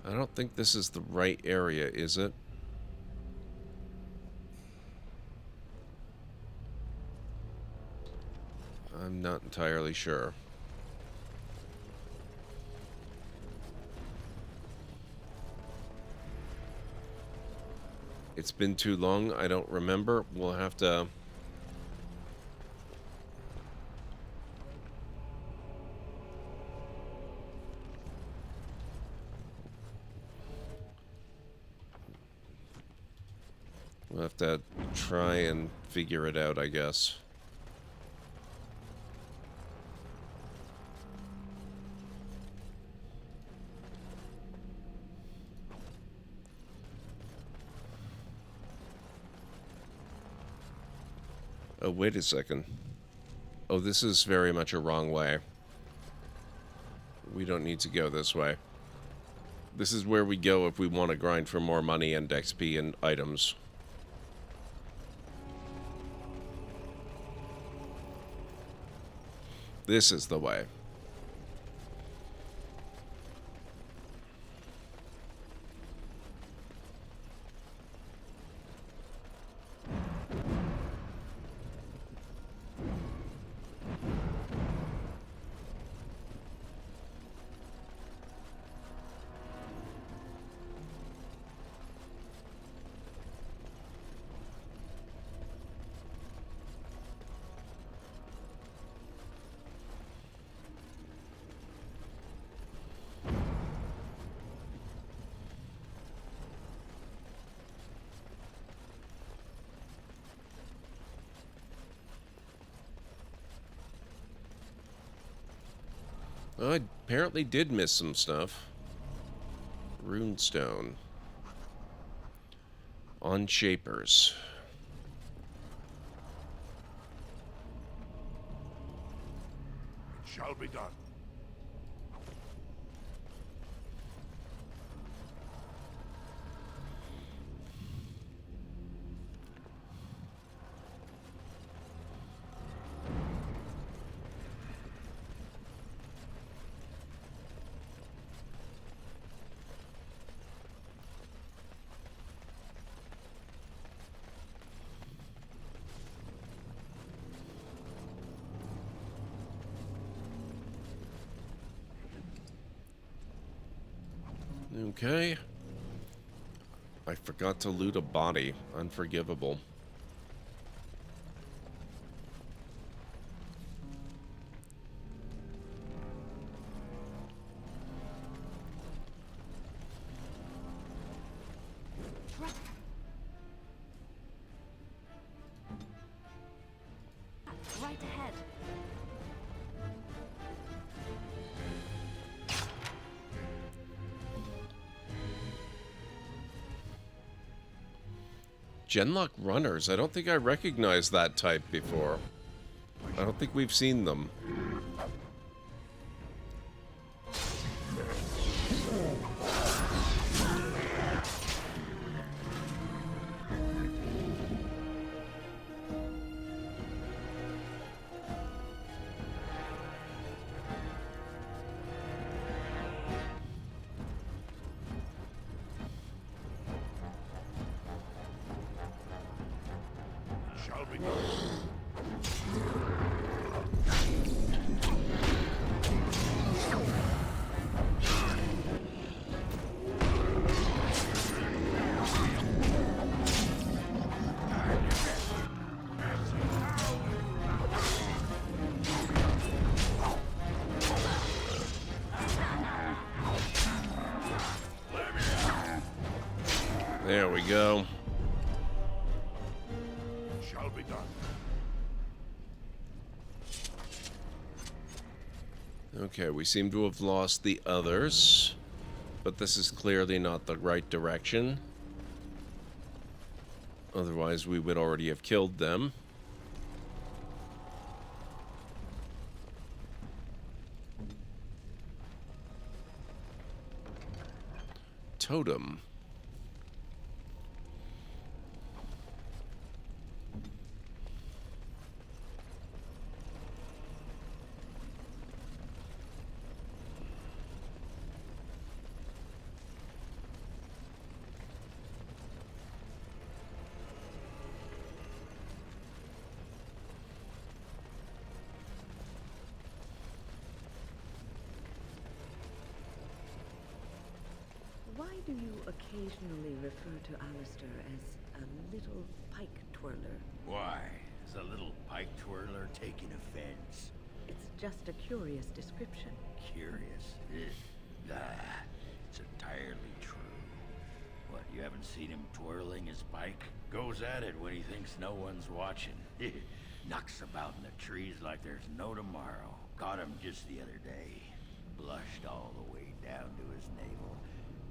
I don't think this is the right area, is it? I'm not entirely sure. It's been too long, I don't remember. We'll have to... We'll have to try and figure it out, I guess. Oh, wait a second. Oh, this is very much a wrong way. We don't need to go this way. This is where we go if we want to grind for more money and XP and items. This is the way. I apparently did miss some stuff. Runestone. On Shapers. It shall be done. Okay. I forgot to loot a body. Unforgivable. Right ahead. Genlock runners. I don't think I recognized that type before. I don't think we've seen them. Shall be done. There we go. Shall be done. Okay, we seem to have lost the others, but this is clearly not the right direction. Otherwise, we would already have killed them. Totem. Why do you occasionally refer to Alistair as a little pike twirler? Why? Is a little pike twirler taking offense? It's just a curious description. Curious? It's entirely true. What, you haven't seen him twirling his pike? Goes at it when he thinks no one's watching. Knocks about in the trees like there's no tomorrow. Got him just the other day. Blushed all the way down to his navel.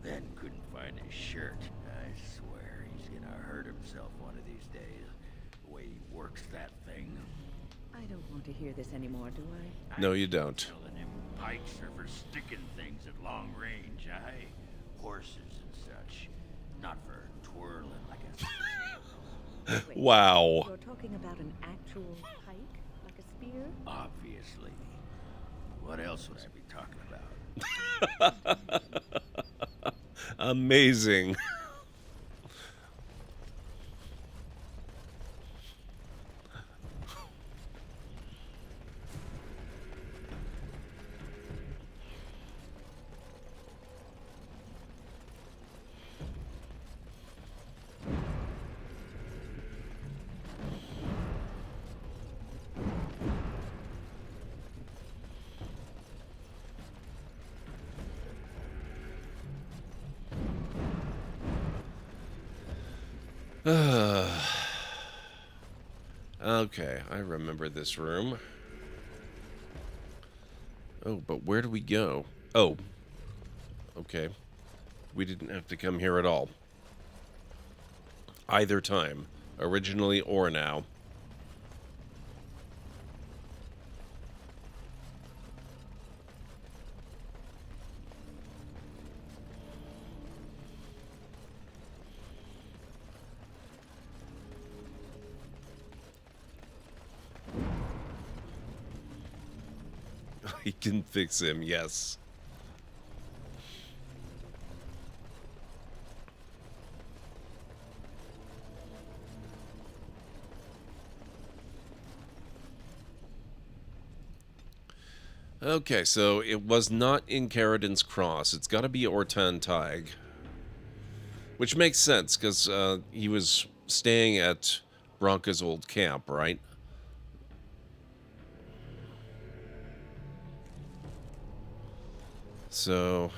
Then couldn't find his shirt. I swear he's gonna hurt himself one of these days. The way he works that thing. I don't want to hear this anymore, do I? No, you don't. Telling him pikes are for sticking things at long range, aye? Horses and such. Not for twirling like a... Wait, Wow. You're talking about an actual pike? Like a spear? Obviously. What else would I be talking about? Amazing. Okay, I remember this room. Oh, but where do we go? Oh. Okay. We didn't have to come here at all. Either time. Originally or now. He can fix him, yes. Okay, so it was not in Caridin's Cross. It's got to be Ortan Tig. Which makes sense, because he was staying at Branka's old camp, right? So,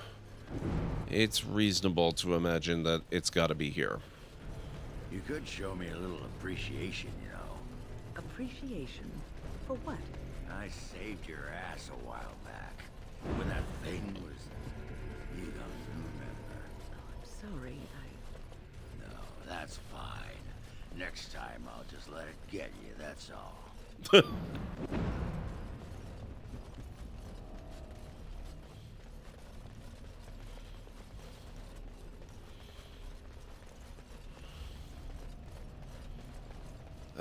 it's reasonable to imagine that it's got to be here. You could show me a little appreciation, you know. Appreciation? For what? I saved your ass a while back. When that thing was... You don't remember. I'm sorry, No, that's fine. Next time I'll just let it get you, that's all.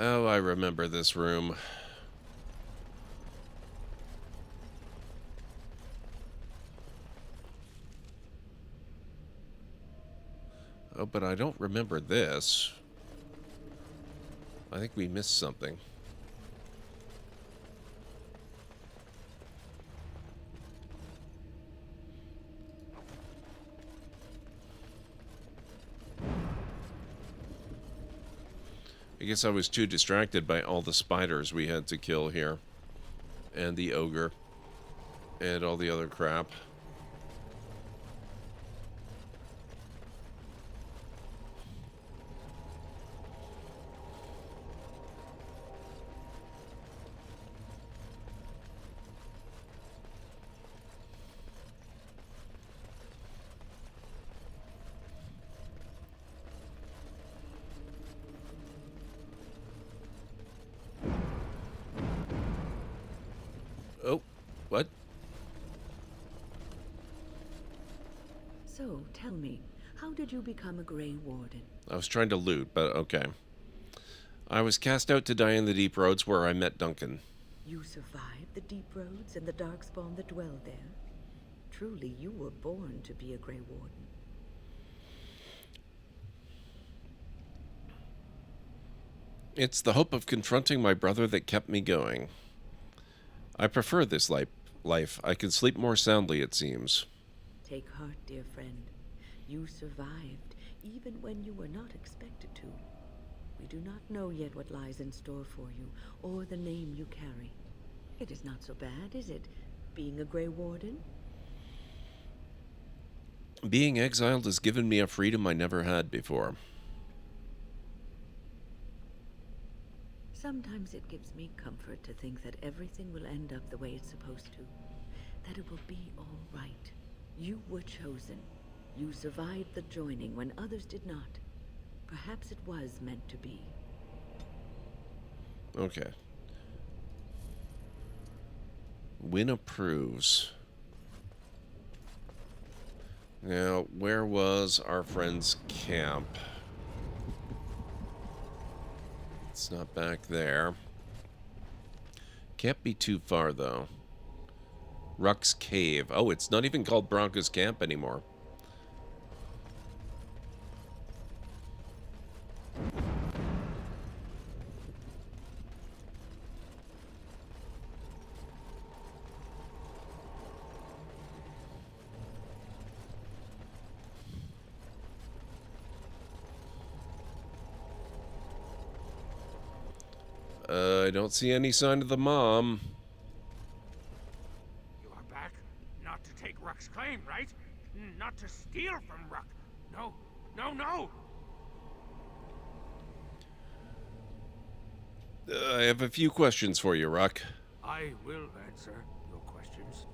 Oh, I remember this room. Oh, but I don't remember this. I think we missed something. I guess I was too distracted by all the spiders we had to kill here. And the ogre. And all the other crap. What? So, tell me, how did you become a Grey Warden? I was trying to loot, but okay. I was cast out to die in the deep roads where I met Duncan. You survived the deep roads and the darkspawn that dwell there? Truly, you were born to be a Grey Warden. It's the hope of confronting my brother that kept me going. I prefer this life. I can sleep more soundly, it seems. Take heart, dear friend. You survived, even when you were not expected to. We do not know yet what lies in store for you, or the name you carry. It is not so bad, is it, being a Grey Warden? Being exiled has given me a freedom I never had before. Sometimes it gives me comfort to think that everything will end up the way it's supposed to. That it will be all right. You were chosen. You survived the joining when others did not. Perhaps it was meant to be. Okay. Win approves. Now, where was our friend's camp? It's not back there. Can't be too far, though. Ruck's Cave. Oh, it's not even called Branka's Camp anymore. I don't see any sign of the mom. You are back? Not to take Ruck's claim, right? Not to steal from Ruck. No, no, no! I have a few questions for you, Ruck. I will answer your questions.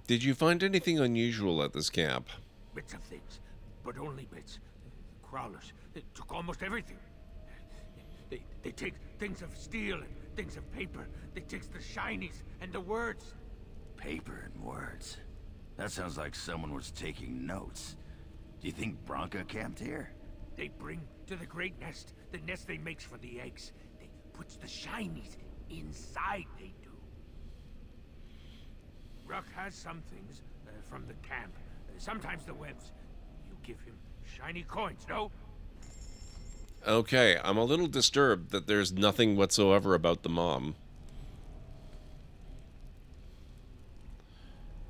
Did you find anything unusual at this camp? Bits of things, but only bits. Crawlers, they took almost everything. They take things of steel and things of paper. They take the shinies and the words. Paper and words. That sounds like someone was taking notes. Do you think Branka camped here? They bring to the great nest, the nest they makes for the eggs. They puts the shinies inside, they do. Ruck has some things from the camp. Sometimes the webs. You give him shiny coins, no? Okay, I'm a little disturbed that there's nothing whatsoever about the mom.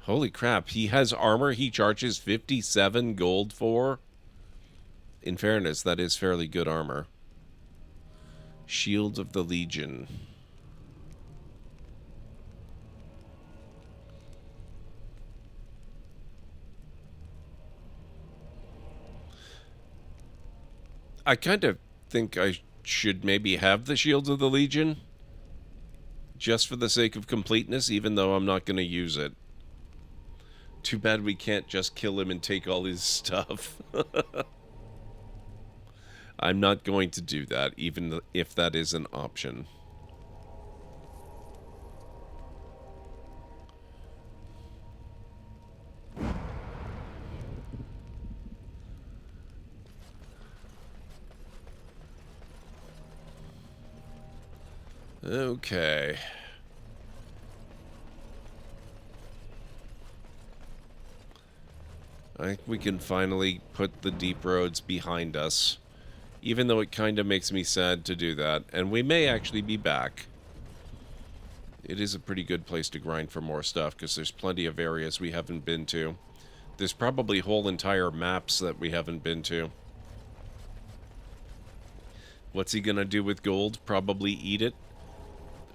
Holy crap, he has armor he charges 57 gold for? In fairness, that is fairly good armor. Shield of the Legion. I kind of think I should maybe have the Shields of the Legion. Just for the sake of completeness, even though I'm not going to use it. Too bad we can't just kill him and take all his stuff. I'm not going to do that, even if that is an option. Okay. I think we can finally put the deep roads behind us. Even though it kind of makes me sad to do that. And we may actually be back. It is a pretty good place to grind for more stuff, because there's plenty of areas we haven't been to. There's probably whole entire maps that we haven't been to. What's he gonna do with gold? Probably eat it.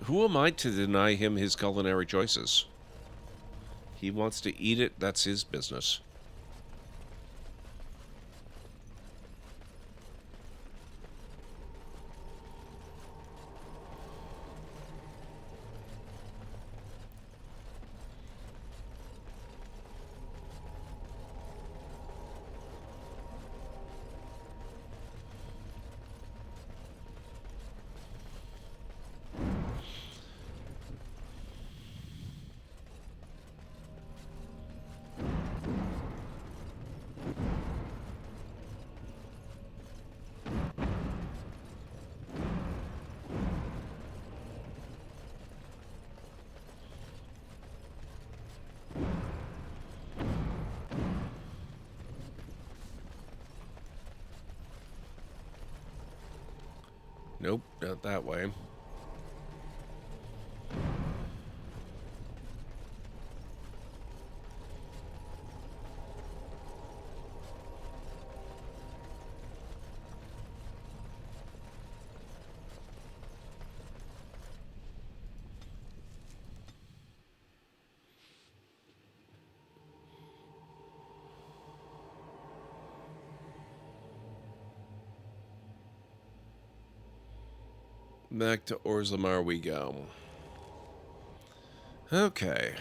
Who am I to deny him his culinary choices? He wants to eat it, that's his business. Nope, not that way. Back to Orzammar we go. Okay.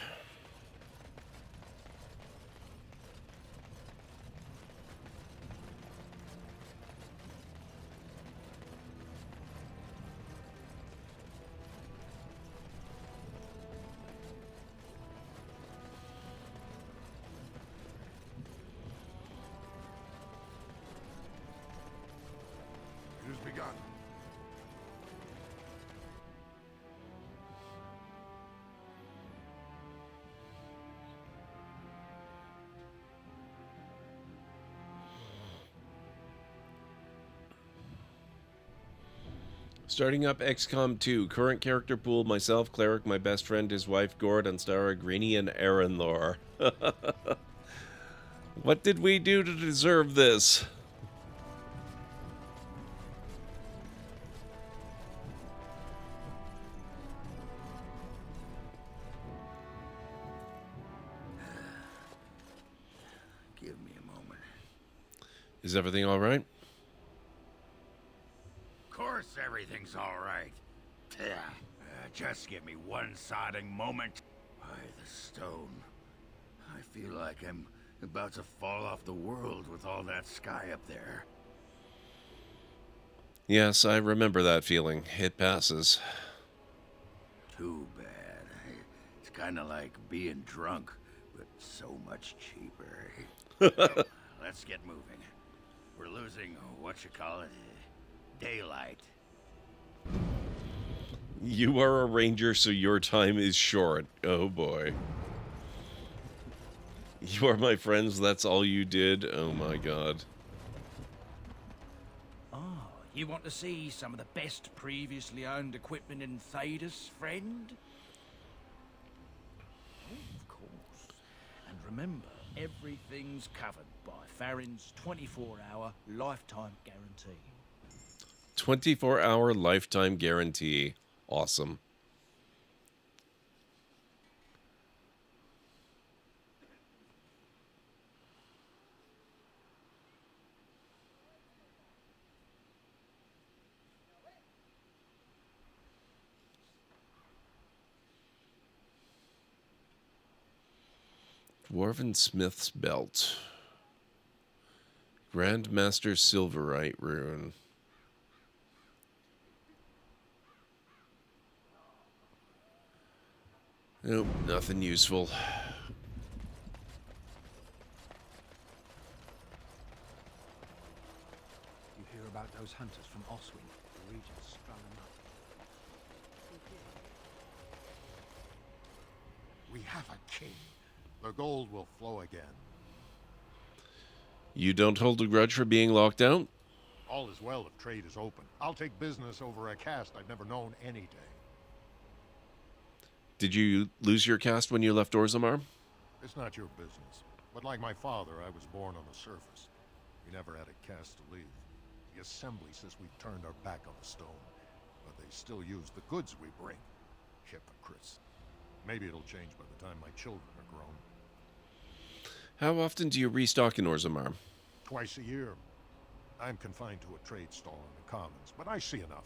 It has begun. Starting up XCOM 2. Current character pool, myself, Cleric, my best friend, his wife, Gord, Anstara, Greenie, and Aranlor. What did we do to deserve this? Give me a moment. Is everything all right? Of course everything's all right. Just give me one sodding moment. By the stone. I feel like I'm about to fall off the world with all that sky up there. Yes, I remember that feeling. It passes. Too bad. It's kind of like being drunk, but so much cheaper. Let's get moving. We're losing, daylight. You are a ranger, so your time is short. Oh boy. You are my friends, that's all you did? Oh my god. Oh, you want to see some of the best previously owned equipment in Thedas, friend? Oh, of course. And remember, everything's covered by Farron's 24-hour lifetime guarantee. 24-hour lifetime guarantee. Awesome. Dwarven Smith's Belt. Grandmaster Silverite Rune. Nope, nothing useful. You hear about those hunters from Oswin? The Regent strung them up. We have a king. The gold will flow again. You don't hold a grudge for being locked out? All is well if trade is open. I'll take business over a caste I've never known any day. Did you lose your caste when you left Orzammar? It's not your business. But like my father, I was born on the surface. We never had a caste to leave. The Assembly says we've turned our back on the stone, but they still use the goods we bring. Hypocrites. Maybe it'll change by the time my children are grown. How often do you restock in Orzammar? Twice a year. I'm confined to a trade stall in the Commons, but I see enough.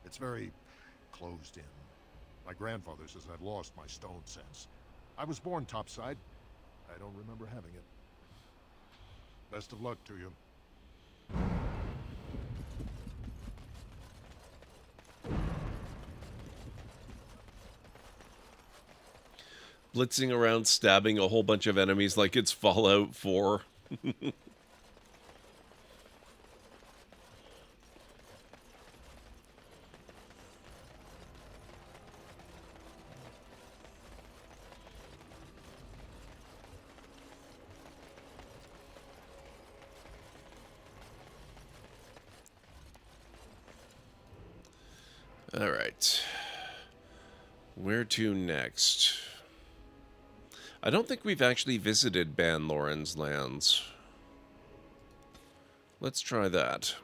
It's very closed in. My grandfather says I've lost my stone sense. I was born topside. I don't remember having it. Best of luck to you. Blitzing around, stabbing a whole bunch of enemies like it's Fallout 4. All right. Where to next? I don't think we've actually visited Ban Loren's lands. Let's try that.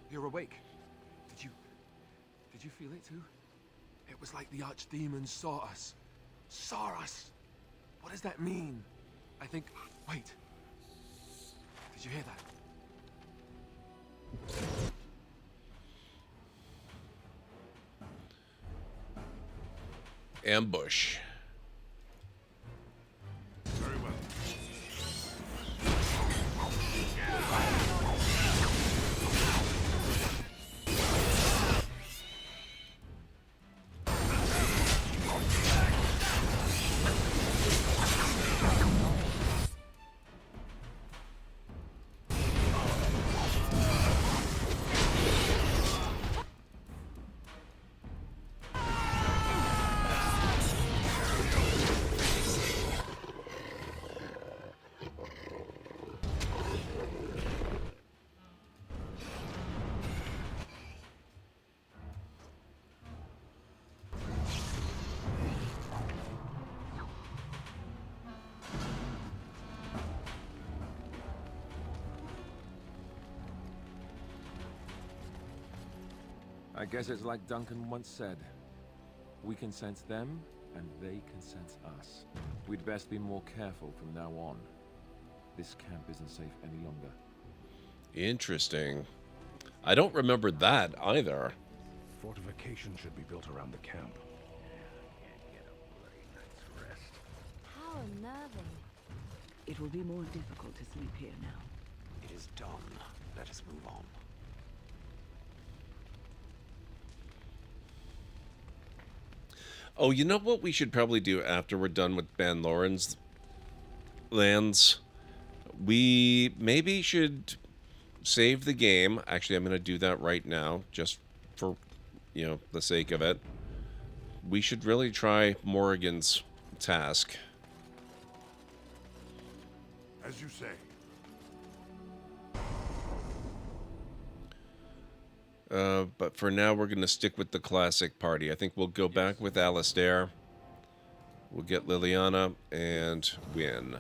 You're awake. Did you feel it too? It was like the archdemons saw us. Saw us! What does that mean? I think... Wait. Did you hear that? Ambush. Very well. I guess it's like Duncan once said. We can sense them, and they can sense us. We'd best be more careful from now on. This camp isn't safe any longer. Interesting. I don't remember that either. Fortification should be built around the camp. How unnerving. It will be more difficult to sleep here now. It is done. Let us move on. Oh, you know what we should probably do after we're done with Ban Loren's lands? We maybe should save the game. Actually, I'm going to do that right now, just for, you know, the sake of it. We should really try Morrigan's task. As you say. But for now, we're going to stick with the classic party. I think we'll go back with Alistair. We'll get Liliana and win.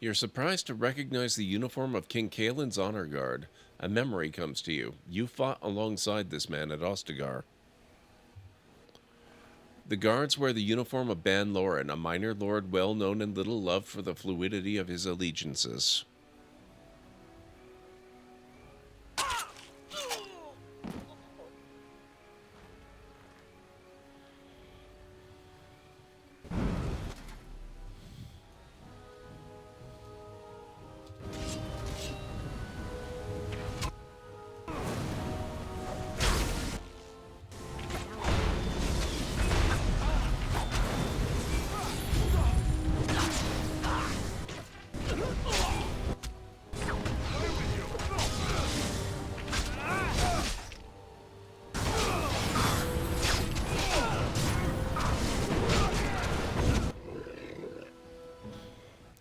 You're surprised to recognize the uniform of King Kaelin's honor guard. A memory comes to you. You fought alongside this man at Ostagar. The guards wear the uniform of Ban Loren, a minor lord well known and little loved for the fluidity of his allegiances.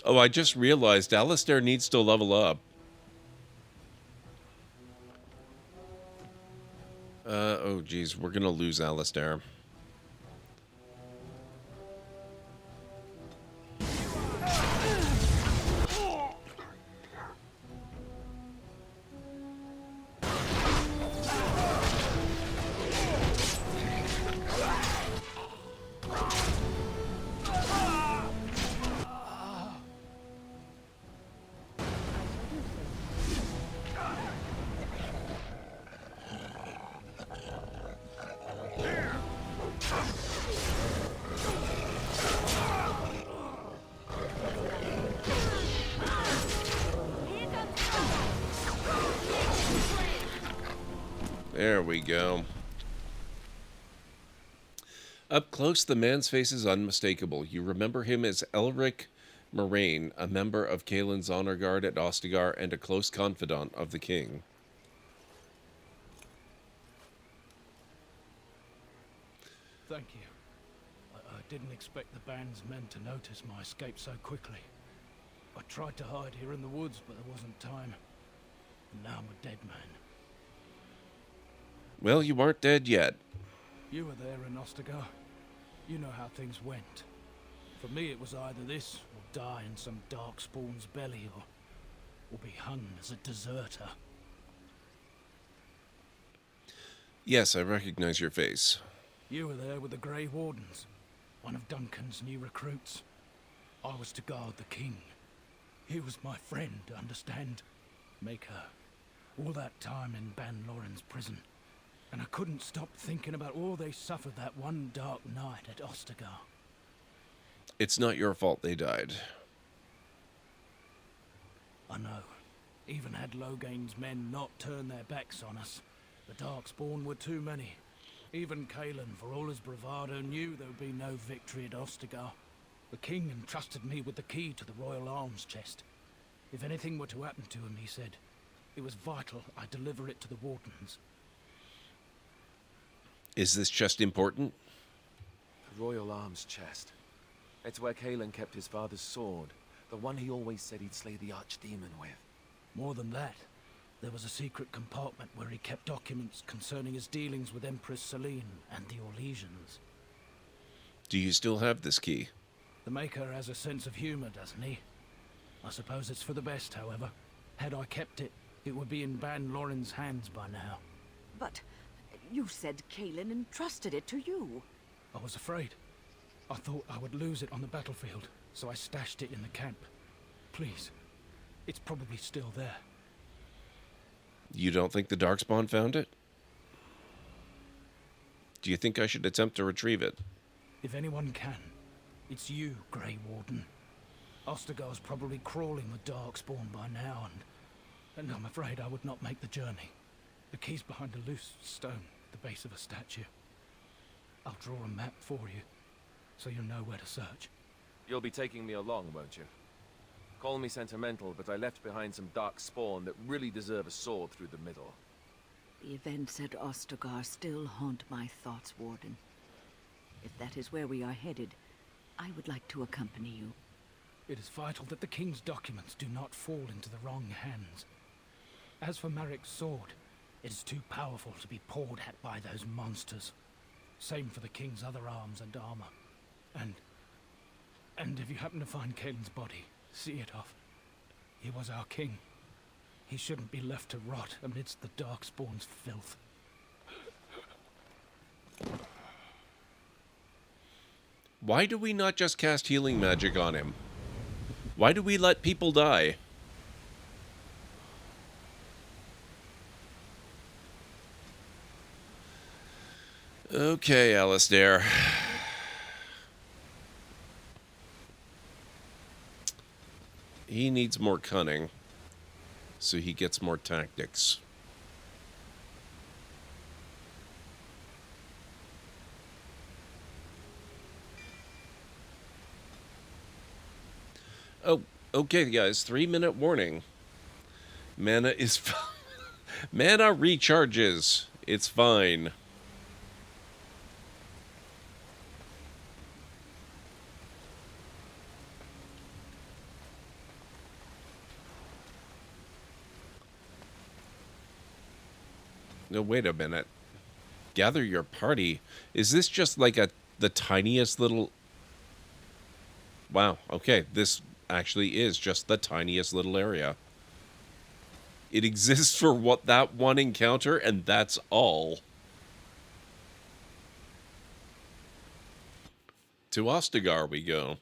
Oh, I just realized Alistair needs to level up. Oh geez, we're gonna lose Alistair. There we go. Up close, the man's face is unmistakable. You remember him as Elric Moraine, a member of Kaelin's honor guard at Ostagar and a close confidant of the king. Thank you. I didn't expect the band's men to notice my escape so quickly. I tried to hide here in the woods, but there wasn't time. And now I'm a dead man. Well, you aren't dead yet. You were there in Ostagar. You know how things went. For me, it was either this, or die in some darkspawn's belly, or be hung as a deserter. Yes, I recognize your face. You were there with the Grey Wardens, one of Duncan's new recruits. I was to guard the king. He was my friend, understand? Maker. All that time in Ban Loren's prison. And I couldn't stop thinking about all they suffered that one dark night at Ostagar. It's not your fault they died. I know. Even had Logain's men not turned their backs on us, the Darkspawn were too many. Even Kaelin, for all his bravado, knew there would be no victory at Ostagar. The king entrusted me with the key to the royal arms chest. If anything were to happen to him, he said, it was vital I deliver it to the Wardens. Is this chest important? The royal arms chest. It's where Kaelin kept his father's sword, the one he always said he'd slay the archdemon with. More than that, there was a secret compartment where he kept documents concerning his dealings with Empress Selene and the Orlesians. Do you still have this key? The Maker has a sense of humor, doesn't he? I suppose it's for the best, however. Had I kept it, it would be in Ban Loren's hands by now. But you said Kaelin entrusted it to you. I was afraid. I thought I would lose it on the battlefield, so I stashed it in the camp. Please, it's probably still there. You don't think the Darkspawn found it? Do you think I should attempt to retrieve it? If anyone can, it's you, Grey Warden. Ostagar's probably crawling with Darkspawn by now, and I'm afraid I would not make the journey. The key's behind a loose stone at the base of a statue. I'll draw a map for you, so you'll know where to search. You'll be taking me along, won't you? Call me sentimental, but I left behind some dark spawn that really deserve a sword through the middle. The events at Ostagar still haunt my thoughts, Warden. If that is where we are headed, I would like to accompany you. It is vital that the king's documents do not fall into the wrong hands. As for Marik's sword, it is too powerful to be pawed at by those monsters. Same for the king's other arms and armor. And if you happen to find Kaelin's body, see it off. He was our king. He shouldn't be left to rot amidst the Darkspawn's filth. Why do we not just cast healing magic on him? Why do we let people die? Okay, Alistair. He needs more cunning, so he gets more tactics. Oh, okay, guys. 3-minute warning. Mana is... Mana recharges. It's fine. No, wait a minute. Gather your party. Is this just like the tiniest little... Wow, okay. This actually is just the tiniest little area. It exists for that one encounter, and that's all. To Ostagar we go.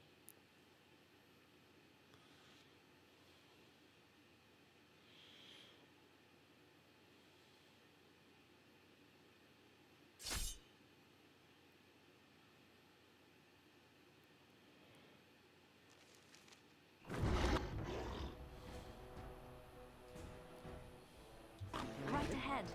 Right ahead.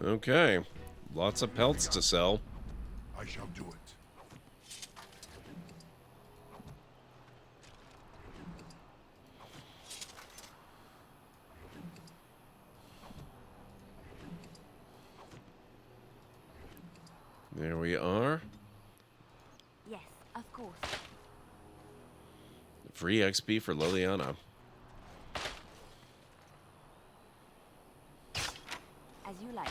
Okay, lots of pelts to sell. I shall do it. There we are. Yes, of course. Free XP for Liliana. As you like.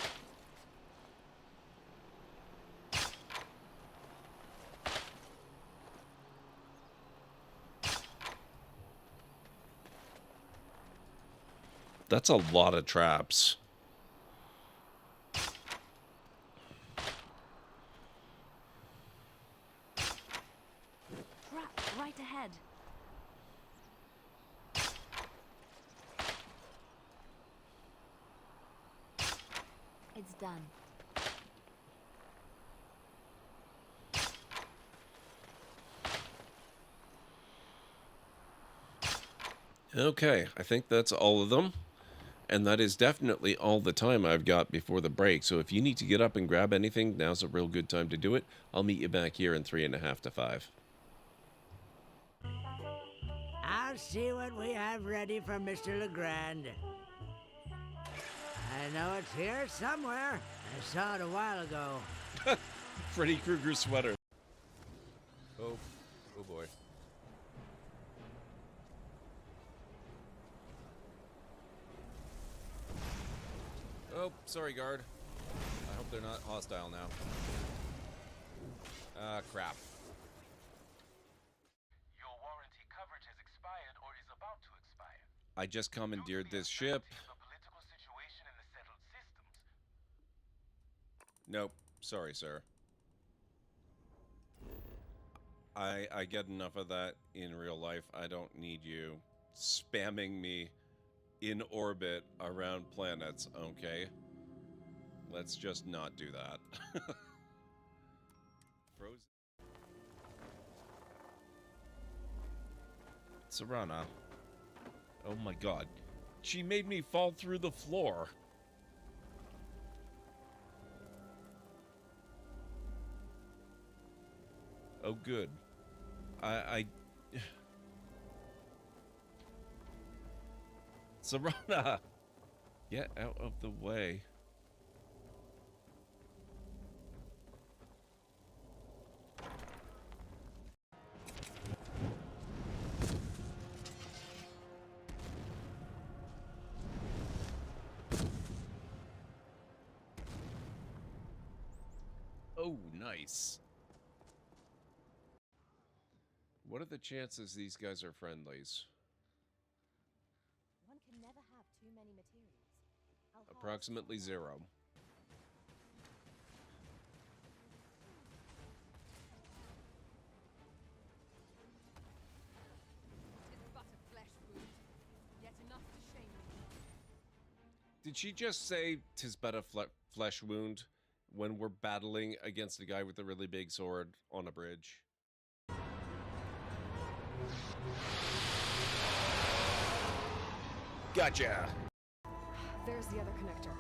That's a lot of traps. Trap right ahead. It's done. Okay, I think that's all of them. And that is definitely all the time I've got before the break. So if you need to get up and grab anything, now's a real good time to do it. I'll meet you back here in 3.5 to 5. I'll see what we have ready for Mr. Legrand. I know it's here somewhere. I saw it a while ago. Freddy Krueger sweater. Oh boy. Oh, sorry, guard. I hope they're not hostile now. Crap. Your warranty coverage has expired or is about to expire. I just commandeered this ship. The political situation in the settled systems. Nope. Sorry, sir. I get enough of that in real life. I don't need you spamming me in orbit around planets, okay? Let's just not do that. Frozen. Serana. Oh my god. She made me fall through the floor. Oh good. I Serana! Get out of the way. Oh, nice. What are the chances these guys are friendlies? One can never have too many materials. Approximately 0. It's but a flesh wound, yet enough to shame me. Did she just say 'tis but a flesh wound when we're battling against a guy with a really big sword on a bridge? Gotcha! There's the other connector.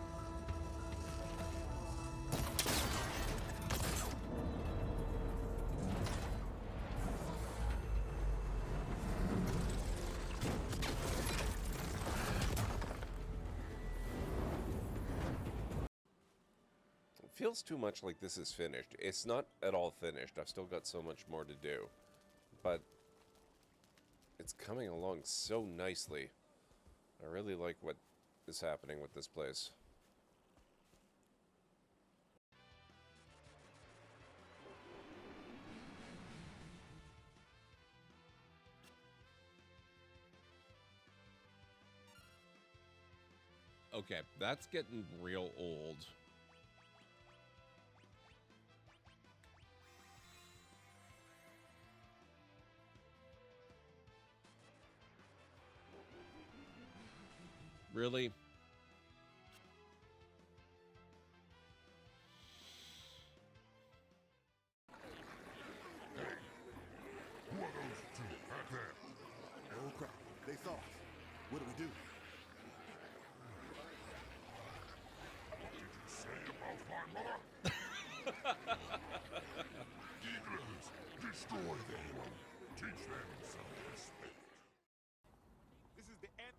It feels too much like this is finished. It's not at all finished. I've still got so much more to do. But it's coming along so nicely. I really like what is happening with this place. Okay, that's getting real old. Really? Who are those two back there? Oh crap, they saw us. What do we do? What did you say about my mother? Demons, destroy them. Teach them some respect. This is the end.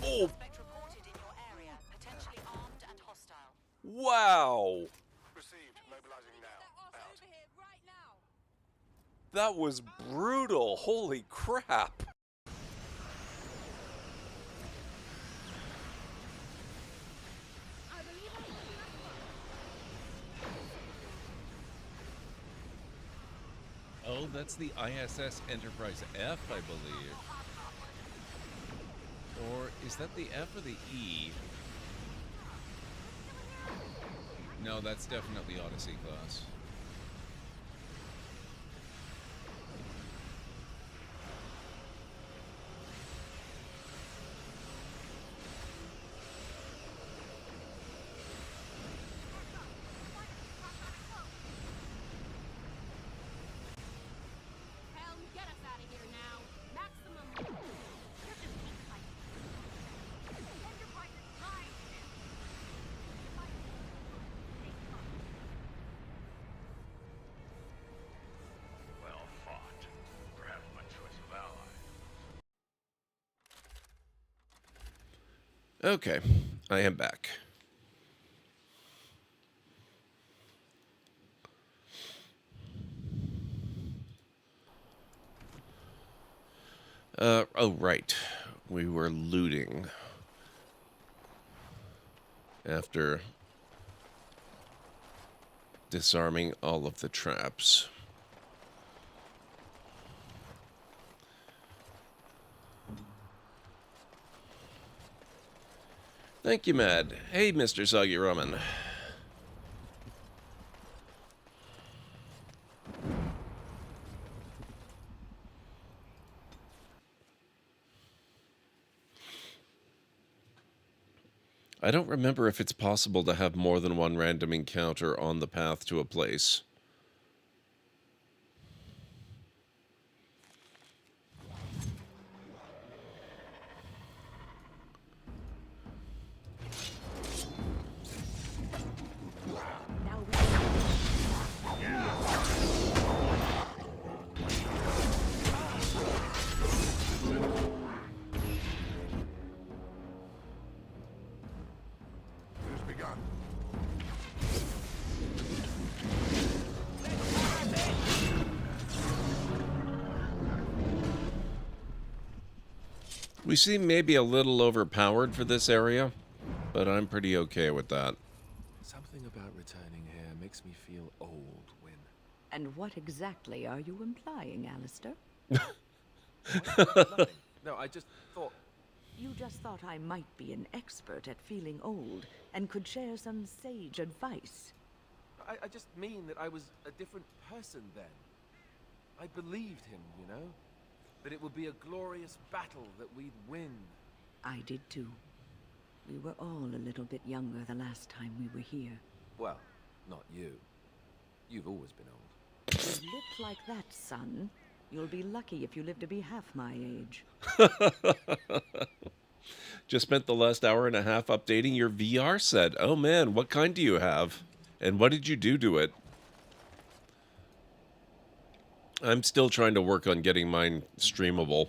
Oh! Suspect reported in your area, potentially armed and hostile. Wow! Received. Mobilizing now. Out. Over here, right now. That was brutal. Holy crap. Oh, that's the ISS Enterprise F, I believe. Or is that the F or the E? No, that's definitely Odyssey class. Hell, get us out of here now. Maximum. Well fought. Perhaps my choice of ally. Okay, I am back. Oh, right. We were looting after disarming all of the traps. Thank you, Mad. Hey, Mr. Soggy Ramen. I don't remember if it's possible to have more than one random encounter on the path to a place. It has begun. We seem maybe a little overpowered for this area, but I'm pretty okay with that. Something about returning here makes me feel old, Win. And what exactly are you implying, Alistair? Nothing. No, I just thought... You just thought I might be an expert at feeling old and could share some sage advice. I just mean that I was a different person then. I believed him, you know? That it would be a glorious battle that we'd win. I did too. We were all a little bit younger the last time we were here. Well, not you. You've always been old. With lips like that, son, you'll be lucky if you live to be half my age. Just spent the last hour and a half updating your VR set. Oh man, what kind do you have? And what did you do to it? I'm still trying to work on getting mine streamable.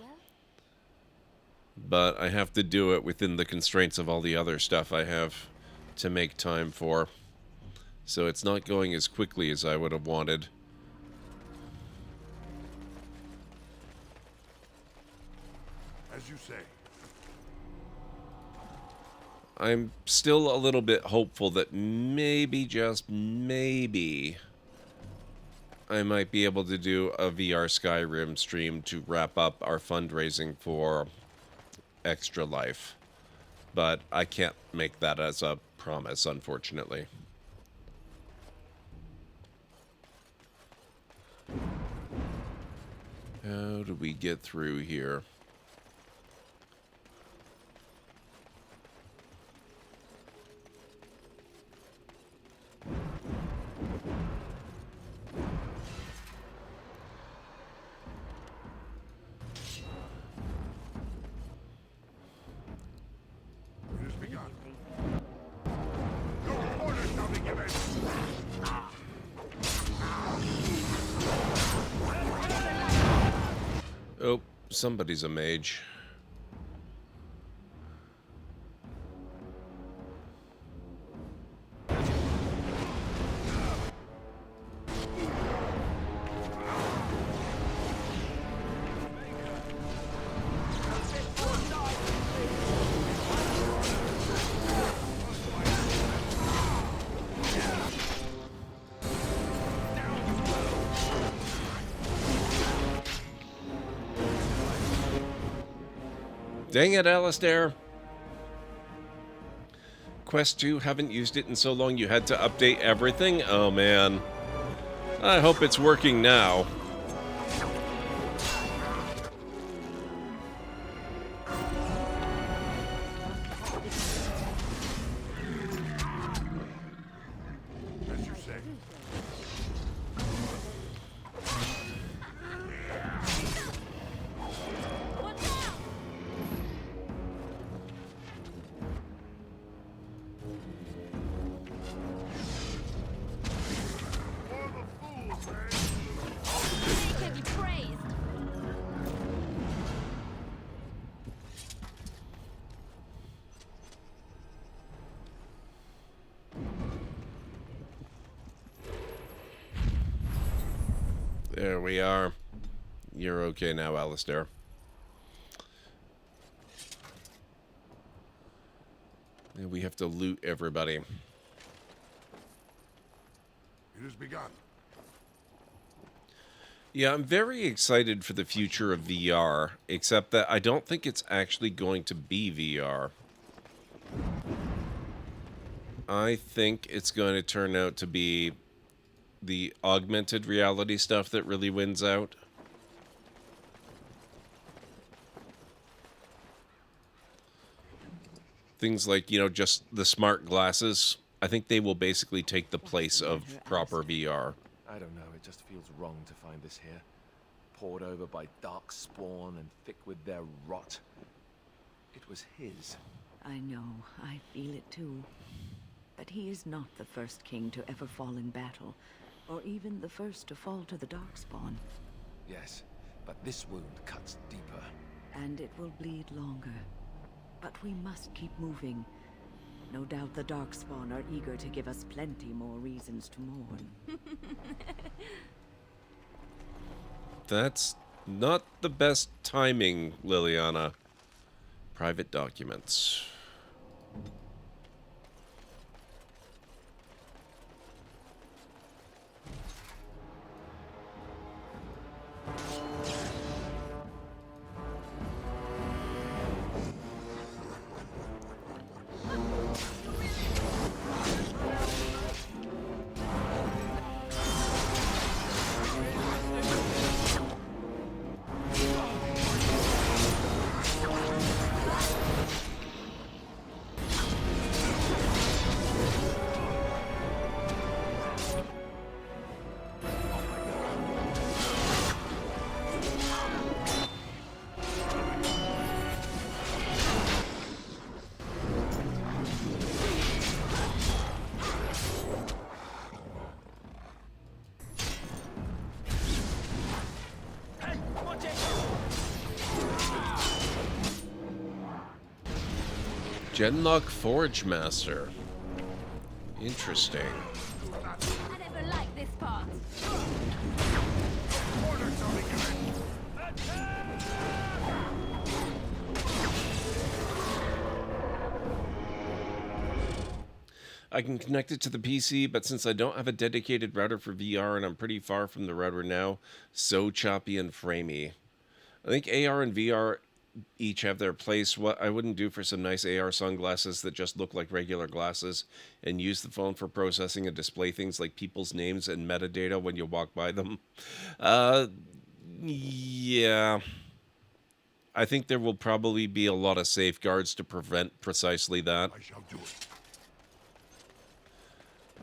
But I have to do it within the constraints of all the other stuff I have to make time for. So it's not going as quickly as I would have wanted. As you say. I'm still a little bit hopeful that maybe, just maybe, I might be able to do a VR Skyrim stream to wrap up our fundraising for Extra Life. But I can't make that as a promise, unfortunately. How do we get through here? It has begun. No orders shall be given. Oh, somebody's a mage. Dang it, Alistair. Quest 2, haven't used it in so long you had to update everything? Oh man. I hope it's working now. As you say. There we are. You're okay now, Alistair. And we have to loot everybody. It has begun. Yeah, I'm very excited for the future of VR, except that I don't think it's actually going to be VR. I think it's going to turn out to be the augmented reality stuff that really wins out. Things like, you know, just the smart glasses. I think they will basically take the place of proper VR. I don't know, it just feels wrong to find this here. Poured over by dark spawn and thick with their rot. It was his. I know, I feel it too. But he is not the first king to ever fall in battle, or even the first to fall to the Darkspawn. Yes, but this wound cuts deeper. And it will bleed longer. But we must keep moving. No doubt the Darkspawn are eager to give us plenty more reasons to mourn. That's not the best timing, Liliana. Private documents. Genlock Forge Master. Interesting. I never liked this part. Orders shall be given. I can connect it to the PC, but since I don't have a dedicated router for VR and I'm pretty far from the router now, so choppy and framey. I think AR and VR each have their place. What I wouldn't do for some nice AR sunglasses that just look like regular glasses and use the phone for processing and display things like people's names and metadata when you walk by them. Yeah. I think there will probably be a lot of safeguards to prevent precisely that. I shall do it.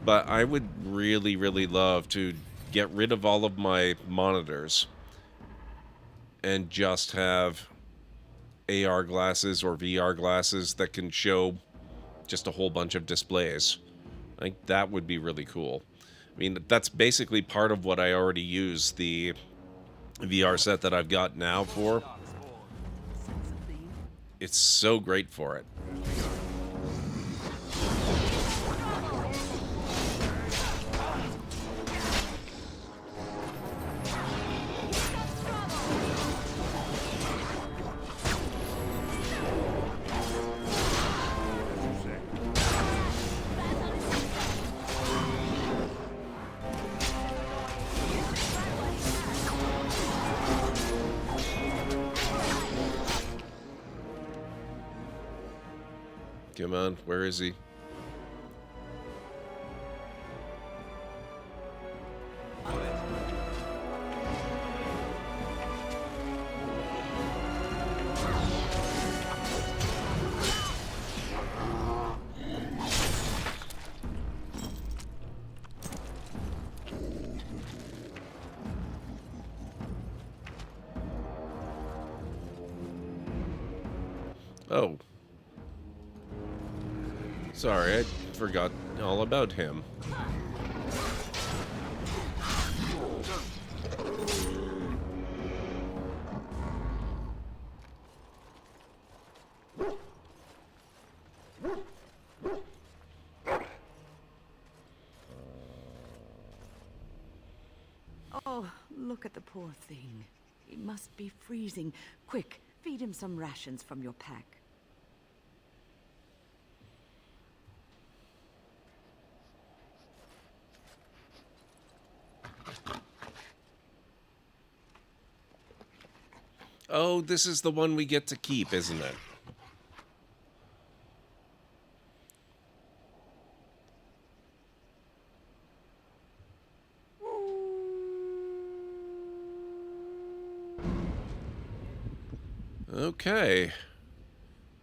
But I would really, really love to get rid of all of my monitors and just have AR glasses or VR glasses that can show just a whole bunch of displays. I think that would be really cool. I mean, that's basically part of what I already use the VR set that I've got now for. It's so great for it. Come on, where is he? Oh. Sorry, I forgot all about him. Oh, look at the poor thing. He must be freezing. Quick, feed him some rations from your pack. Oh, this is the one we get to keep, isn't it? Okay.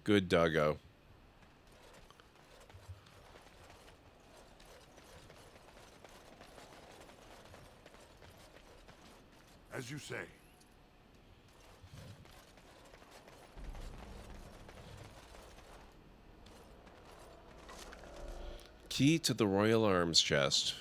Good doggo. As you say. Key to the Royal Arms chest.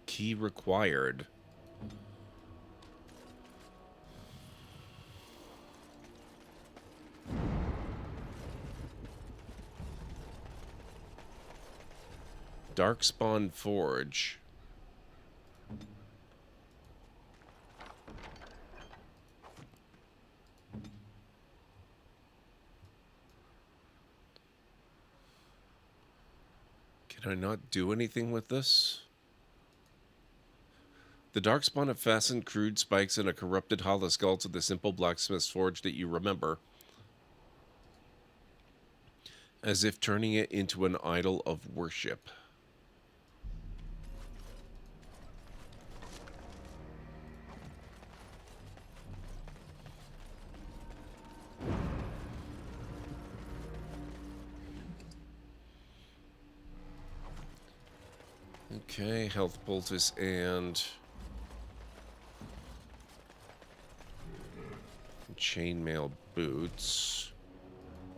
Key required. Darkspawn Forge. Can I not do anything with this? The Darkspawn have fastened crude spikes and a corrupted hollow skull to the simple blacksmith's forge that you remember, as if turning it into an idol of worship. Okay, health poultice and chainmail boots.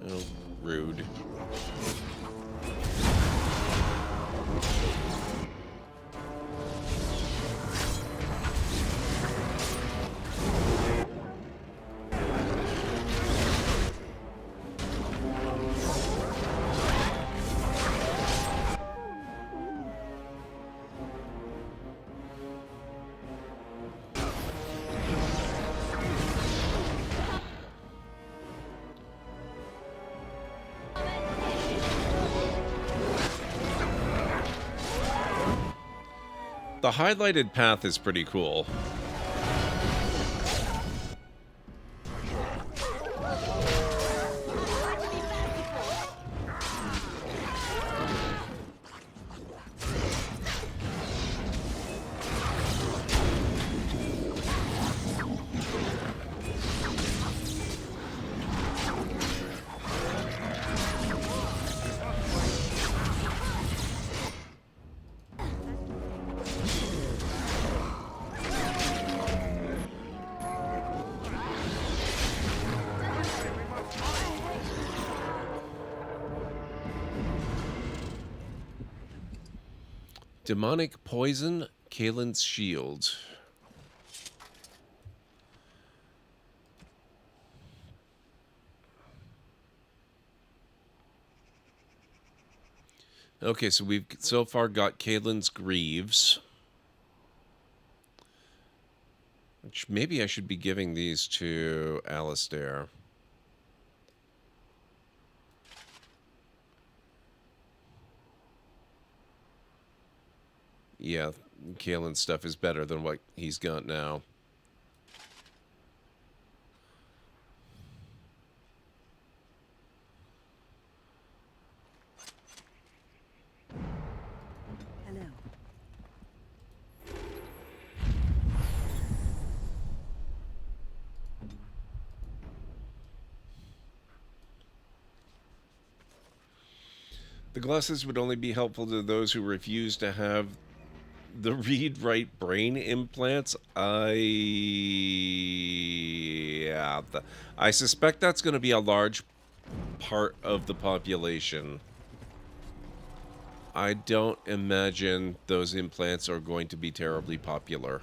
Oh, rude. The highlighted path is pretty cool. Demonic poison, Kalen's shield. Okay, so we've so far got Kalen's Greaves. Which maybe I should be giving these to Alistair. Yeah, Kalen's stuff is better than what he's got now. Hello. The glasses would only be helpful to those who refuse to have the read-write brain implants. I suspect that's going to be a large part of the population. I don't imagine those implants are going to be terribly popular.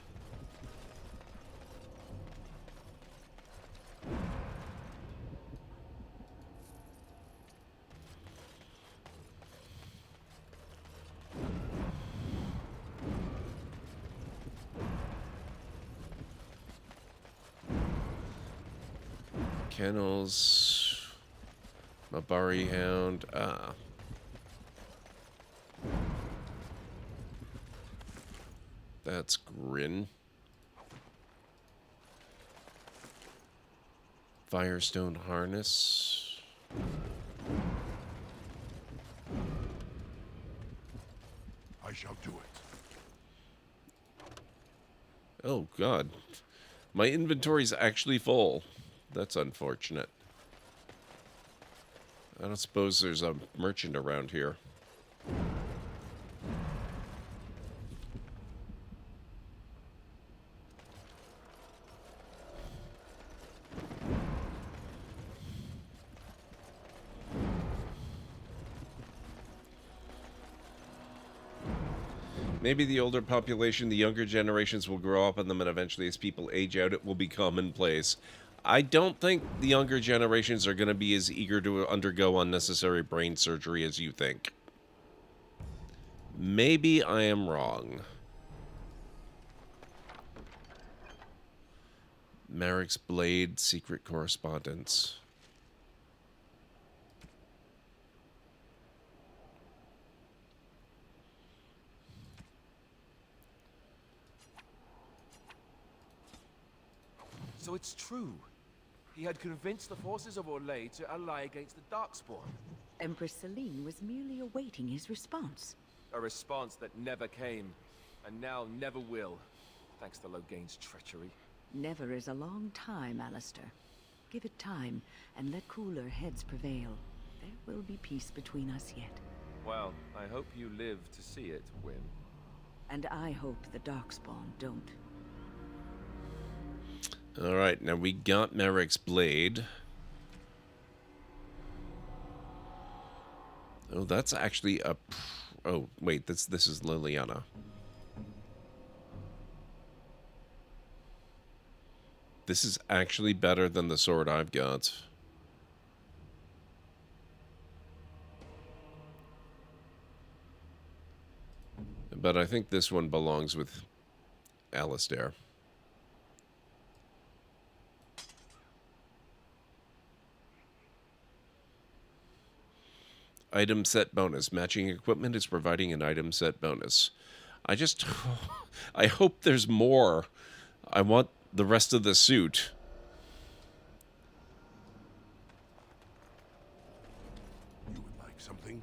Kennels, Mabari Hound, that's Grin. Firestone Harness. I shall do it. Oh, God. My inventory's actually full. That's unfortunate. I don't suppose there's a merchant around here. Maybe the older population, the younger generations will grow up on them, and eventually as people age out, it will be commonplace. I don't think the younger generations are going to be as eager to undergo unnecessary brain surgery as you think. Maybe I am wrong. Marek's Blade, Secret Correspondence. So it's true. He had convinced the forces of Orlais to ally against the Darkspawn. Empress Celine was merely awaiting his response. A response that never came, and now never will, thanks to Loghain's treachery. Never is a long time, Alistair. Give it time, and let cooler heads prevail. There will be peace between us yet. Well, I hope you live to see it, Wynne. And I hope the Darkspawn don't. Alright, now we got Marek's Blade. Oh, that's actually a... Oh, wait, this is Liliana. This is actually better than the sword I've got. But I think this one belongs with Alistair. Item set bonus. Matching equipment is providing an item set bonus. I just... I hope there's more. I want the rest of the suit. You would like something?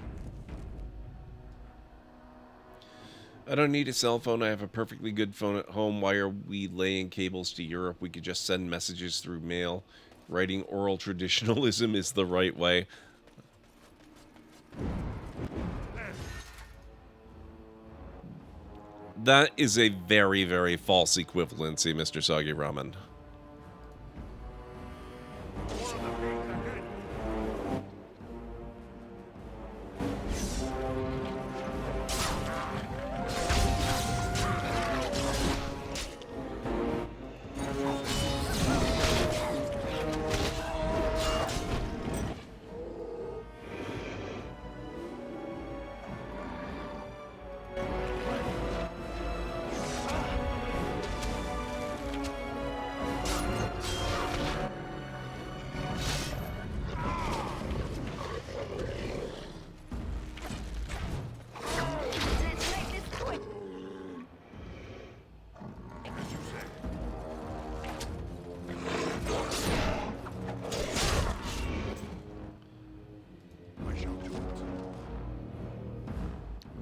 I don't need a cell phone. I have a perfectly good phone at home. Why are we laying cables to Europe? We could just send messages through mail. Writing oral traditionalism is the right way. That is a very, very false equivalency, Mr. Soggy Ramen.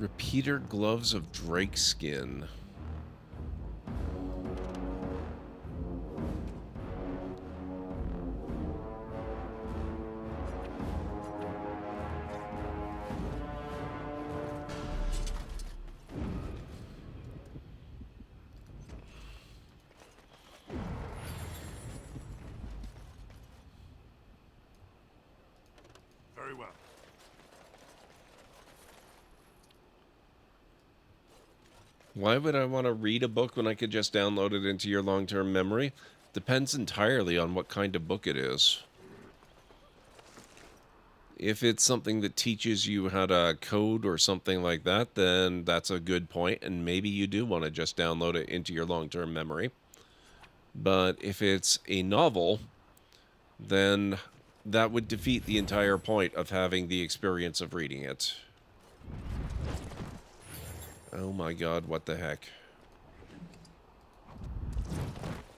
Repeater gloves of drake skin. Very well. Why would I want to read a book when I could just download it into your long-term memory? Depends entirely on what kind of book it is. If it's something that teaches you how to code or something like that, then that's a good point, and maybe you do want to just download it into your long-term memory. But if it's a novel, then that would defeat the entire point of having the experience of reading it. Oh my god, what the heck.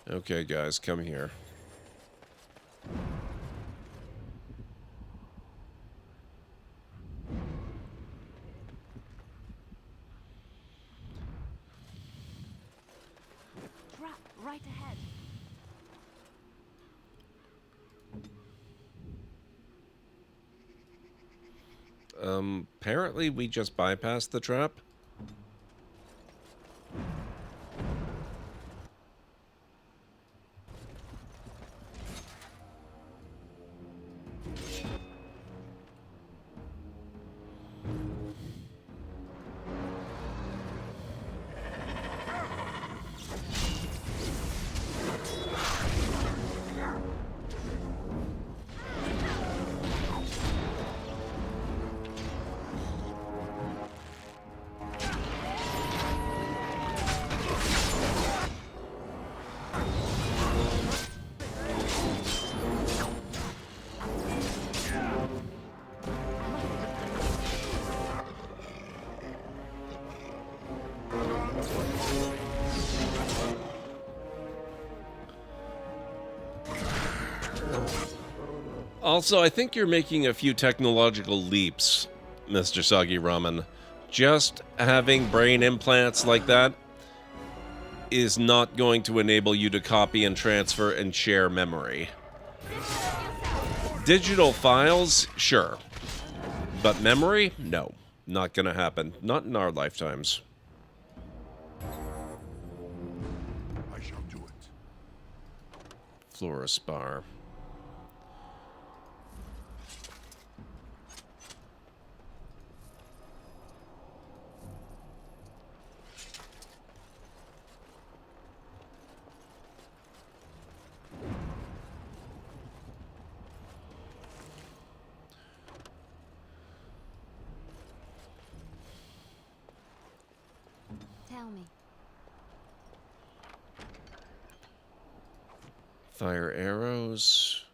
Okay, guys, come here. Drop right ahead. Apparently we just bypassed the trap. Also, I think you're making a few technological leaps, Mr. Soggy Ramen. Just having brain implants like that is not going to enable you to copy and transfer and share memory. Digital files, sure. But memory? No. Not gonna happen. Not in our lifetimes. I shall do it. Fluorospar. Tell me. Fire arrows.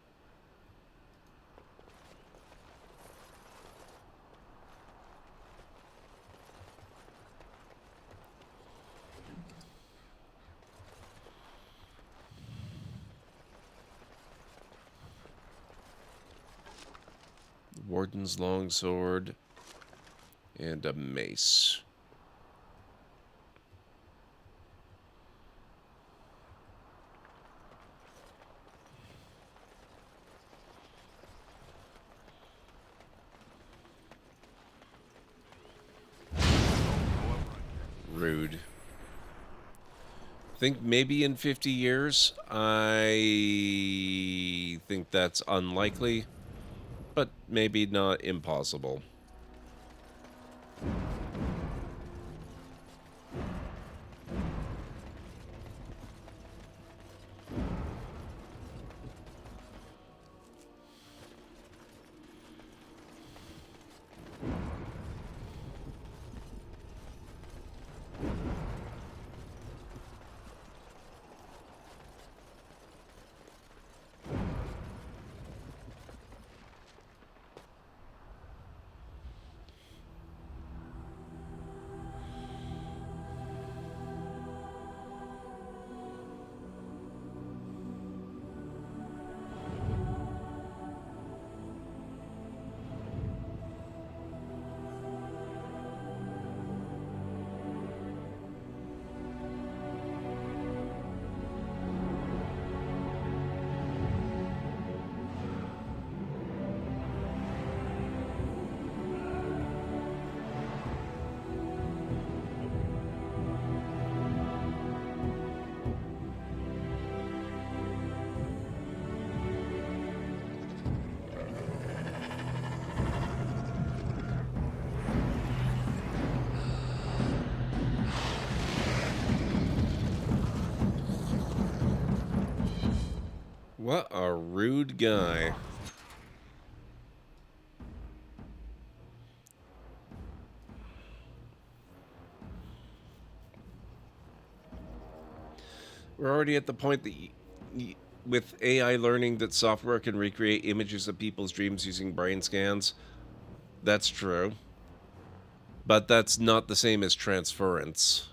Warden's longsword. And a mace. Rude. Think maybe in 50 years. I think that's unlikely, but maybe not impossible. What a rude guy. We're already at the point that with AI learning that software can recreate images of people's dreams using brain scans. That's true. But that's not the same as transference.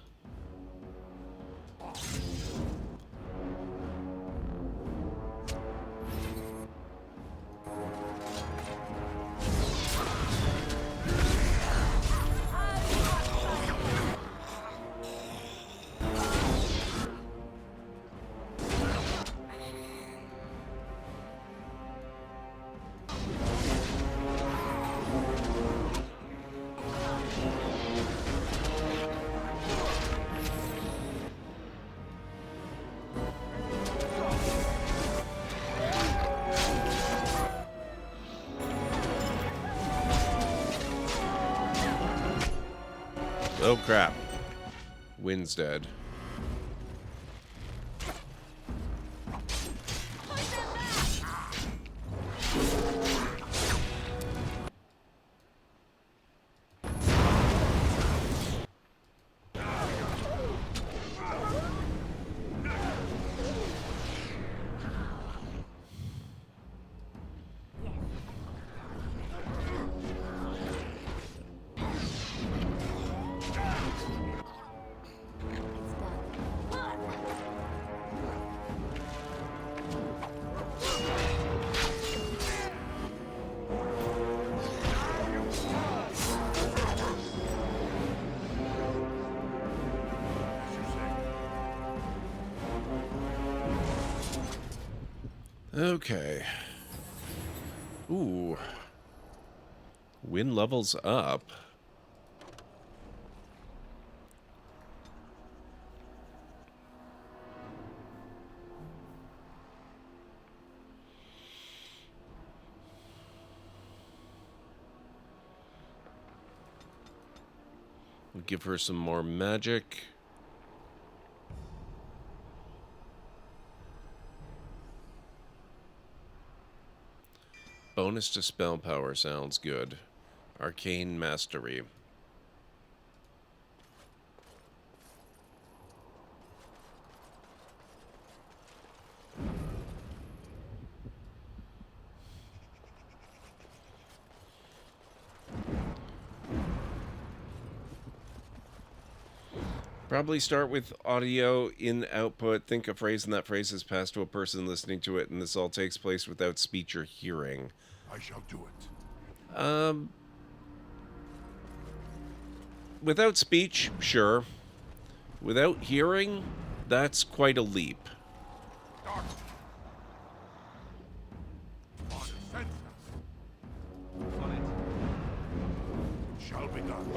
Oh crap. Wind's dead. Okay. Ooh. Win levels up. We'll give her some more magic. Bonus to spell power sounds good. Arcane Mastery. Probably start with audio in output. Think a phrase and that phrase is passed to a person listening to it, and this all takes place without speech or hearing. I shall do it. Without speech, sure. Without hearing, that's quite a leap. Shall be done.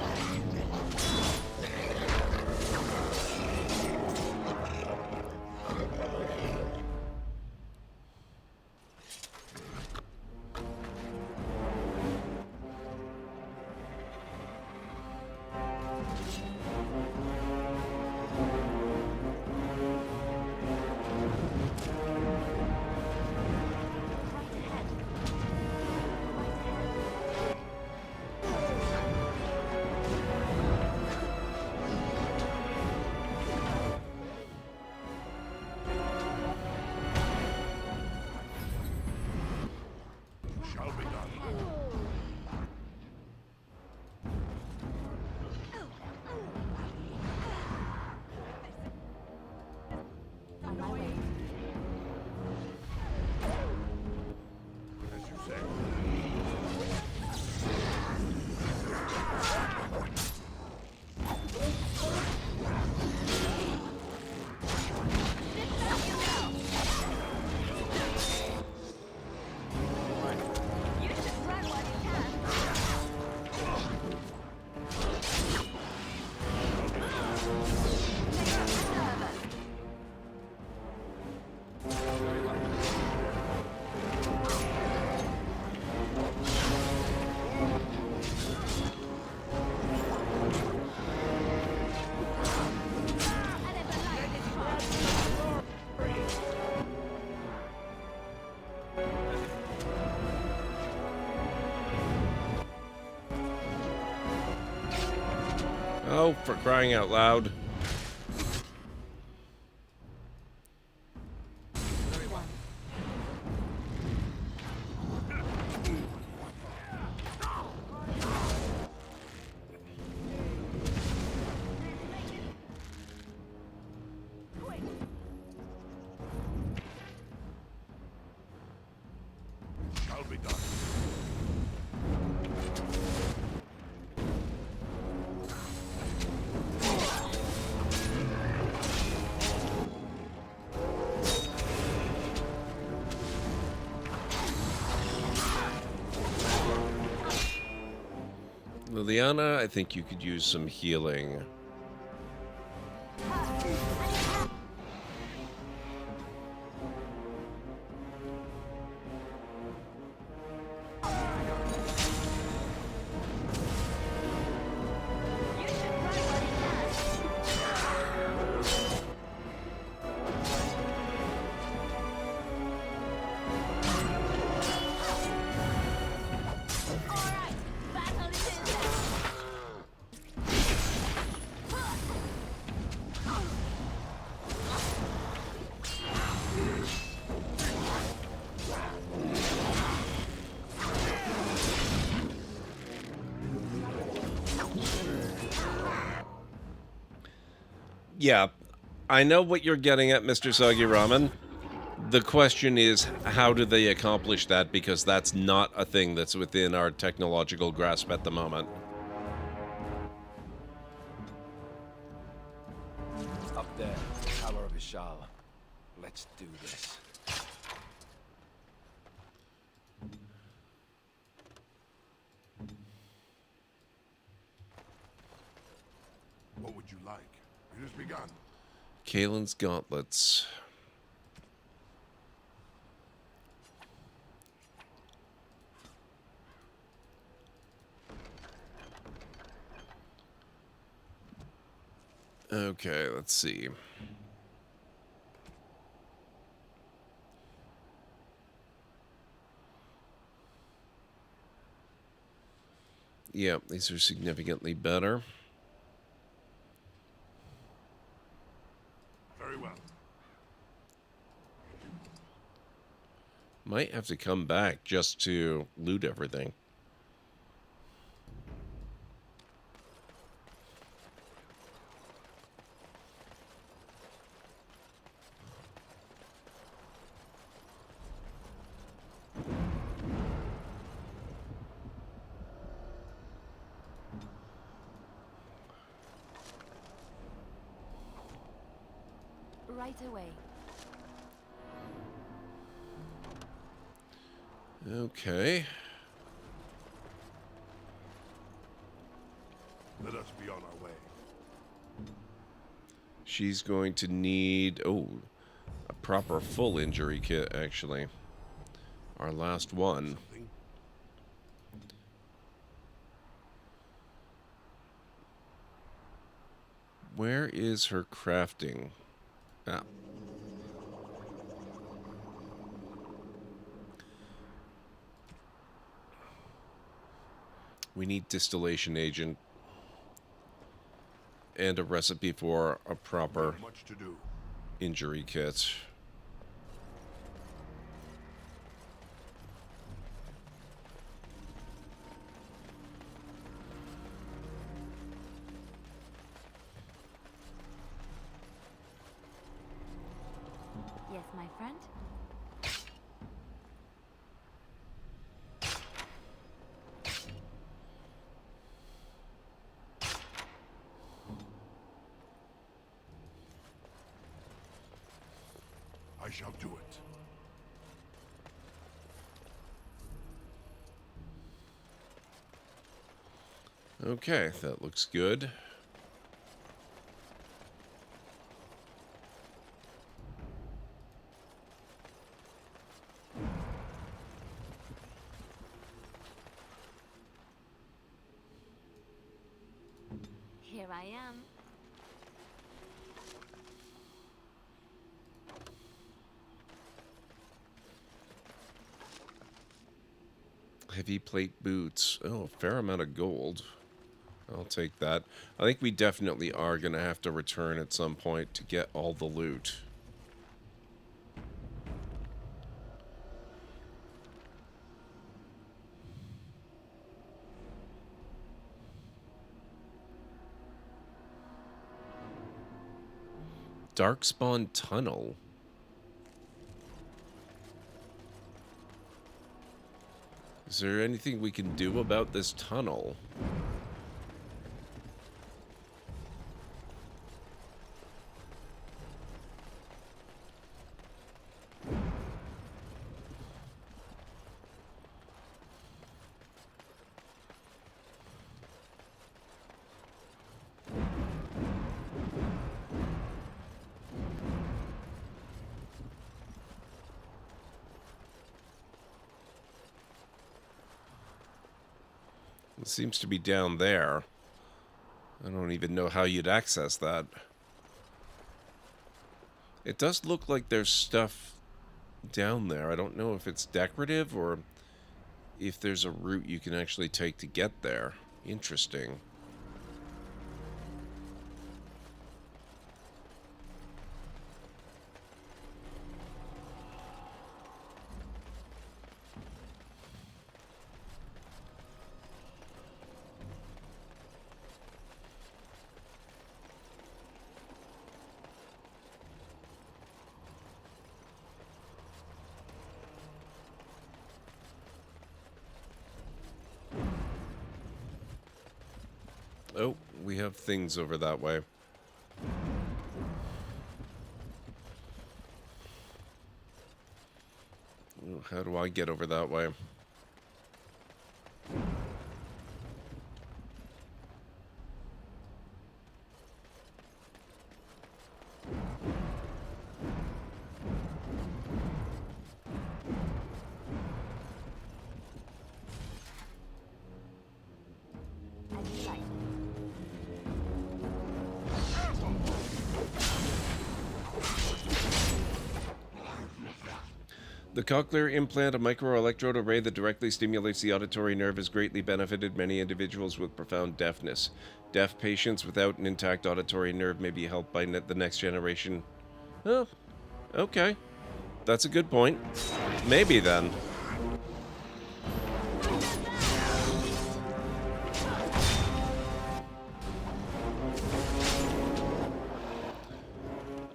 Shall be done. As you say. Oh, for crying out loud. Shall be done. Liliana, I think you could use some healing. Yeah, I know what you're getting at, Mr. Soggy Ramen. The question is, how do they accomplish that? Because that's not a thing that's within our technological grasp at the moment. Up there, Tower of Ishal. Let's do this. What would you like? It has begun. Kalen's gauntlets. Okay, let's see. Yeah, these are significantly better. Very well. Might have to come back just to loot everything. right away. Okay. Let us be on our way. She's going to need, oh, a proper full injury kit, actually. Our last one. Where is her crafting? Ah. We need distillation agent and a recipe for a proper Much to do. injury kit. Yes, my friend? I shall do it. Okay, that looks good. Here I am. Heavy plate boots. Oh, a fair amount of gold. I'll take that. I think we definitely are going to have to return at some point to get all the loot. Darkspawn Tunnel. Is there anything we can do about this tunnel? It seems to be down there. I don't even know how you'd access that. It does look like there's stuff down there. I don't know if it's decorative or if there's a route you can actually take to get there. Interesting. Oh, we have things over that way. Ooh, how do I get over that way? The cochlear implant, a microelectrode array that directly stimulates the auditory nerve, has greatly benefited many individuals with profound deafness. Deaf patients without an intact auditory nerve may be helped by the next generation. Oh, okay. That's a good point. Maybe then.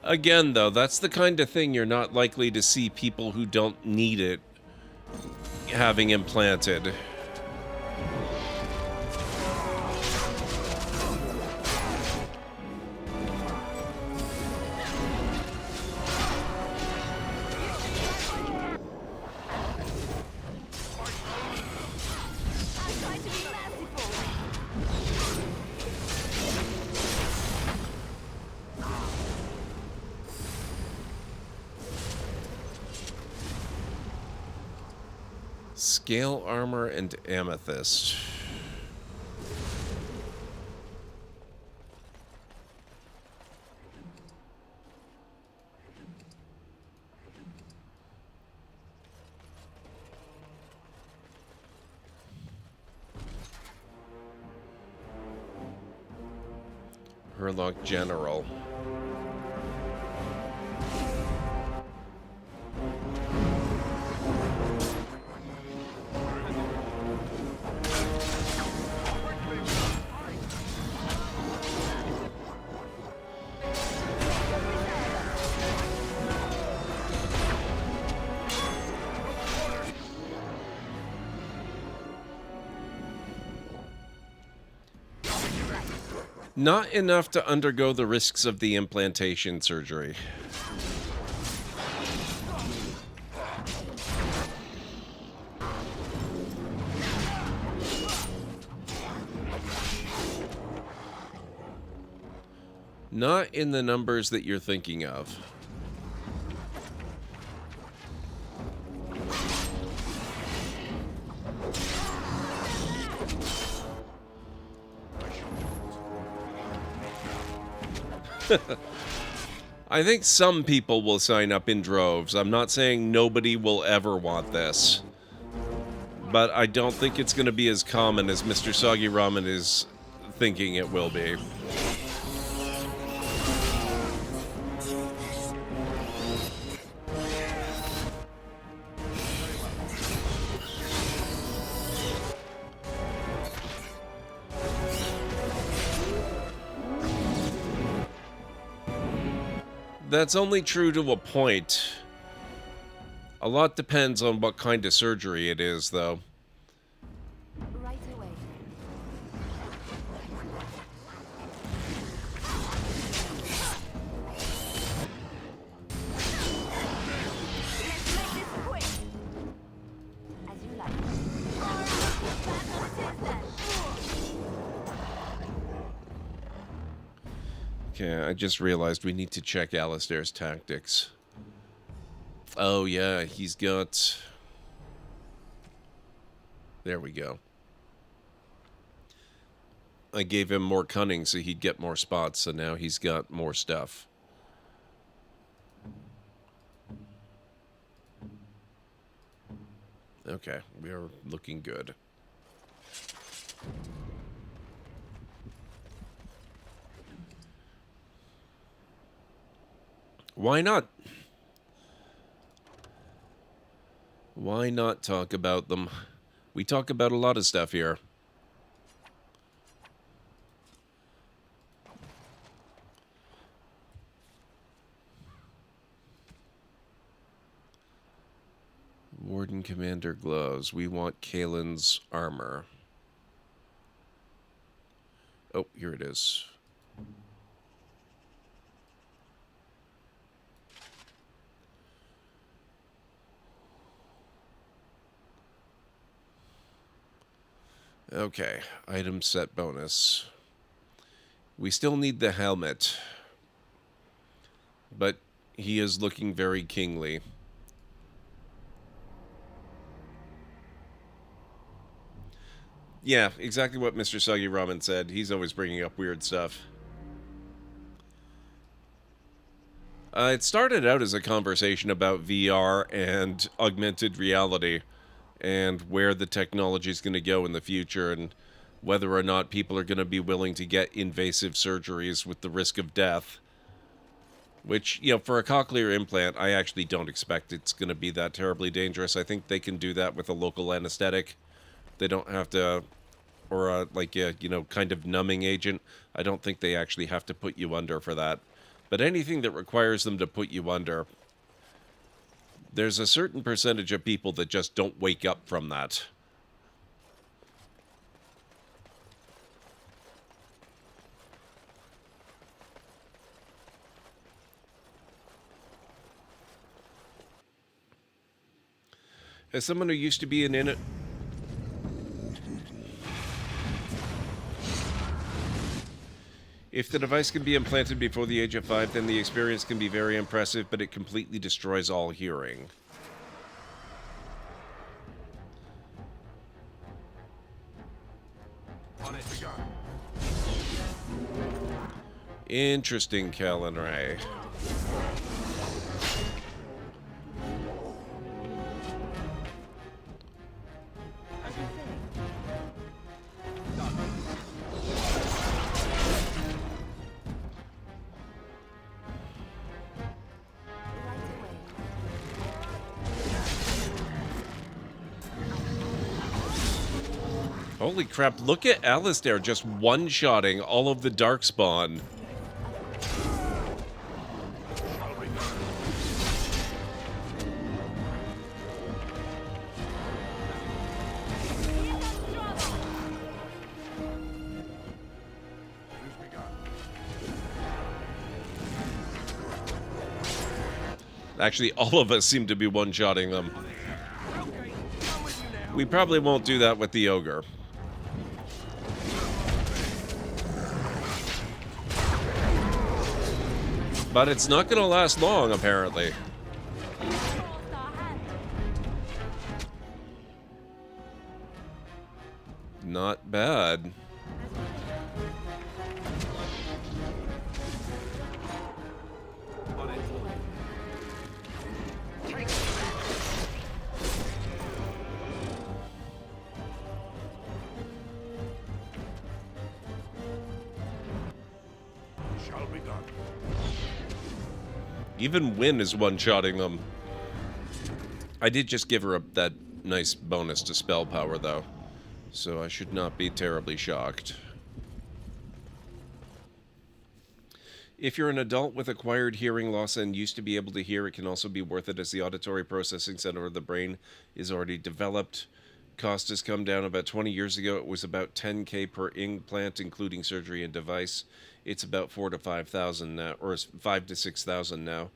Again, though, that's the kind of thing you're not likely to see people who don't need it having implanted. Scale armor and amethyst. Herlock General. Not enough to undergo the risks of the implantation surgery. Not in the numbers that you're thinking of. I think some people will sign up in droves. I'm not saying nobody will ever want this. But I don't think it's going to be as common as Mr. Soggy Ramen is thinking it will be. That's only true to a point. A lot depends on what kind of surgery it is, though. Right away. Let's make this quick. As you like. Okay, I just realized we need to check Alistair's tactics. Oh yeah, he's got... There we go. I gave him more cunning so he'd get more spots, so now he's got more stuff. Okay, we are looking good. Why not? Why not talk about them? We talk about a lot of stuff here. Warden Commander gloves. We want Kalen's armor. Oh, here it is. Okay, item set bonus. We still need the helmet, but he is looking very kingly. Yeah, exactly what Mr. Soggy Ramen said. He's always bringing up weird stuff. It started out as a conversation about VR and augmented reality, and where the technology is going to go in the future, and whether or not people are going to be willing to get invasive surgeries with the risk of death. Which, you know, for a cochlear implant, I actually don't expect it's going to be that terribly dangerous. I think they can do that with a local anesthetic. They don't have to, or like a, you know, kind of numbing agent. I don't think they actually have to put you under for that. But anything that requires them to put you under, there's a certain percentage of people that just don't wake up from that. As someone who used to be an If the device can be implanted before the age of 5, then the experience can be very impressive, but it completely destroys all hearing. Interesting, Kalenray. Holy crap, look at Alistair just one-shotting all of the Darkspawn. Actually, all of us seem to be one-shotting them. We probably won't do that with the Ogre. But it's not going to last long, apparently. Not bad. Even Wynn is one-shotting them. I did just give her that nice bonus to spell power, though. So I should not be terribly shocked. If you're an adult with acquired hearing loss and used to be able to hear, it can also be worth it as the auditory processing center of the brain is already developed. Cost has come down. About 20 years ago, it was about $10,000 per implant, including surgery and device. It's about $4,000 to $5,000 now, or $5,000 to $6,000 now.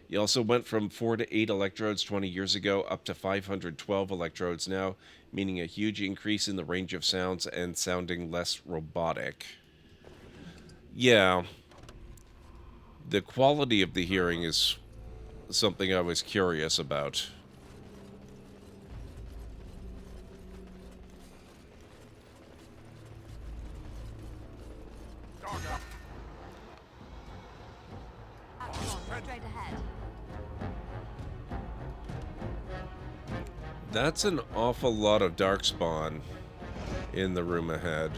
You also went from 4 to 8 electrodes 20 years ago up to 512 electrodes now, meaning a huge increase in the range of sounds and sounding less robotic. Yeah. The quality of the hearing is something I was curious about. Straight ahead. That's an awful lot of Darkspawn in the room ahead.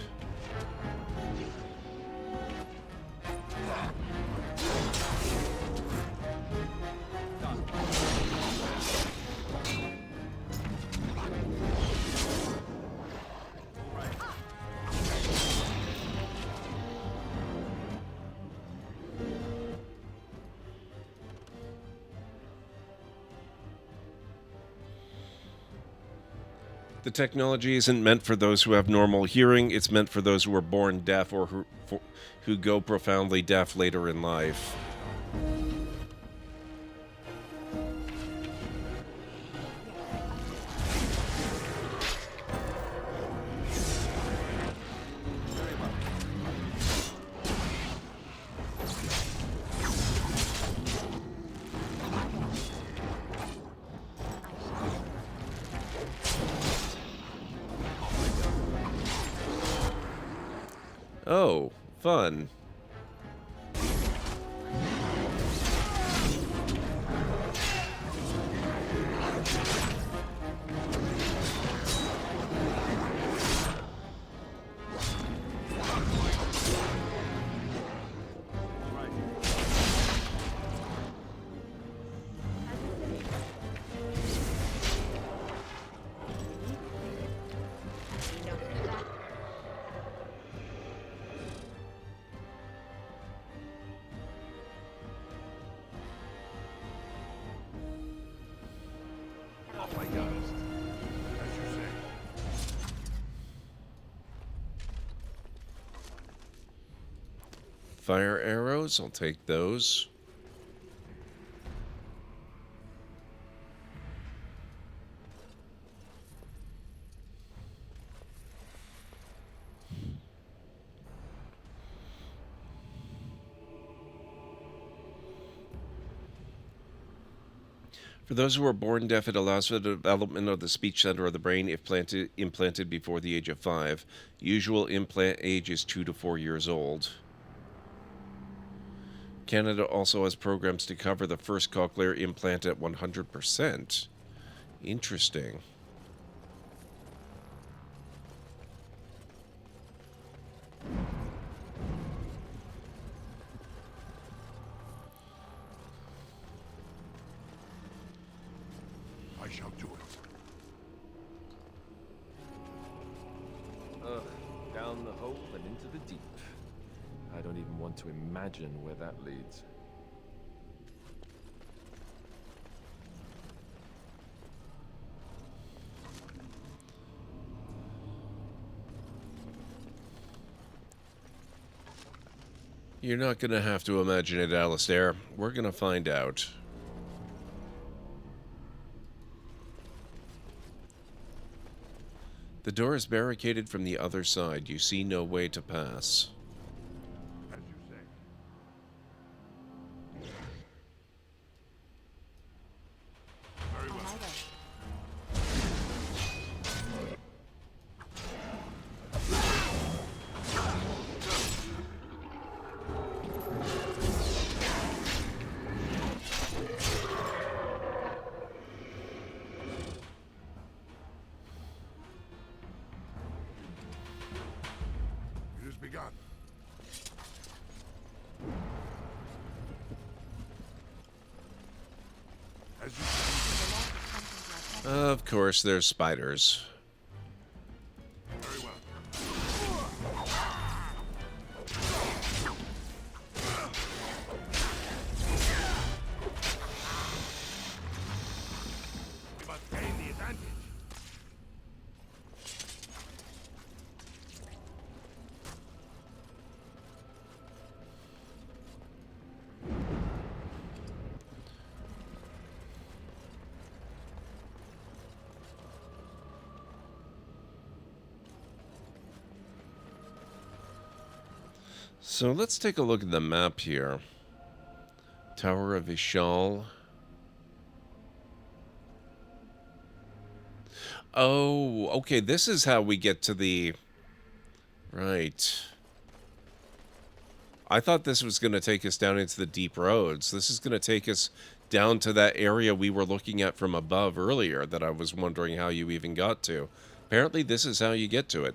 The technology isn't meant for those who have normal hearing. It's meant for those who are born deaf or who go profoundly deaf later in life. Oh, fun. Fire arrows, I'll take those. For those who are born deaf, it allows for the development of the speech center of the brain if implanted before the age of 5. Usual implant age is 2 to 4 years old. Canada also has programs to cover the first cochlear implant at 100%. Interesting. I shall do it. Down the hole and into the deep. I don't even want to imagine where that leads. You're not going to have to imagine it, Alistair. We're going to find out. The door is barricaded from the other side. You see no way to pass. As you say. Very well. It has begun. As you say. Of course, there's spiders. Very well. We must gain the advantage. So let's take a look at the map here. Tower of Ishal. Oh, okay, this is how we get to the... Right. I thought this was going to take us down into the deep roads. This is going to take us down to that area we were looking at from above earlier that I was wondering how you even got to. Apparently this is how you get to it.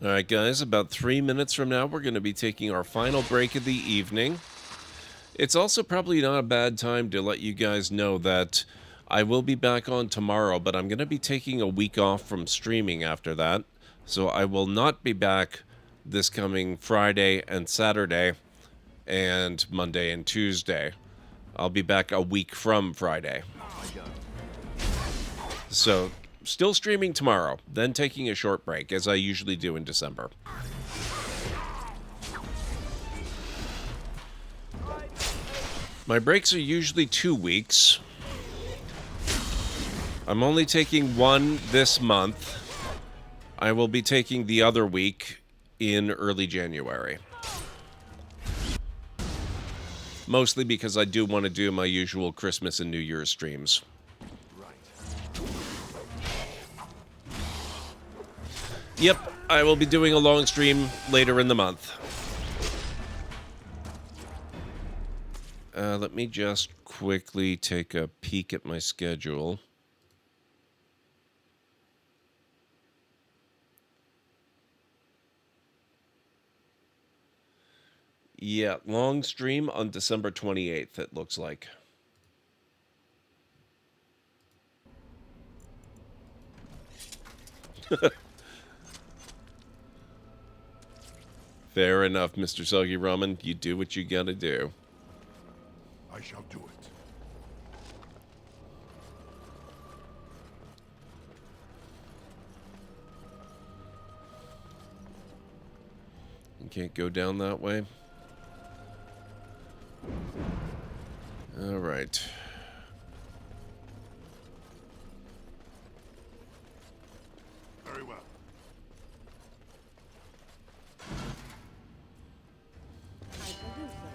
Alright guys, about 3 minutes from now we're going to be taking our final break of the evening. It's also probably not a bad time to let you guys know that I will be back on tomorrow, but I'm going to be taking a week off from streaming after that. So I will not be back this coming Friday and Saturday and Monday and Tuesday. I'll be back a week from Friday. So... still streaming tomorrow, then taking a short break, as I usually do in December. My breaks are usually 2 weeks. I'm only taking one this month. I will be taking the other week in early January. Mostly because I do want to do my usual Christmas and New Year's streams. Yep, I will be doing a long stream later in the month. Let me just quickly take a peek at my schedule. Yeah, long stream on December 28th, it looks like. Fair enough, Mr. Soggy Ramen. You do what you gotta do. I shall do it. You can't go down that way? Alright. Very well. I shall do so.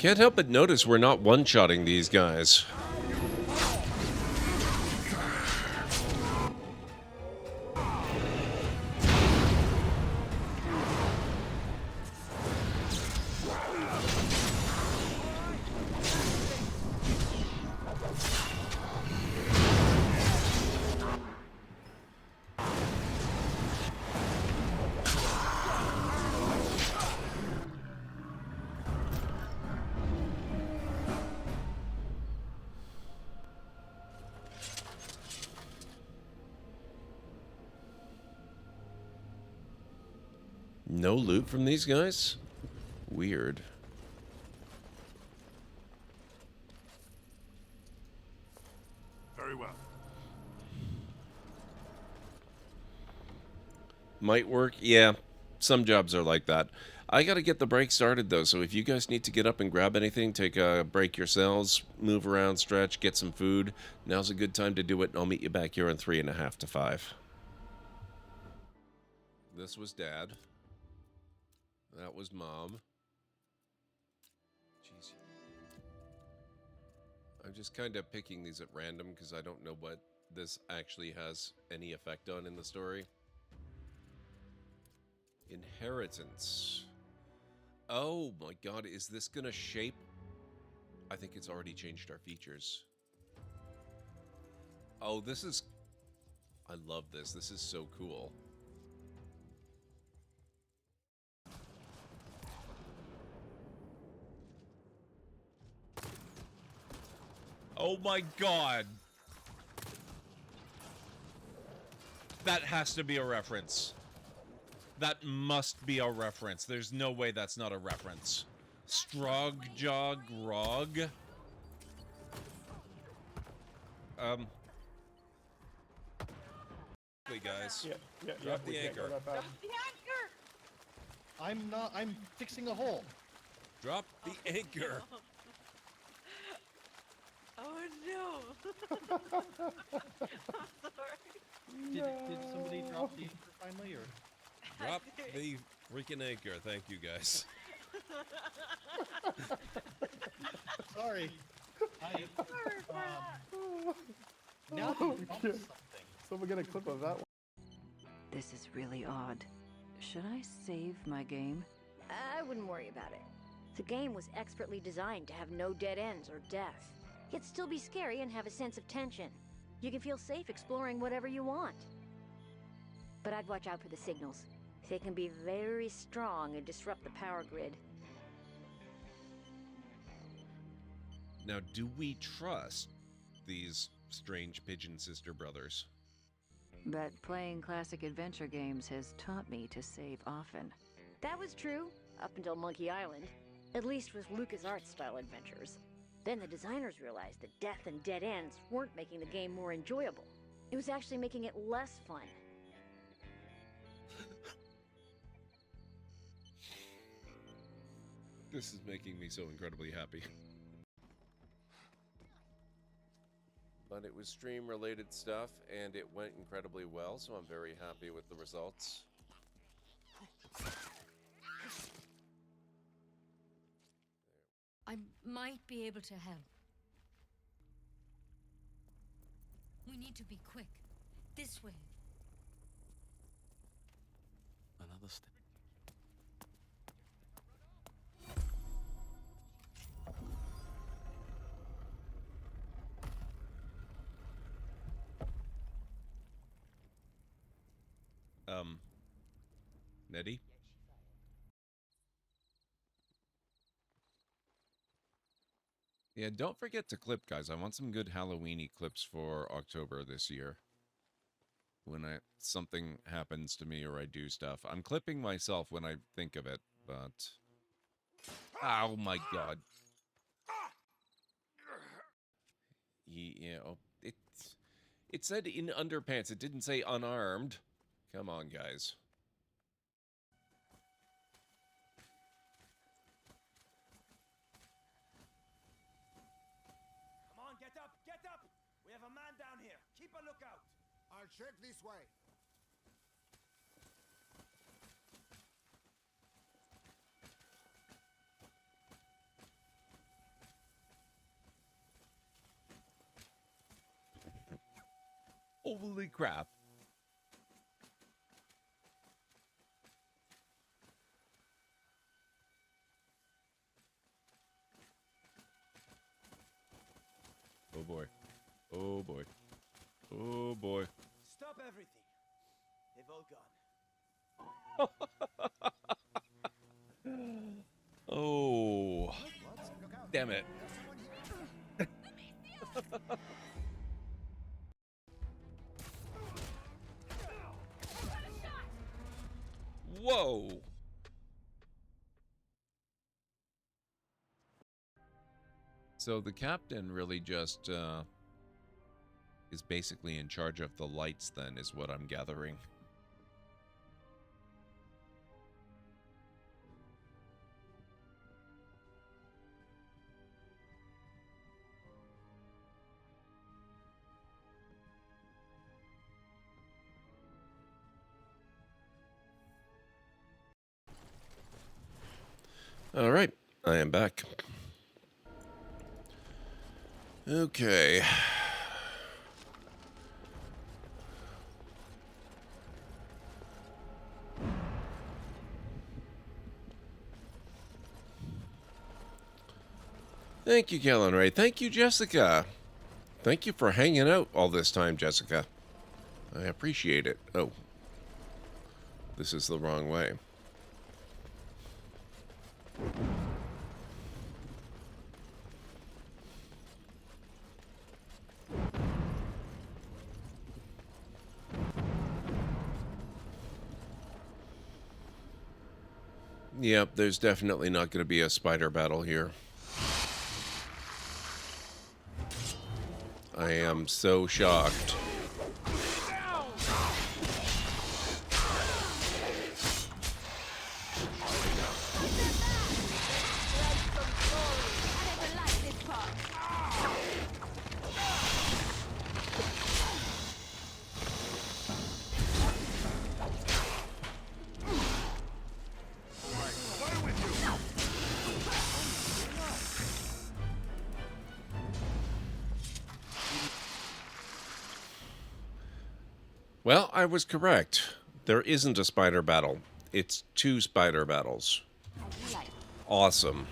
Can't help but notice we're not one-shotting these guys. No loot from these guys? Weird. Very well. Might work. Yeah, some jobs are like that. I gotta get the break started though, so if you guys need to get up and grab anything, take a break yourselves, move around, stretch, get some food, now's a good time to do it, and I'll meet you back here in 3.5 to 5. This was Dad. That was Mom. Jeez. I'm just kind of picking these at random because I don't know what this actually has any effect on in the story. Inheritance. Oh my god, is this gonna shape? I think it's already changed our features. Oh, this is... I love this. This is so cool. Oh my god. That has to be a reference. That must be a reference. There's no way that's not a reference. Strogjog Grog. Hey guys. Drop the anchor. Drop the anchor! I'm fixing a hole. Drop the anchor. Oh no! I'm sorry. Did somebody drop the anchor finally, or? Drop the freaking anchor. Thank you, guys. Sorry. Now Someone get a clip of that one. This is really odd. Should I save my game? I wouldn't worry about it. The game was expertly designed to have no dead ends or death, yet still be scary and have a sense of tension. You can feel safe exploring whatever you want. But I'd watch out for the signals. They can be very strong and disrupt the power grid. Now, do we trust these strange pigeon sister brothers? But playing classic adventure games has taught me to save often. That was true, up until Monkey Island. At least with LucasArts style adventures. Then the designers realized that death and dead ends weren't making the game more enjoyable. It was actually making it less fun. This is making me so incredibly happy. But it was stream-related stuff, and it went incredibly well, so I'm very happy with the results. I might be able to help. We need to be quick. This way. Another step. Nettie? Yeah, don't forget to clip, guys. I want some good Halloween-y clips for October this year. When something happens to me or I do stuff. I'm clipping myself when I think of it, but... Oh my god. Yeah, it said in underpants. It didn't say unarmed. Come on, guys. Come on, get up! Get up! We have a man down here. Keep a lookout. I'll check this way. Holy crap. Oh boy. Oh boy. Oh boy. Stop everything. They've all gone. Oh. Damn it. Whoa. So the captain really just is basically in charge of the lights then, is what I'm gathering. All right, I am back. Okay. Thank you, Kellen Ray. Thank you, Jessica. Thank you for hanging out all this time, Jessica. I appreciate it. Oh. This is the wrong way. Yep, there's definitely not going to be a spider battle here. I am so shocked. Well, I was correct. There isn't a spider battle. It's 2 spider battles. Awesome.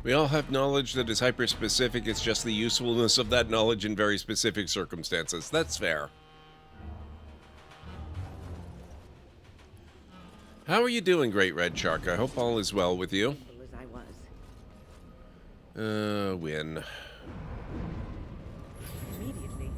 We all have knowledge that is hyper-specific. It's just the usefulness of that knowledge in very specific circumstances. That's fair. How are you doing, Great Red Shark? I hope all is well with you. As I was. Win. Immediately.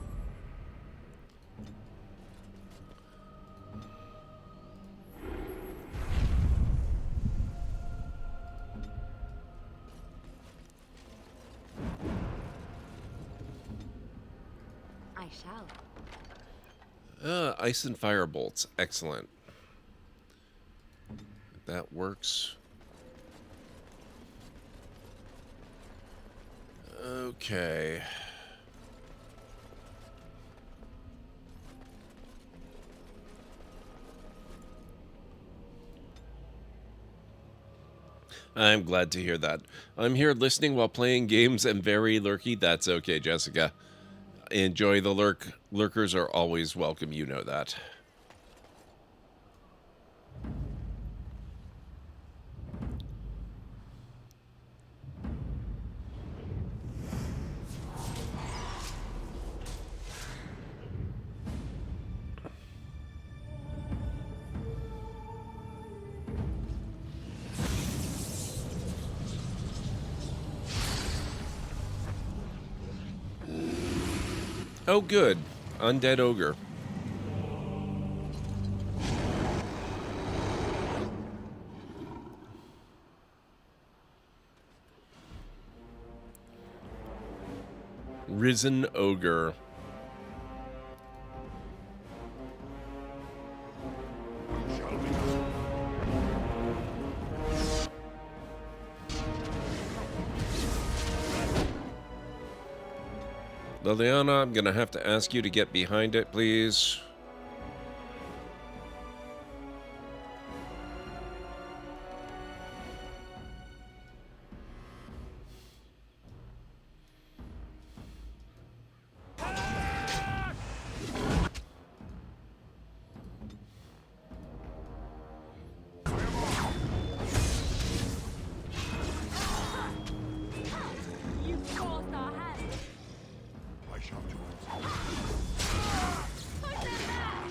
I shall. Ice and fire bolts. Excellent. That works. Okay. I'm glad to hear that. I'm here listening while playing games and very lurky. That's okay, Jessica. Enjoy the lurk. Lurkers are always welcome, you know that. Oh, good. Undead ogre. Risen ogre. Liliana, I'm gonna have to ask you to get behind it, please. You forced our hand. I shall do it. Push it back!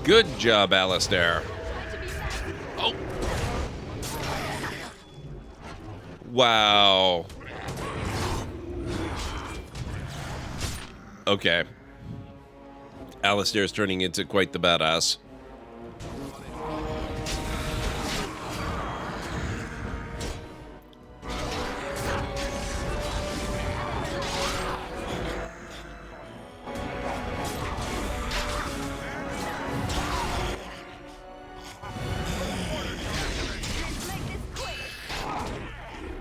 Good job, Alistair. Oh. Wow. Okay. Alistair's turning into quite the badass.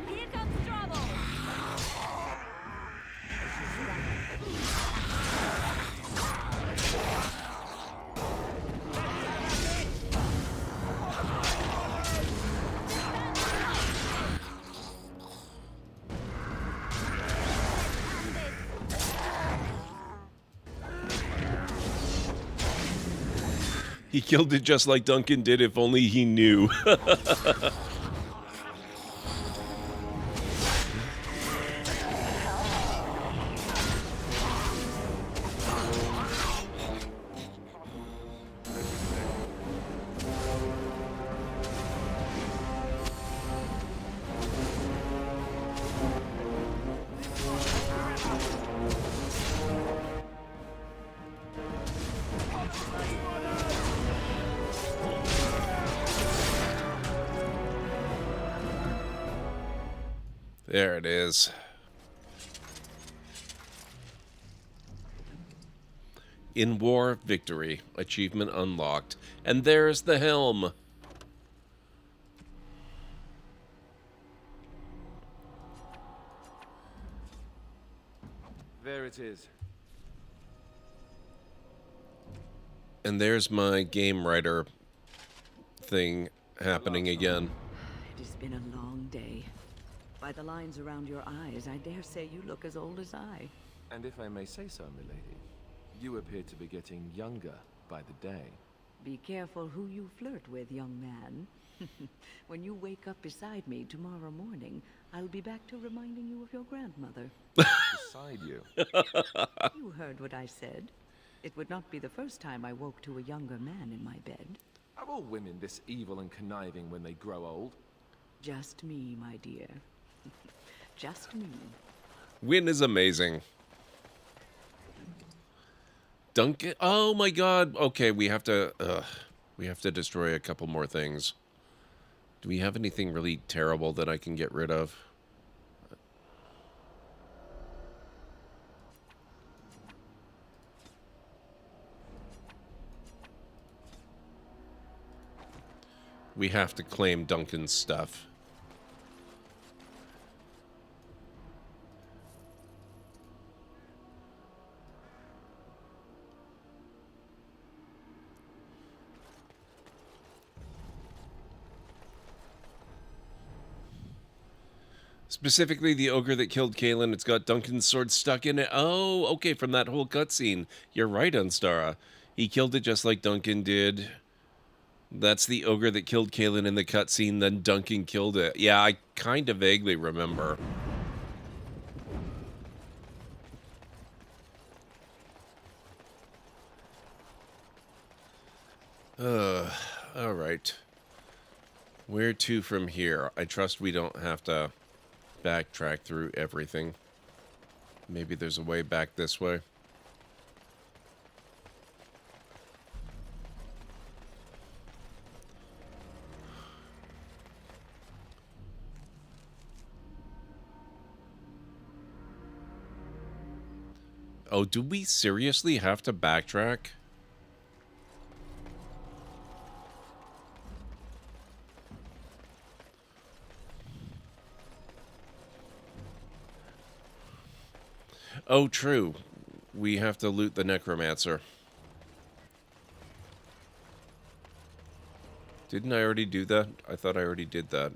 Here comes trouble! He killed it just like Duncan did, if only he knew. There it is. In war, victory. Achievement unlocked. And there's the helm. There it is. And there's my game writer thing happening again. It has been a long day. By the lines around your eyes, I dare say you look as old as I. And if I may say so, milady, you appear to be getting younger by the day. Be careful who you flirt with, young man. When you wake up beside me tomorrow morning, I'll be back to reminding you of your grandmother. Beside you? You heard what I said. It would not be the first time I woke to a younger man in my bed. Are all women this evil and conniving when they grow old? Just me, my dear. Just me. Win is amazing. Duncan. Oh my God. Okay, we have to destroy a couple more things. Do we have anything really terrible that I can get rid of? We have to claim Duncan's stuff. Specifically, the ogre that killed Kaelin, it's got Duncan's sword stuck in it. Oh, okay, from that whole cutscene. You're right, Unstara. He killed it just like Duncan did. That's the ogre that killed Kaelin in the cutscene, then Duncan killed it. Yeah, I kind of vaguely remember. Alright. Where to from here? I trust we don't have to backtrack through everything. Maybe there's a way back this way. Oh, do we seriously have to backtrack? Oh, true. We have to loot the necromancer. Didn't I already do that? I thought I already did that.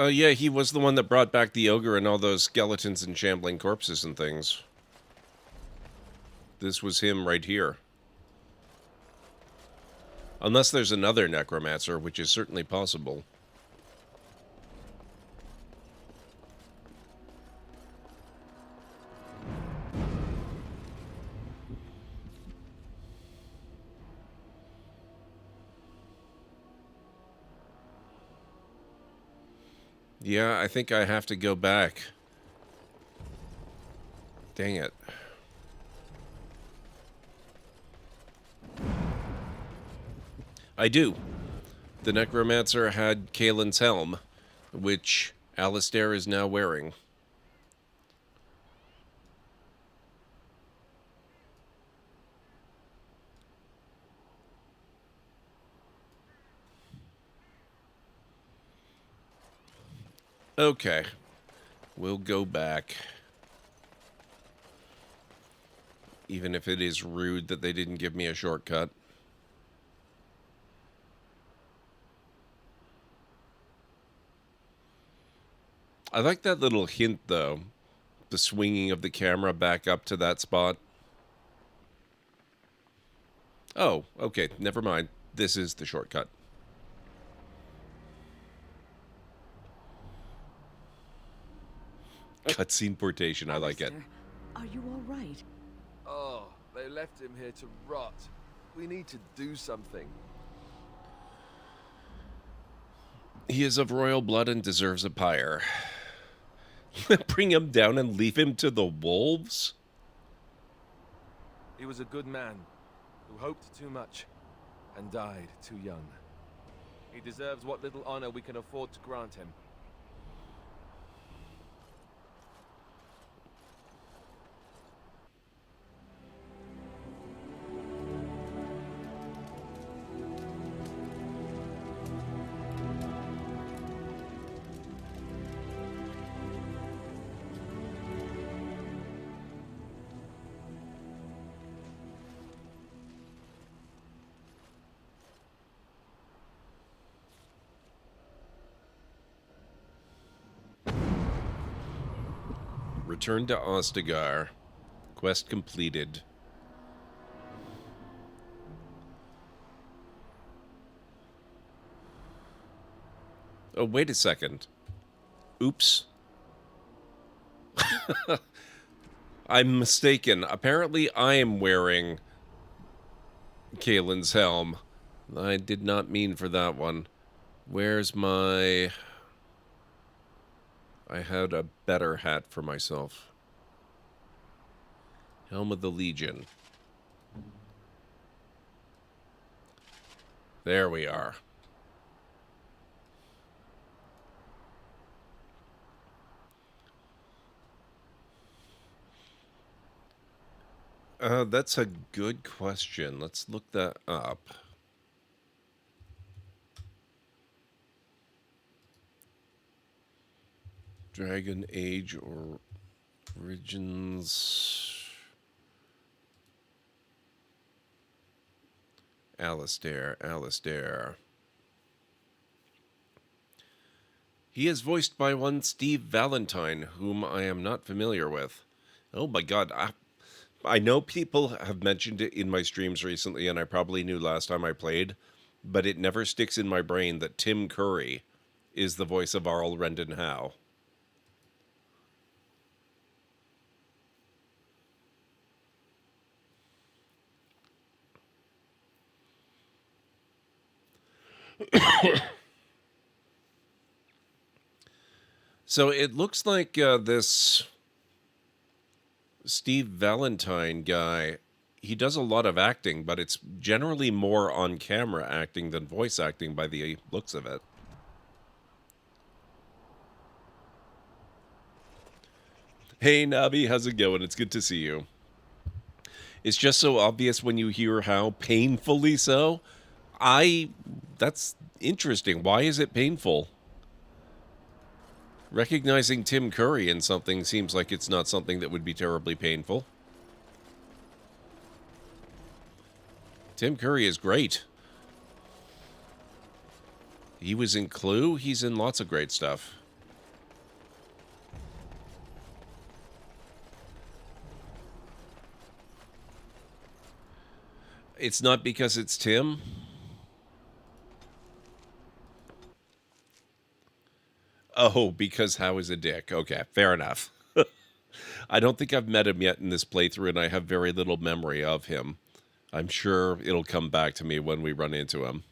Yeah, he was the one that brought back the ogre and all those skeletons and shambling corpses and things. This was him right here. Unless there's another necromancer, which is certainly possible. Yeah, I think I have to go back. Dang it. I do. The necromancer had Kaelin's helm, which Alistair is now wearing. Okay. We'll go back. Even if it is rude that they didn't give me a shortcut. I like that little hint, though. The swinging of the camera back up to that spot. Oh, okay. Never mind. This is the shortcut. Cutscene portation. I like it. Are you all right? Oh, they left him here to rot. We need to do something. He is of royal blood and deserves a pyre. Bring him down and leave him to the wolves? He was a good man who hoped too much and died too young. He deserves what little honor we can afford to grant him. Return to Ostagar. Quest completed. Oh, wait a second. Oops. I'm mistaken. Apparently, I am wearing Kaelin's helm. I did not mean for that one. Where's my... I had a better hat for myself. Helm of the Legion. There we are. That's a good question. Let's look that up. Dragon Age Origins. Alistair. He is voiced by one Steve Valentine, whom I am not familiar with. Oh my god, I know people have mentioned it in my streams recently, and I probably knew last time I played, but it never sticks in my brain that Tim Curry is the voice of Arl Rendon Howe. So it looks like this Steve Valentine guy, he does a lot of acting, but it's generally more on camera acting than voice acting by the looks of it. Hey Navi, how's it going? It's good to see you. It's just so obvious when you hear how painfully so. That's interesting. Why is it painful? Recognizing Tim Curry in something seems like it's not something that would be terribly painful. Tim Curry is great. He was in Clue. He's in lots of great stuff. It's not because it's Tim. Oh, because Howe is a dick. Okay, fair enough. I don't think I've met him yet in this playthrough, and I have very little memory of him. I'm sure it'll come back to me when we run into him.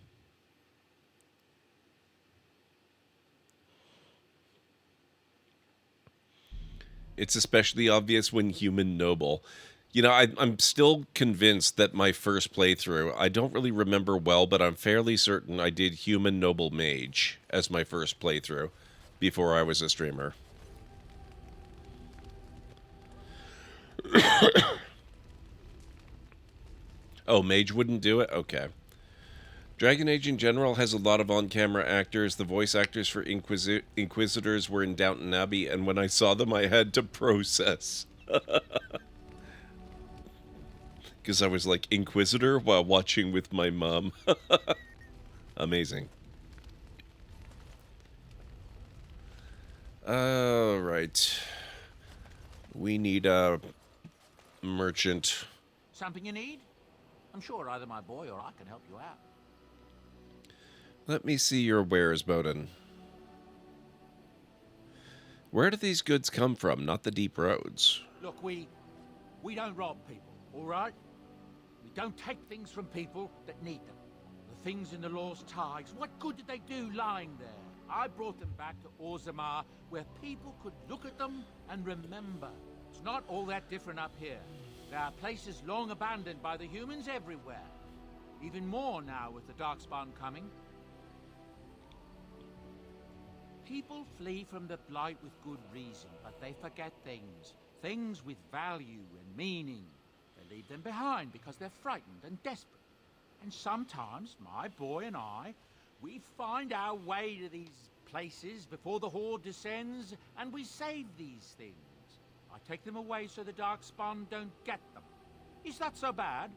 It's especially obvious when human noble. You know, I'm still convinced that my first playthrough, I don't really remember well, but I'm fairly certain I did human noble mage as my first playthrough before I was a streamer. Oh, mage wouldn't do it? Okay. Dragon Age in general has a lot of on-camera actors. The voice actors for Inquisitors were in Downton Abbey, and when I saw them, I had to process. Because I was like, Inquisitor while watching with my mom. Amazing. Alright. We need a merchant. Something you need? I'm sure either my boy or I can help you out. Let me see your wares, Bowden. Where do these goods come from? Not the deep roads. Look, we don't rob people, all right? We don't take things from people that need them. The things in the Lost Tides, what good did they do lying there? I brought them back to Orzammar, where people could look at them and remember. It's not all that different up here. There are places long abandoned by the humans everywhere. Even more now with the Darkspawn coming. People flee from the Blight with good reason, but they forget things. Things with value and meaning. They leave them behind because they're frightened and desperate. And sometimes, my boy and I, we find our way to these places before the Horde descends, and we save these things. I take them away so the Darkspawn don't get them. Is that so bad?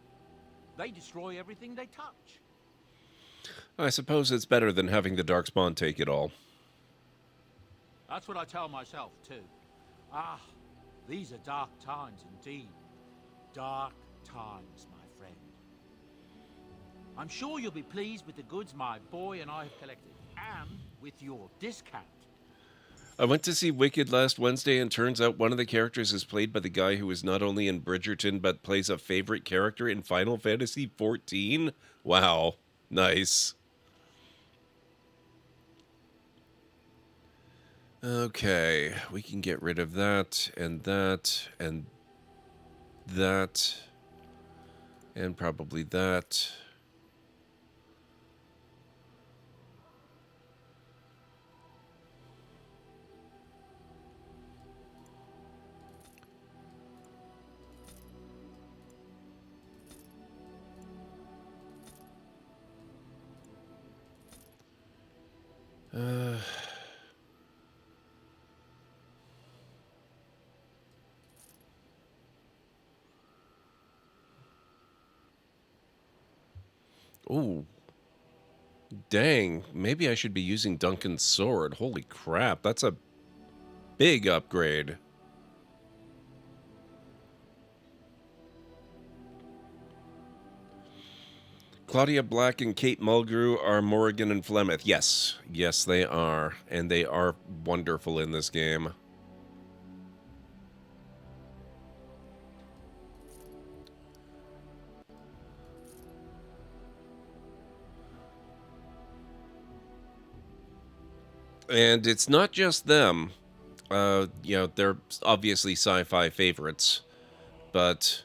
They destroy everything they touch. I suppose it's better than having the Darkspawn take it all. That's what I tell myself, too. Ah, these are dark times indeed. Dark times, my friend. I'm sure you'll be pleased with the goods my boy and I have collected, and with your discount. I went to see Wicked last Wednesday, and turns out one of the characters is played by the guy who is not only in Bridgerton, but plays a favorite character in Final Fantasy XIV? Wow. Nice. Okay, we can get rid of that, and that, and that, and probably that. Ooh. Dang, maybe I should be using Duncan's sword. Holy crap, that's a big upgrade. Claudia Black and Kate Mulgrew are Morrigan and Flemeth. Yes. Yes, they are. And they are wonderful in this game. And it's not just them. You know, they're obviously sci-fi favorites. But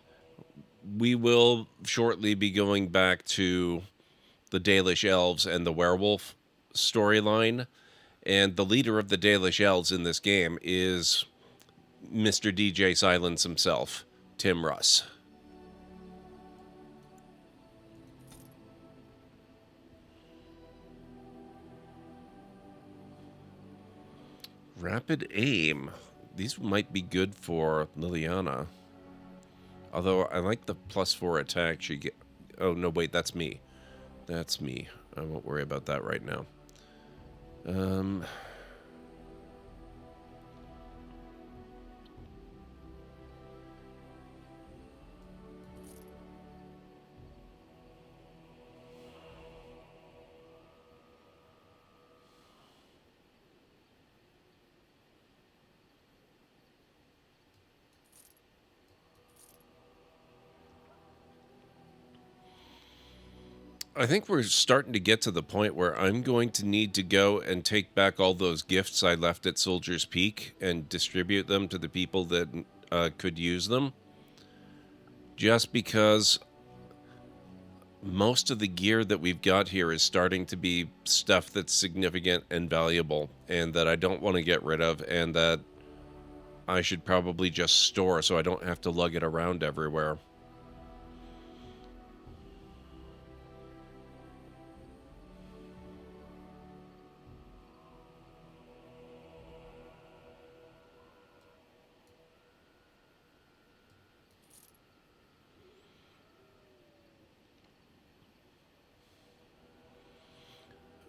we will shortly be going back to the Dalish Elves and the werewolf storyline. And the leader of the Dalish Elves in this game is Mr. DJ Silence himself, Tim Russ. Rapid aim. These might be good for Liliana. Although I like the +4 attack she get. Oh, no, wait, that's me. That's me. I won't worry about that right now. I think we're starting to get to the point where I'm going to need to go and take back all those gifts I left at Soldier's Peak and distribute them to the people that could use them. Just because most of the gear that we've got here is starting to be stuff that's significant and valuable and that I don't want to get rid of and that I should probably just store so I don't have to lug it around everywhere.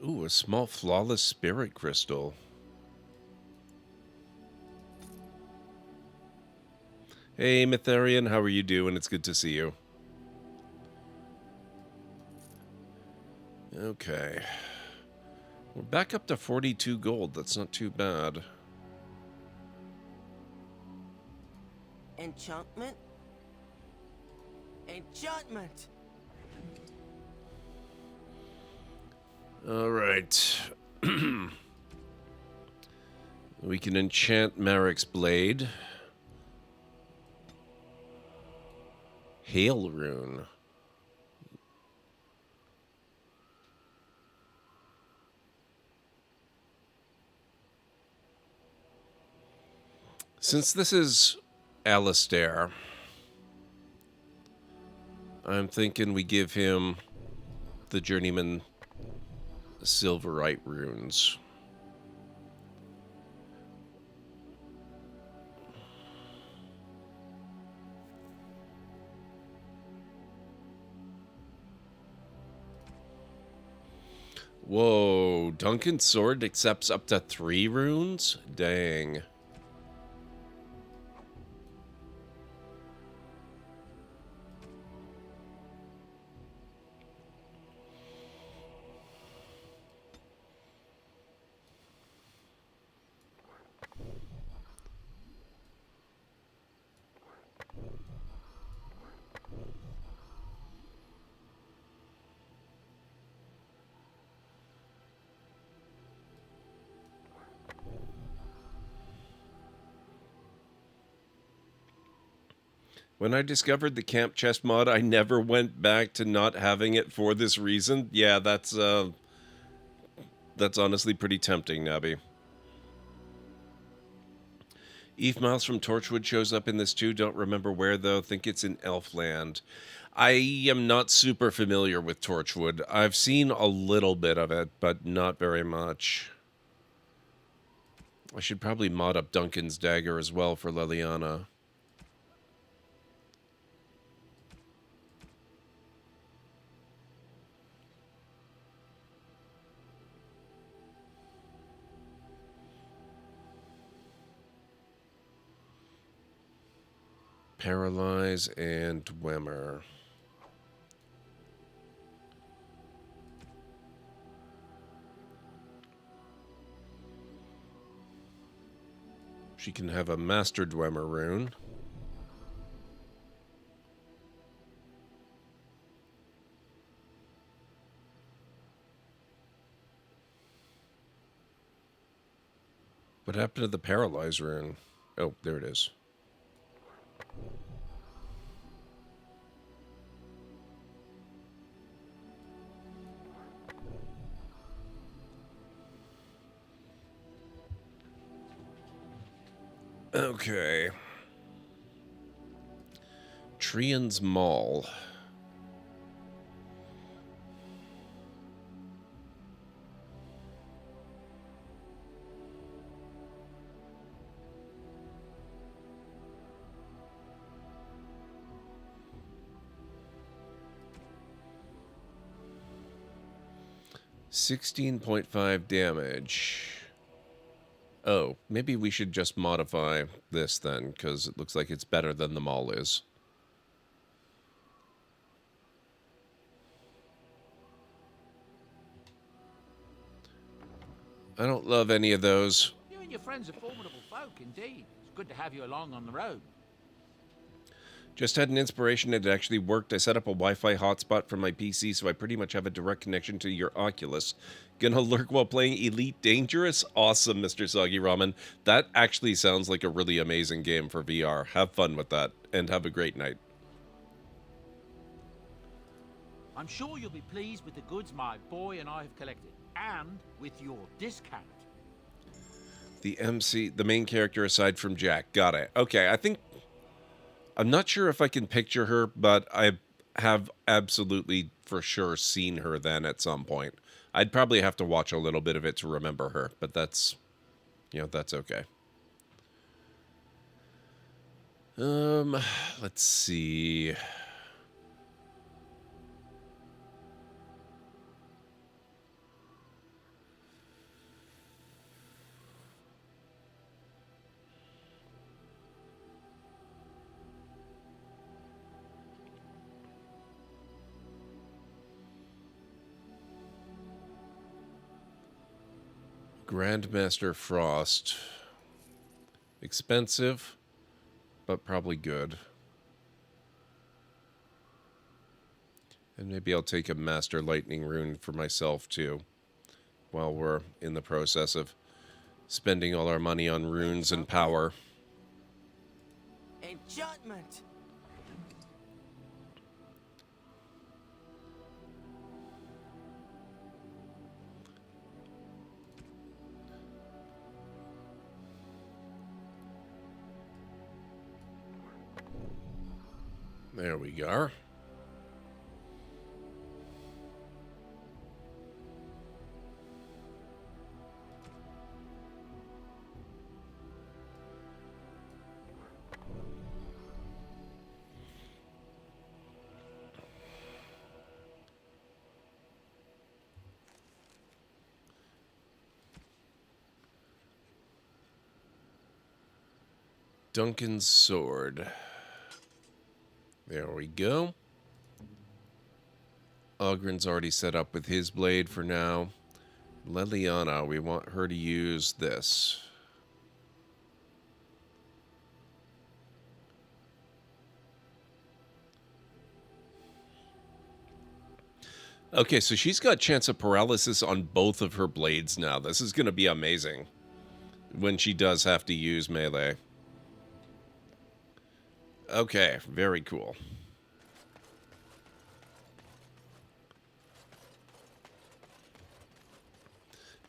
Ooh, a small flawless spirit crystal. Hey, Mytharian, how are you doing? It's good to see you. Okay. We're back up to 42 gold. That's not too bad. Enchantment? Enchantment! All right. We can enchant Marek's blade. Hail rune. Since this is Alistair, I'm thinking we give him the Journeyman Silverite runes. Whoa, Duncan's sword accepts up to 3 runes? Dang. When I discovered the camp chest mod, I never went back to not having it for this reason. Yeah, that's honestly pretty tempting, Nabby. Eve Miles from Torchwood shows up in this too. Don't remember where, though. Think it's in Elfland. I am not super familiar with Torchwood. I've seen a little bit of it, but not very much. I should probably mod up Duncan's dagger as well for Liliana. Paralyze and Dwemer. She can have a Master Dwemer rune. What happened to the Paralyze rune? Oh, there it is. Okay. Trian's Mall. $16.5 damage. Oh, maybe we should just modify this then, because it looks like it's better than the mall is. I don't love any of those. You and your friends are formidable folk, indeed. It's good to have you along on the road. Just had an inspiration and it actually worked. I set up a Wi-Fi hotspot for my PC, so I pretty much have a direct connection to your Oculus. Gonna lurk while playing Elite Dangerous? Awesome, Mr. Soggy Ramen. That actually sounds like a really amazing game for VR. Have fun with that, and have a great night. I'm sure you'll be pleased with the goods my boy and I have collected, and with your discount. The main character aside from Jack. Got it. Okay, I'm not sure if I can picture her, but I have absolutely for sure seen her then at some point. I'd probably have to watch a little bit of it to remember her, but that's, that's okay. Let's see. Grandmaster Frost. Expensive, but probably good. And maybe I'll take a Master Lightning rune for myself, too, while we're in the process of spending all our money on runes and power. Enchantment! There we go. Duncan's sword. There we go. Ogren's already set up with his blade for now. Leliana, we want her to use this. Okay, so she's got chance of paralysis on both of her blades now. This is going to be amazing when she does have to use melee. Okay, very cool.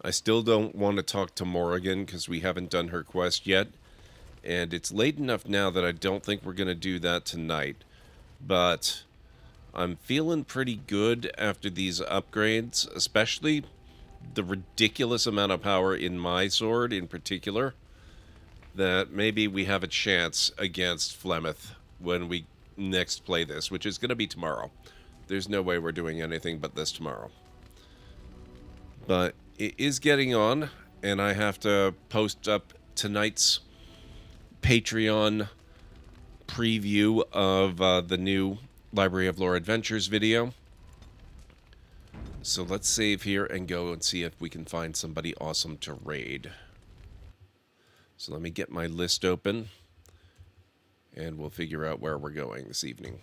I still don't want to talk to Morrigan because we haven't done her quest yet. And it's late enough now that I don't think we're going to do that tonight. But I'm feeling pretty good after these upgrades, especially the ridiculous amount of power in my sword in particular, that maybe we have a chance against Flemeth when we next play this, which is going to be tomorrow. There's no way we're doing anything but this tomorrow. But it is getting on, and I have to post up tonight's Patreon preview of the new Library of Lore Adventures video. So let's save here and go and see if we can find somebody awesome to raid. So let me get my list open, and we'll figure out where we're going this evening.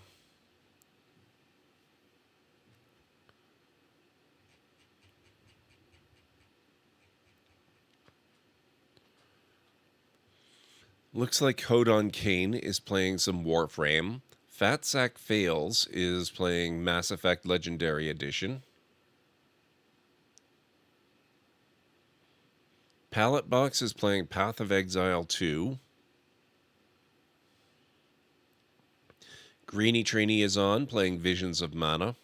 Looks like Hodon Kane is playing some Warframe. Fatsack Fails is playing Mass Effect Legendary Edition. Pallet Box is playing Path of Exile 2. Greeny Trainee is on, playing Visions of Mana.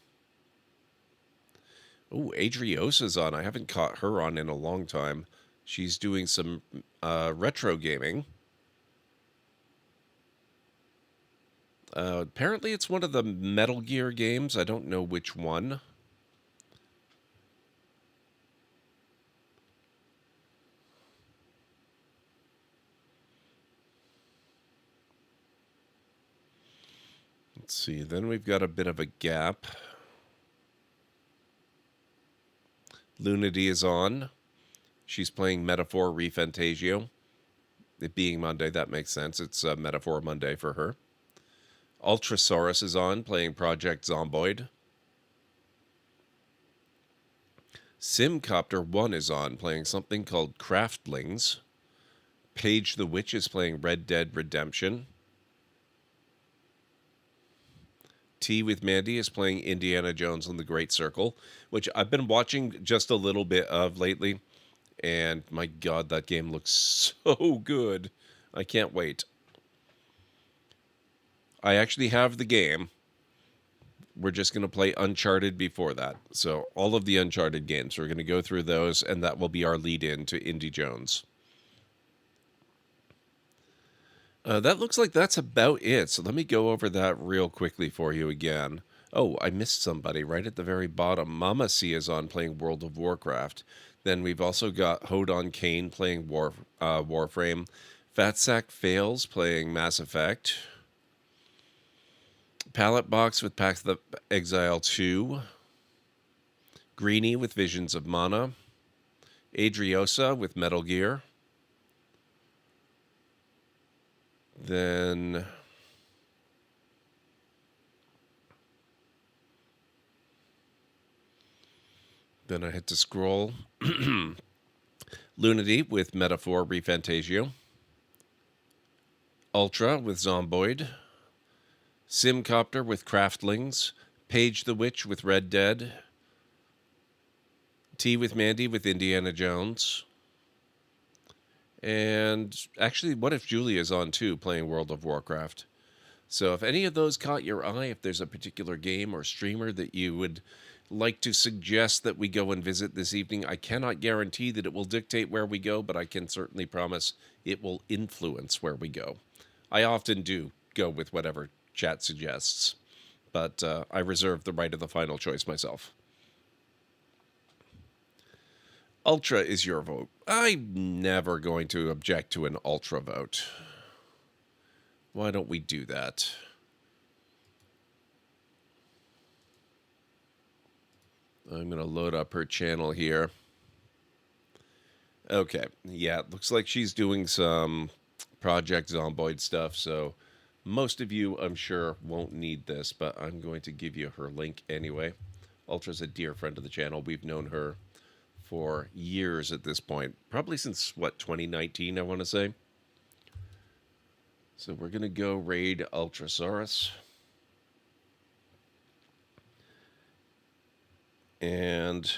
Oh, Adriosa's on. I haven't caught her on in a long time. She's doing some retro gaming. Apparently it's one of the Metal Gear games. I don't know which one. Let's see. Then we've got a bit of a gap. Lunity is on. She's playing Metaphor Refantasio. It being Monday, that makes sense. It's Metaphor Monday for her. Ultrasaurus is on, playing Project Zomboid. Simcopter 1 is on, playing something called Craftlings. Paige the Witch is playing Red Dead Redemption. Tea with Mandy is playing Indiana Jones and the Great Circle, which I've been watching just a little bit of lately. And my God, that game looks so good. I can't wait. I actually have the game. We're just going to play Uncharted before that. So all of the Uncharted games, we're going to go through those, and that will be our lead-in to Indy Jones. That looks like that's about it. So let me go over that real quickly for you again. Oh, I missed somebody right at the very bottom. Mama C is on, playing World of Warcraft. Then we've also got Hodon Kane playing Warframe. Fatsack Fails playing Mass Effect. Pallet Box with Path of Exile 2. Greeny with Visions of Mana. Adriosa with Metal Gear. Then I had to scroll. Lunity with Metaphor Refantasio. Ultra with Zomboid. Simcopter with Craftlings. Paige the Witch with Red Dead. Tea with Mandy with Indiana Jones. And actually, what if Julia's on too, playing World of Warcraft? So if any of those caught your eye, if there's a particular game or streamer that you would like to suggest that we go and visit this evening, I cannot guarantee that it will dictate where we go, but I can certainly promise it will influence where we go. I often do go with whatever chat suggests, but I reserve the right of the final choice myself. Ultra is your vote. I'm never going to object to an Ultra vote. Why don't we do that? I'm going to load up her channel here. Okay, yeah, it looks like she's doing some Project Zomboid stuff, so most of you, I'm sure, won't need this, but I'm going to give you her link anyway. Ultra's a dear friend of the channel. We've known her for years at this point. Probably since, what, 2019, I want to say. So we're going to go raid Ultrasaurus. And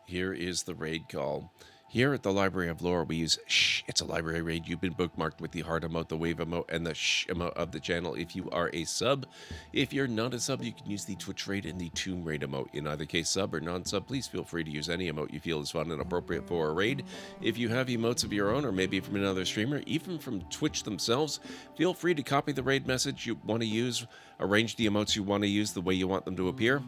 here is the raid call. Here at the Library of Lore, we use shh. It's a library raid. You've been bookmarked with the heart emote, the wave emote, and the shh emote of the channel if you are a sub. If you're not a sub, you can use the Twitch raid and the Tomb raid emote. In either case, sub or non-sub, please feel free to use any emote you feel is fun and appropriate for a raid. If you have emotes of your own, or maybe from another streamer, even from Twitch themselves, feel free to copy the raid message you want to use, arrange the emotes you want to use the way you want them to appear.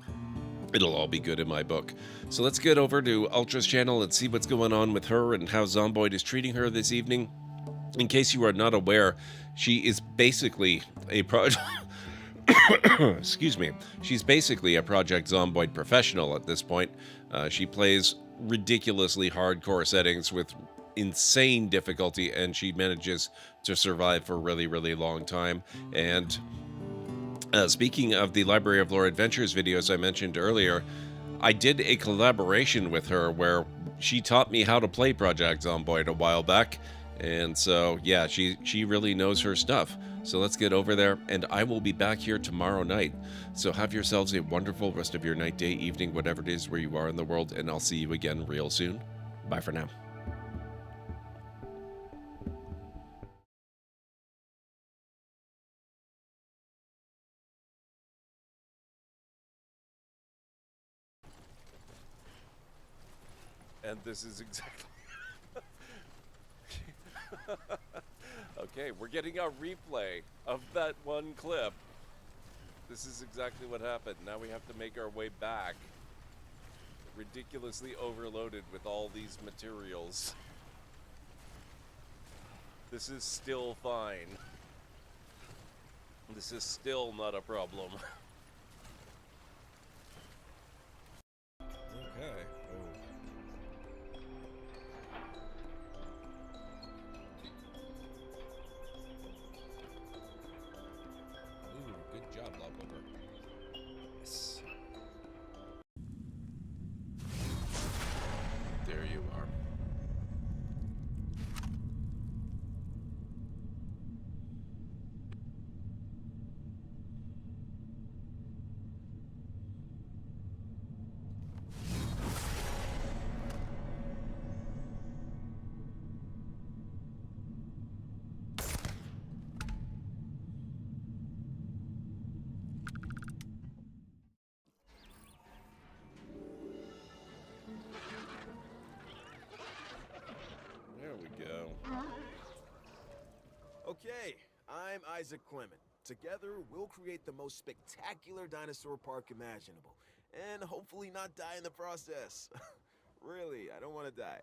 It'll all be good in my book. So let's get over to Ultra's channel and see what's going on with her and how Zomboid is treating her this evening. In case you are not aware, she is basically a excuse me. She's basically a Project Zomboid professional at this point. She plays ridiculously hardcore settings with insane difficulty, and she manages to survive for a really, really long time. And speaking of the Library of Lore Adventures videos I mentioned earlier, I did a collaboration with her where she taught me how to play Project Zomboid a while back. And so, yeah, she really knows her stuff. So let's get over there, and I will be back here tomorrow night. So have yourselves a wonderful rest of your night, day, evening, whatever it is where you are in the world, and I'll see you again real soon. Bye for now. And this is exactly... Okay, we're getting a replay of that one clip. This is exactly what happened. Now we have to make our way back. Ridiculously overloaded with all these materials. This is still fine. This is still not a problem. Okay. Good job, Lopover. Yes. There you are. There we go. Okay, I'm Isaac Clement. Together, we'll create the most spectacular dinosaur park imaginable. And hopefully not die in the process. Really, I don't want to die.